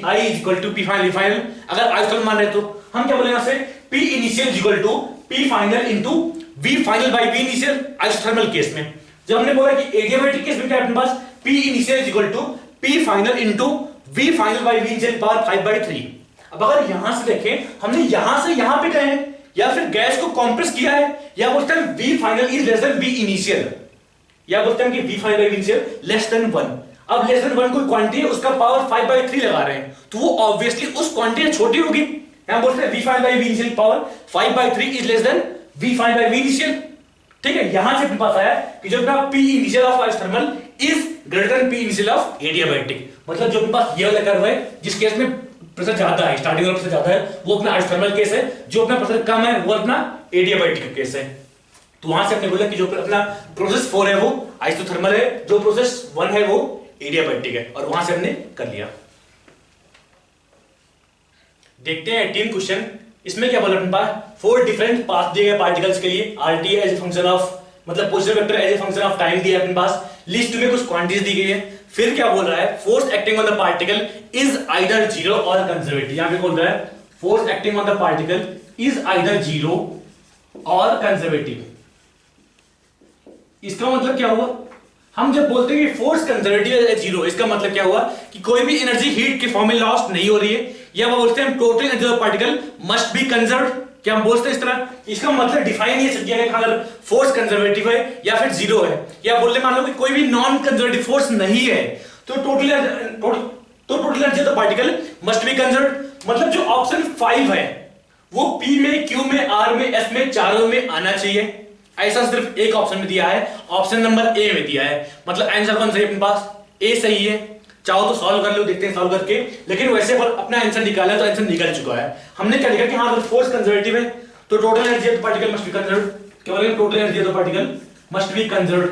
A: I is equal to P final. अगर आइसोथर्मल मान रहे तो हम क्या बोलेंगे यहाँ से, P initial is equal to P final into V final by V initial isothermal case में। जब हमने बोला कि एडियाबैटिक केस में क्या है अपने पास, P initial is equal to P final into V final by V initial power 5/3। अब अगर यहां से देखें, हमने यहां से यहां पे गए हैं, या फिर गैस को कंप्रेस किया है, या बोलते हैं V final is less than V initial, या बोलते हैं कि V final by V initial less than 1। अब लेस देन 1 कोई क्वांटिटी है, उसका पावर 5/3 लगा रहे हैं, तो वो ऑब्वियसली उस क्वांटिटी से छोटी होगी। यहां बोलते हैं V final by V initial power 5/3 is less than V final by V initial. ठीक है, यहां से अपने पास आया कि जो अपना P initial of isothermal is greater then P initial of adiabatic. मतलब जो अपने पास ये वाला कर्व है, जिस केस में प्रेशर ज्यादा है, स्टार्टिंग वाला प्रेशर ज्यादा है, वो अपना आइसोथर्मल केस है, जो अपना प्रेशर कम है वो अपना एडियाबैटिक केस है। तो वहां से हमने बोला कि जो अपना प्रोसेस 4 है वो आइसोथर्मल है, जो प्रोसेस 1 है वो एडियाबैटिक है, और वहां से हमने कर लिया। देखते हैं 18 क्वेश्चन। इसमें क्या बोला अपने पास, 4 डिफरेंट पाथ दिए गए पार्टिकल्स के लिए, RT as a function of, मतलब position vector as a function of time दिया अपने पास, लिस्ट में कुछ क्वांटिटीज दी गई है। फिर क्या बोल रहा है, force acting on the particle is either 0 और कंजर्वेटिव। यहां पे बोल रहा है force acting on the particle is either 0 और कंजर्वेटिव। इसका मतलब क्या हुआ, हम जब बोलते हैं कि फोर्स कंजर्वेटिव है 0, इसका मतलब क्या हुआ कि कोई भी एनर्जी हीट के फॉर्म में लॉस्ट नहीं हो रही है, या वो बोलते हैं total energy of particle must be conserved. क्या हम बोलते हैं इस तरह, इसका मतलब डिफाइन ये किया गया कि अगर फोर्स कंजर्वेटिव है या फिर 0 है, या बोलते मान लो कि कोई भी नॉन कंजर्वेटिव फोर्स नहीं है, तो total energy of the particle must be conserved. मतलब जो ऑप्शन 5 है वो P में, Q में, R में, S में, चारों में आना चाहिए। ऐसा सिर्फ एक ऑप्शन में दिया है, ऑप्शन नंबर ए में दिया है। मतलब आंसर कौन सही अपने पास, ए सही है। चाहो तो सॉल्व कर लो, देखते हैं सॉल्व करके, लेकिन वैसे पर अपना आंसर निकाला तो आंसर निकल चुका है। हमने क्या लिखा कि हाँ अगर फोर्स कंजर्वेटिव है तो total energy of the particle must be conserved. क्या बोलेंगे, total energy of the particle must be conserved,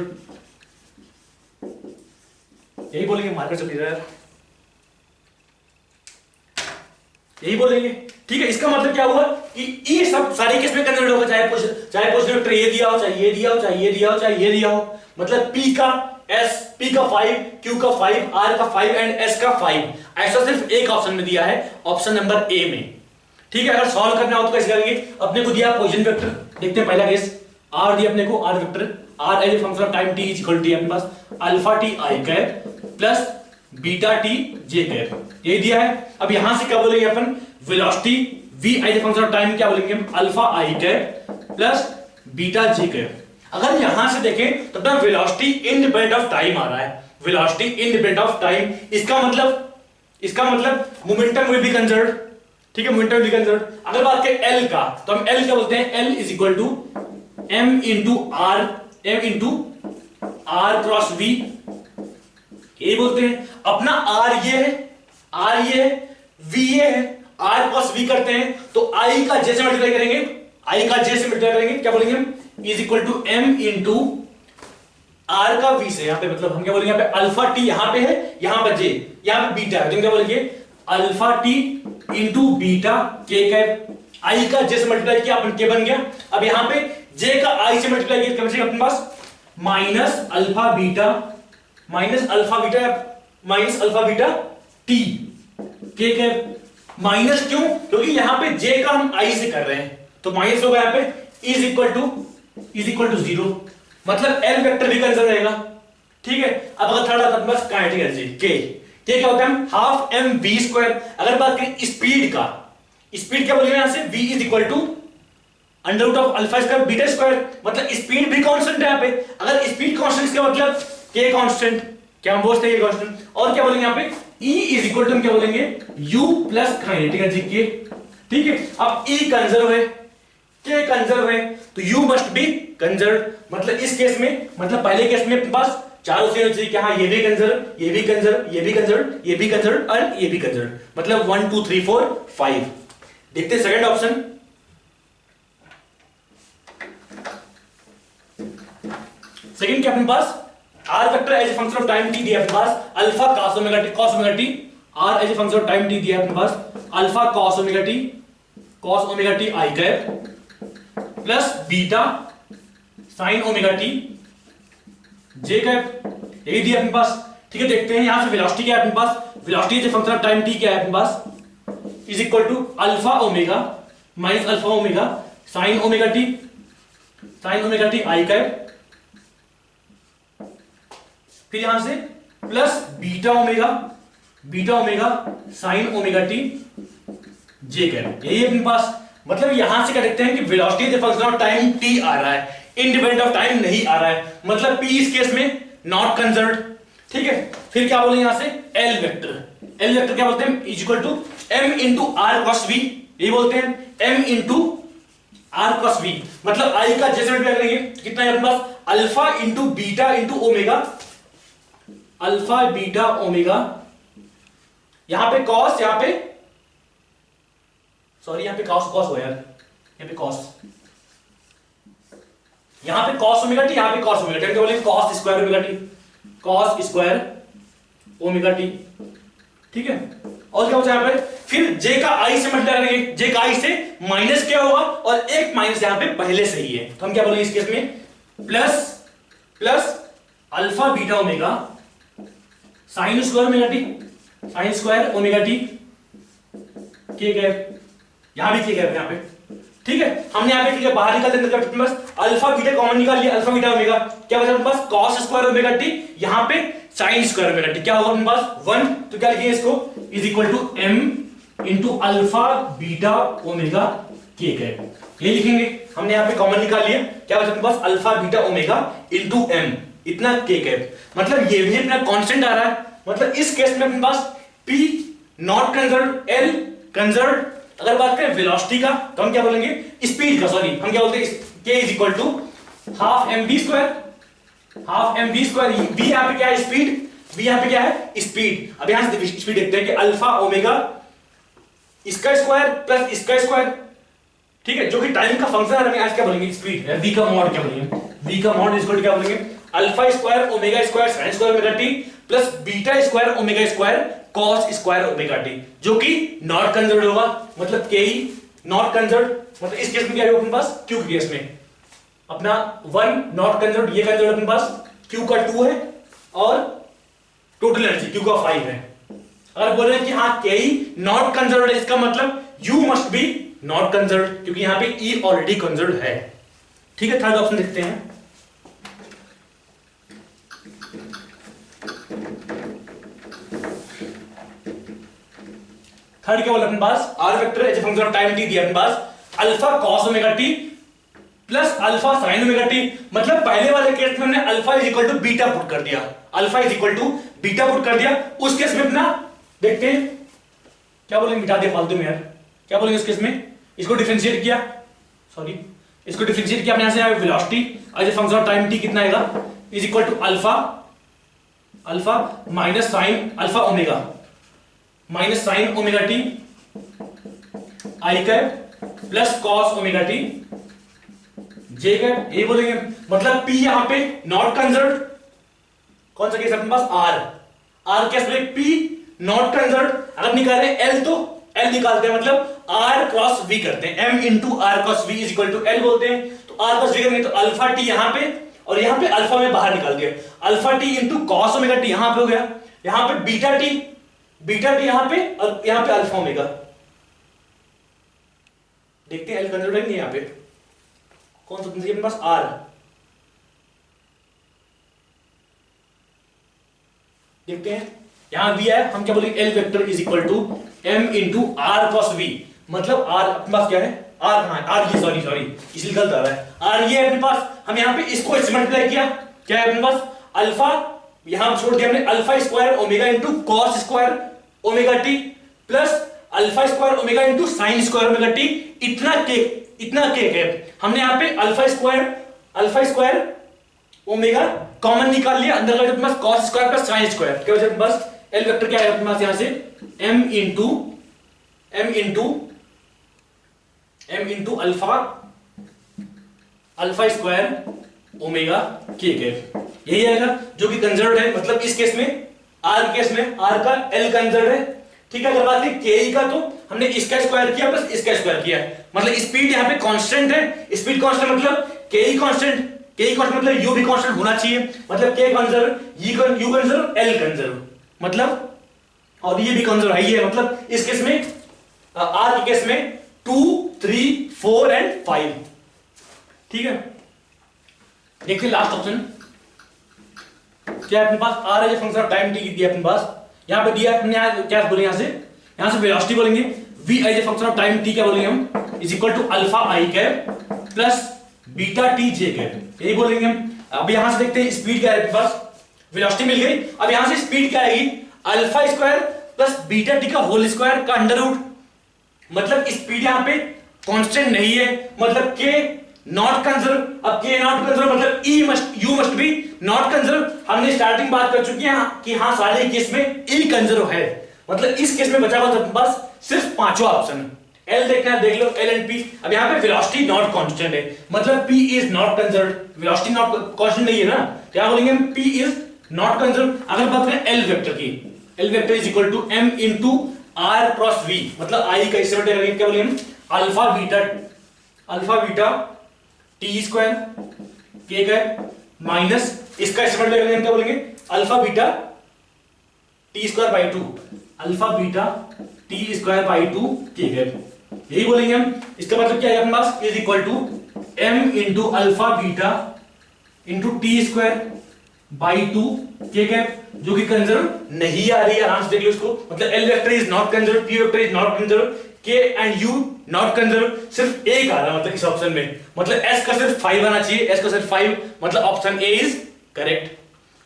A: यही बोलेंगे। मार्कर चल रहा है, यही बोलेंगे। ठीक है, इसका मतलब क्या हुआ कि ये सब सारे केस में कंजर्व होगा, चाहे पोजीशन वेक्टर ये दिया हो, चाहे ये दिया हो, चाहे ये दिया हो, चाहे ये दिया हो। मतलब P का एस पी का 5, क्यू का 5, आर का 5 एंड एस का 5। ऐसा सिर्फ एक ऑप्शन में दिया है, ऑप्शन नंबर ए में। ठीक है, अगर सॉल्व करना हो तो कैसे करेंगे? अपने को दिया पोजीशन वेक्टर, देखते हैं पहला केस। आर दिया अपने को, R vector, R as a function of time T is equal to अपने पास alpha T I cap plus beta T J cap, यही दिया है। अब यहां से क्या बोलेंगे अपन? Velocity v as a function of time क्या बोलेंगे हम? Alpha I cap plus beta J cap. अगर यहां से देखें तो अपना वेलोसिटी इंडिपेंडेंट ऑफ टाइम आ रहा है, वेलोसिटी इंडिपेंडेंट ऑफ टाइम। इसका मतलब मोमेंटम विल बी कंजर्व्ड। ठीक है, मोमेंटम विल बी कंजर्व्ड। अगर बात करें एल का, तो हम एल क्या बोलते हैं? L is equal to M into R cross V, यही बोलते हैं। अपना आर ये है, वी ये है, आर क्रॉस वी करते हैं तो आई का जे से मल्टीप्लाई करेंगे, क्या बोलेंगे हम? Is equal to M into R का वी से, यहां पे मतलब हम क्या बोलेंगे? यहाँ पे अल्फा टी यहां पे है, यहां पर जे, यहां पे बीटा है, तो क्या बोलेंगे? अल्फा टी इंटू बीटा के कैप। आई का जे से मल्टीप्लाई किया, अपन के बन गया। अब यहां पे जे का आई से मल्टीप्लाई किया, क्या बचेगा अपने पास? माइनस अल्फा बीटा टी के कैप। माइनस क्यों? क्योंकि यहां पे जे का हम आई से कर रहे हैं, तो माइनस होगा यहां पे इज इक्वल टू 0, मतलब एल वेक्टर भी कंजर्व रहेगा। ठीक है, अब अगर थर्ड आता है बस काइनेटिक एनर्जी के क्या होता है? Half M V square. अगर बात करें स्पीड का, स्पीड क्या बोलेंगे यहां से? v is equal to under root of alpha square beta square, मतलब स्पीड भी कांस्टेंट है यहां पे। अगर स्पीड कांस्टेंट इसका मतलब के कांस्टेंट, क्या हम बोलते हैं ये कांस्टेंट। और क्या बोलेंगे यहां पे? E इज इक्वल टू हम क्या बोलेंगे? U प्लस काइनेटिक एनर्जी के। ठीक है, अब E कंजर्व है, के कंजर्व है, तो U मस्ट बी कंजर्व। मतलब इस केस में, मतलब पहले केस में अपने पास चारों से चाहिए कि हाँ ये भी कंजर्व, ये भी कंजर्व, ये भी कंजर्व, ये भी कंजर्व और ये भी कंजर्व, मतलब 1 2 3 4 5। देखते हैं सेकंड ऑप्शन। सेकंड क्या अपने पास? R vector as a function of time T दिया अपने पास alpha cos omega T, R as a function of time T दिया अपने पास alpha cos omega T I cap plus beta sin omega T J cap, यही दिया अपने पास। ठीक है, देखते हैं यहां से वेलोसिटी क्या है अपने पास? Velocity as a function of time T क्या है अपने पास? Is equal to alpha omega minus alpha omega sin omega T I cap, फिर यहां से plus beta omega sin omega T J cap, यही है अपने पास। मतलब यहां से क्या देखते हैं कि velocity as a function of time T आ रहा है, इंडिपेंडेंट ऑफ टाइम नहीं आ रहा है, मतलब p इस केस में नॉट कंजर्व्ड। ठीक है, फिर क्या बोलेंगे यहां से? एल वेक्टर क्या बोलते हैं? Is equal to m into R cross V, यही बोलते हैं m into R cross V, मतलब आई का जैसे मल्टीप्लाई करेंगे कितना है अपने पास? Alpha into beta into omega, alpha beta omega, यहां पे कॉस, यहां पे सॉरी यहां पे कॉस हो यार, यहां पे कॉस ओमेगा टी, यहां पे कॉस ओमेगा टी, क्या बोलेंगे? Cos square omega T. ठीक है, और क्या होता है यहां पे? फिर जे का आई से मल्टीप्लाई करेंगे, जे का आई से माइनस क्या होगा? और एक माइनस यहां पे पहले से ही है, तो हम क्या बोलेंगे इस केस में? Plus alpha beta omega sine square omega T के कैप, यहां भी के कैप यहां पे। ठीक है, हमने यहां पे ठीक है बाहर निकाल देंगे बस अल्फा बीटा कॉमन निकाल लिया, अल्फा बीटा ओमेगा, क्या बचा अपने पास? cos स्क्वायर ओमेगा टी, यहां पे sin स्क्वायर ओमेगा टी, क्या होगा अपने पास? 1, तो क्या लिखेंगे इसको? Is equal to m into alpha beta omega के कैप, ये लिखेंगे। हमने यहां पे कॉमन निकाल लिया, क्या बचा अपने पास? Alpha beta omega into m, इतना के कैप, मतलब ये भी अपना कांस्टेंट आ रहा है। मतलब इस केस में अपने पास p not conserved, l conserved. अगर बात करें वेलोसिटी का, तो हम क्या बोलेंगे? स्पीड का, सॉरी हम क्या बोलते हैं? k is equal to half M V square, v यहां पे क्या है? स्पीड, v यहां पे क्या है? स्पीड। अब यहां से स्पीड देखते हैं कि अल्फा ओमेगा इसका स्क्वायर प्लस इसका स्क्वायर, ठीक है, जो कि टाइम का फंक्शन है। हमें आज क्या बोलेंगे? स्पीड, v का मॉड क्या बोलेंगे? v का मॉड इज इक्वल टू क्या बोलेंगे? Alpha square omega square sin square omega T plus beta square omega square cos square omega T, जो कि नॉट कंजर्व्ड होगा, मतलब के ही नॉट कंजर्व्ड। मतलब इस केस में क्या है अपने पास? q के केस में अपना 1 नॉट कंजर्व्ड, ये कंजर्व्ड अपने पास q का 2 है, और टोटल एनर्जी क्यू का 5 है। अगर बोल रहे हैं कि हाँ के नॉट कंजर्व्ड है, इसका मतलब you must be not conserved, क्योंकि यहां पे ई ऑलरेडी कंजर्व्ड है। ठीक है, थर्ड ऑप्शन देखते हैं। थर्ड क्या बोला अपने पास, R vector as a function of time T दिया अपने पास alpha cos omega T plus alpha sine omega T. मतलब पहले वाले केस में हमने alpha is equal to beta put कर दिया, alpha is equal to beta put कर दिया। उस केस में अपना देखते हैं क्या बोलेंगे, मिटा दिया फालतू में यार, क्या बोलेंगे इस केस में, इसको डिफरेंशिएट किया, सॉरी इसको डिफरेंशिएट किया अपने यहां से velocity as a function of time T कितना आएगा, is equal to alpha alpha minus sine alpha omega minus sine omega T I cap plus cos omega T J cap, ये बोलेंगे। मतलब P यहां पे नॉट कंजर्व्ड, कौन सा case अपने पास R केस में P नॉट कंजर्व्ड। अगर निकाल रहे हैं L तो L निकालते हैं, मतलब R क्रॉस V करते हैं, M into R cross V is equal to L बोलते हैं। तो R क्रॉस V करेंगे तो अल्फा टी यहां पे, और यहां पे अल्फा में बाहर निकाल दिया, alpha T into cos omega T यहां पे हो गया, यहां पे बीटा टी यहां पे, और यहां पे अल्फा ओमेगा। देखते हैं L कंजर्व्ड है नहीं, यहां पे कौन सा अपने पास R, देखते हैं यहां V है, हम क्या बोलेंगे L vector is equal to M into R cross V। मतलब R अपने पास क्या है, R कहां है, R ये सॉरी इसलिए गलत आ रहा है, R ये अपने पास, हम यहां पे इसको इससे मल्टीप्लाई किया, क्या है अपने पास अल्फा, यहां छोड़ दिया हमने alpha square omega into cos square omega T plus alpha square omega into sine square omega T. इतना केक है, हमने यहां पे अल्फा स्क्वायर ओमेगा कॉमन निकाल लिया, अंदर का अपने पास cos square plus sine square, क्या हो जाए बस L वेक्टर क्या है अपने पास यहां से M into alpha square omega के कैप, यही आएगा जो कि कंजर्व्ड है। मतलब इस केस में R केस में R का L कंजर्व्ड है। ठीक है, अगर बात करें के का तो हमने इसका स्क्वायर किया प्लस इसका स्क्वायर किया, मतलब स्पीड यहां पे कांस्टेंट है, स्पीड कांस्टेंट मतलब के कांस्टेंट मतलब यू भी कांस्टेंट होना चाहिए, मतलब के conserve you conserve L conserve, मतलब और ये भी कंजर्व है, ये मतलब इस केस में R के केस में 2 3 4 एंड 5। ठीक है, देखिए लास्ट ऑप्शन क्या है अपने पास, R है फंक्शन ऑफ टाइम टी दिया अपने पास, यहां पे दिया हमने, क्या बोलेंगे यहां से वेलोसिटी बोलेंगे, v as a function of time t क्या बोलेंगे हम, is equal to alpha I cap plus beta T J cap, यही बोलेंगे हम। अब यहां से देखते हैं स्पीड क्या है अपने पास, वेलोसिटी मिल गई, अब यहां से स्पीड क्या आएगी, alpha square plus beta T का होल स्क्वायर का अंडर रूट। मतलब स्पीड यहां पे कांस्टेंट नहीं है, मतलब के नॉट कंजर्व। अब के नॉट कंजर्व मतलब you must be not conserve. हमने स्टार्टिंग बात कर चुके हैं कि हाँ सारे केस में ई कंजर्व है, मतलब इस केस में बचा हुआ अपने पास सिर्फ पांचवा ऑप्शन, L देखना है, देख लो L एंड P। अब यहाँ पे वेलोसिटी नॉट कांस्टेंट है, मतलब P is not conserved, velocity not constant नहीं है ना, क्या बोलेंगे हम, P इज नॉट कंजर्व्ड। अगर बात करें L वेक्टर की, L vector is equal to M into R cross V, मतलब I का इस क्या बोलेंगे हम, अल्फा बीटा टी स्क्वायर के का माइनस इसका स्क्वायर क्या बोलेंगे, alpha beta T square by 2, alpha beta T square by 2 K cap, यही बोलेंगे हम। इसका मतलब क्या है अपने पास, is equal to M into alpha beta into T square by 2 K cap, जो कि कंजर्व नहीं आ रही है, आराम से देख लो इसको। मतलब L vector is not conserve, P vector is not conserve, K and U not conserve, सिर्फ एक आ रहा है मतलब इस ऑप्शन में, मतलब S का सिर्फ 5 आना चाहिए, S का सिर्फ 5, मतलब ऑप्शन A इज करेक्ट।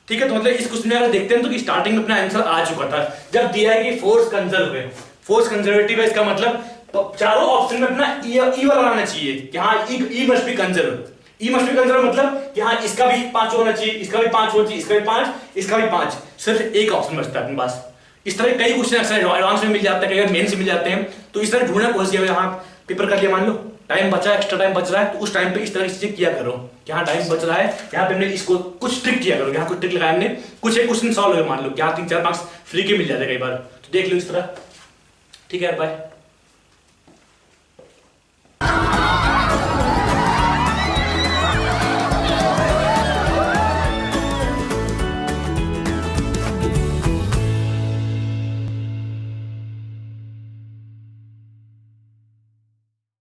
A: ठीक है, तो मतलब इस क्वेश्चन में अगर देखते हैं तो कि स्टार्टिंग में अपना आंसर आ चुका था, जब दिया है कि फोर्स कंजर्व है, फोर्स कंजर्वेटिव है, इसका मतलब तो चारों ऑप्शन में अपना ई वाला आना चाहिए कि हाँ E must be conserve, E must be conserve, मतलब कि हाँ इसका भी 5 होना चाहिए, इसका भी 5 होना चाहिए, इसका भी 5, इसका भी 5, सिर्फ एक ऑप्शन बचता है अपने पास। इस तरह कई क्वेश्चन अक्सर एडवांस में मिल जाते हैं, कई बार मेन से मिल जाते हैं, तो इस तरह ढूंढना कोशिश किया, यहाँ पेपर कर लिया, मान लो टाइम बचा है, एक्स्ट्रा टाइम बच रहा है, तो उस टाइम पे इस तरह की चीजें किया करो कि हाँ टाइम बच रहा है, यहाँ पे हमने इसको कुछ ट्रिक किया करो, यहाँ कुछ ट्रिक लगाया हमने, कुछ एक क्वेश्चन सॉल्व हो, मान लो यहाँ 3-4 मार्क्स फ्री के मिल जाते हैं कई बार, तो देख लो इस तरह। ठीक है, बाय।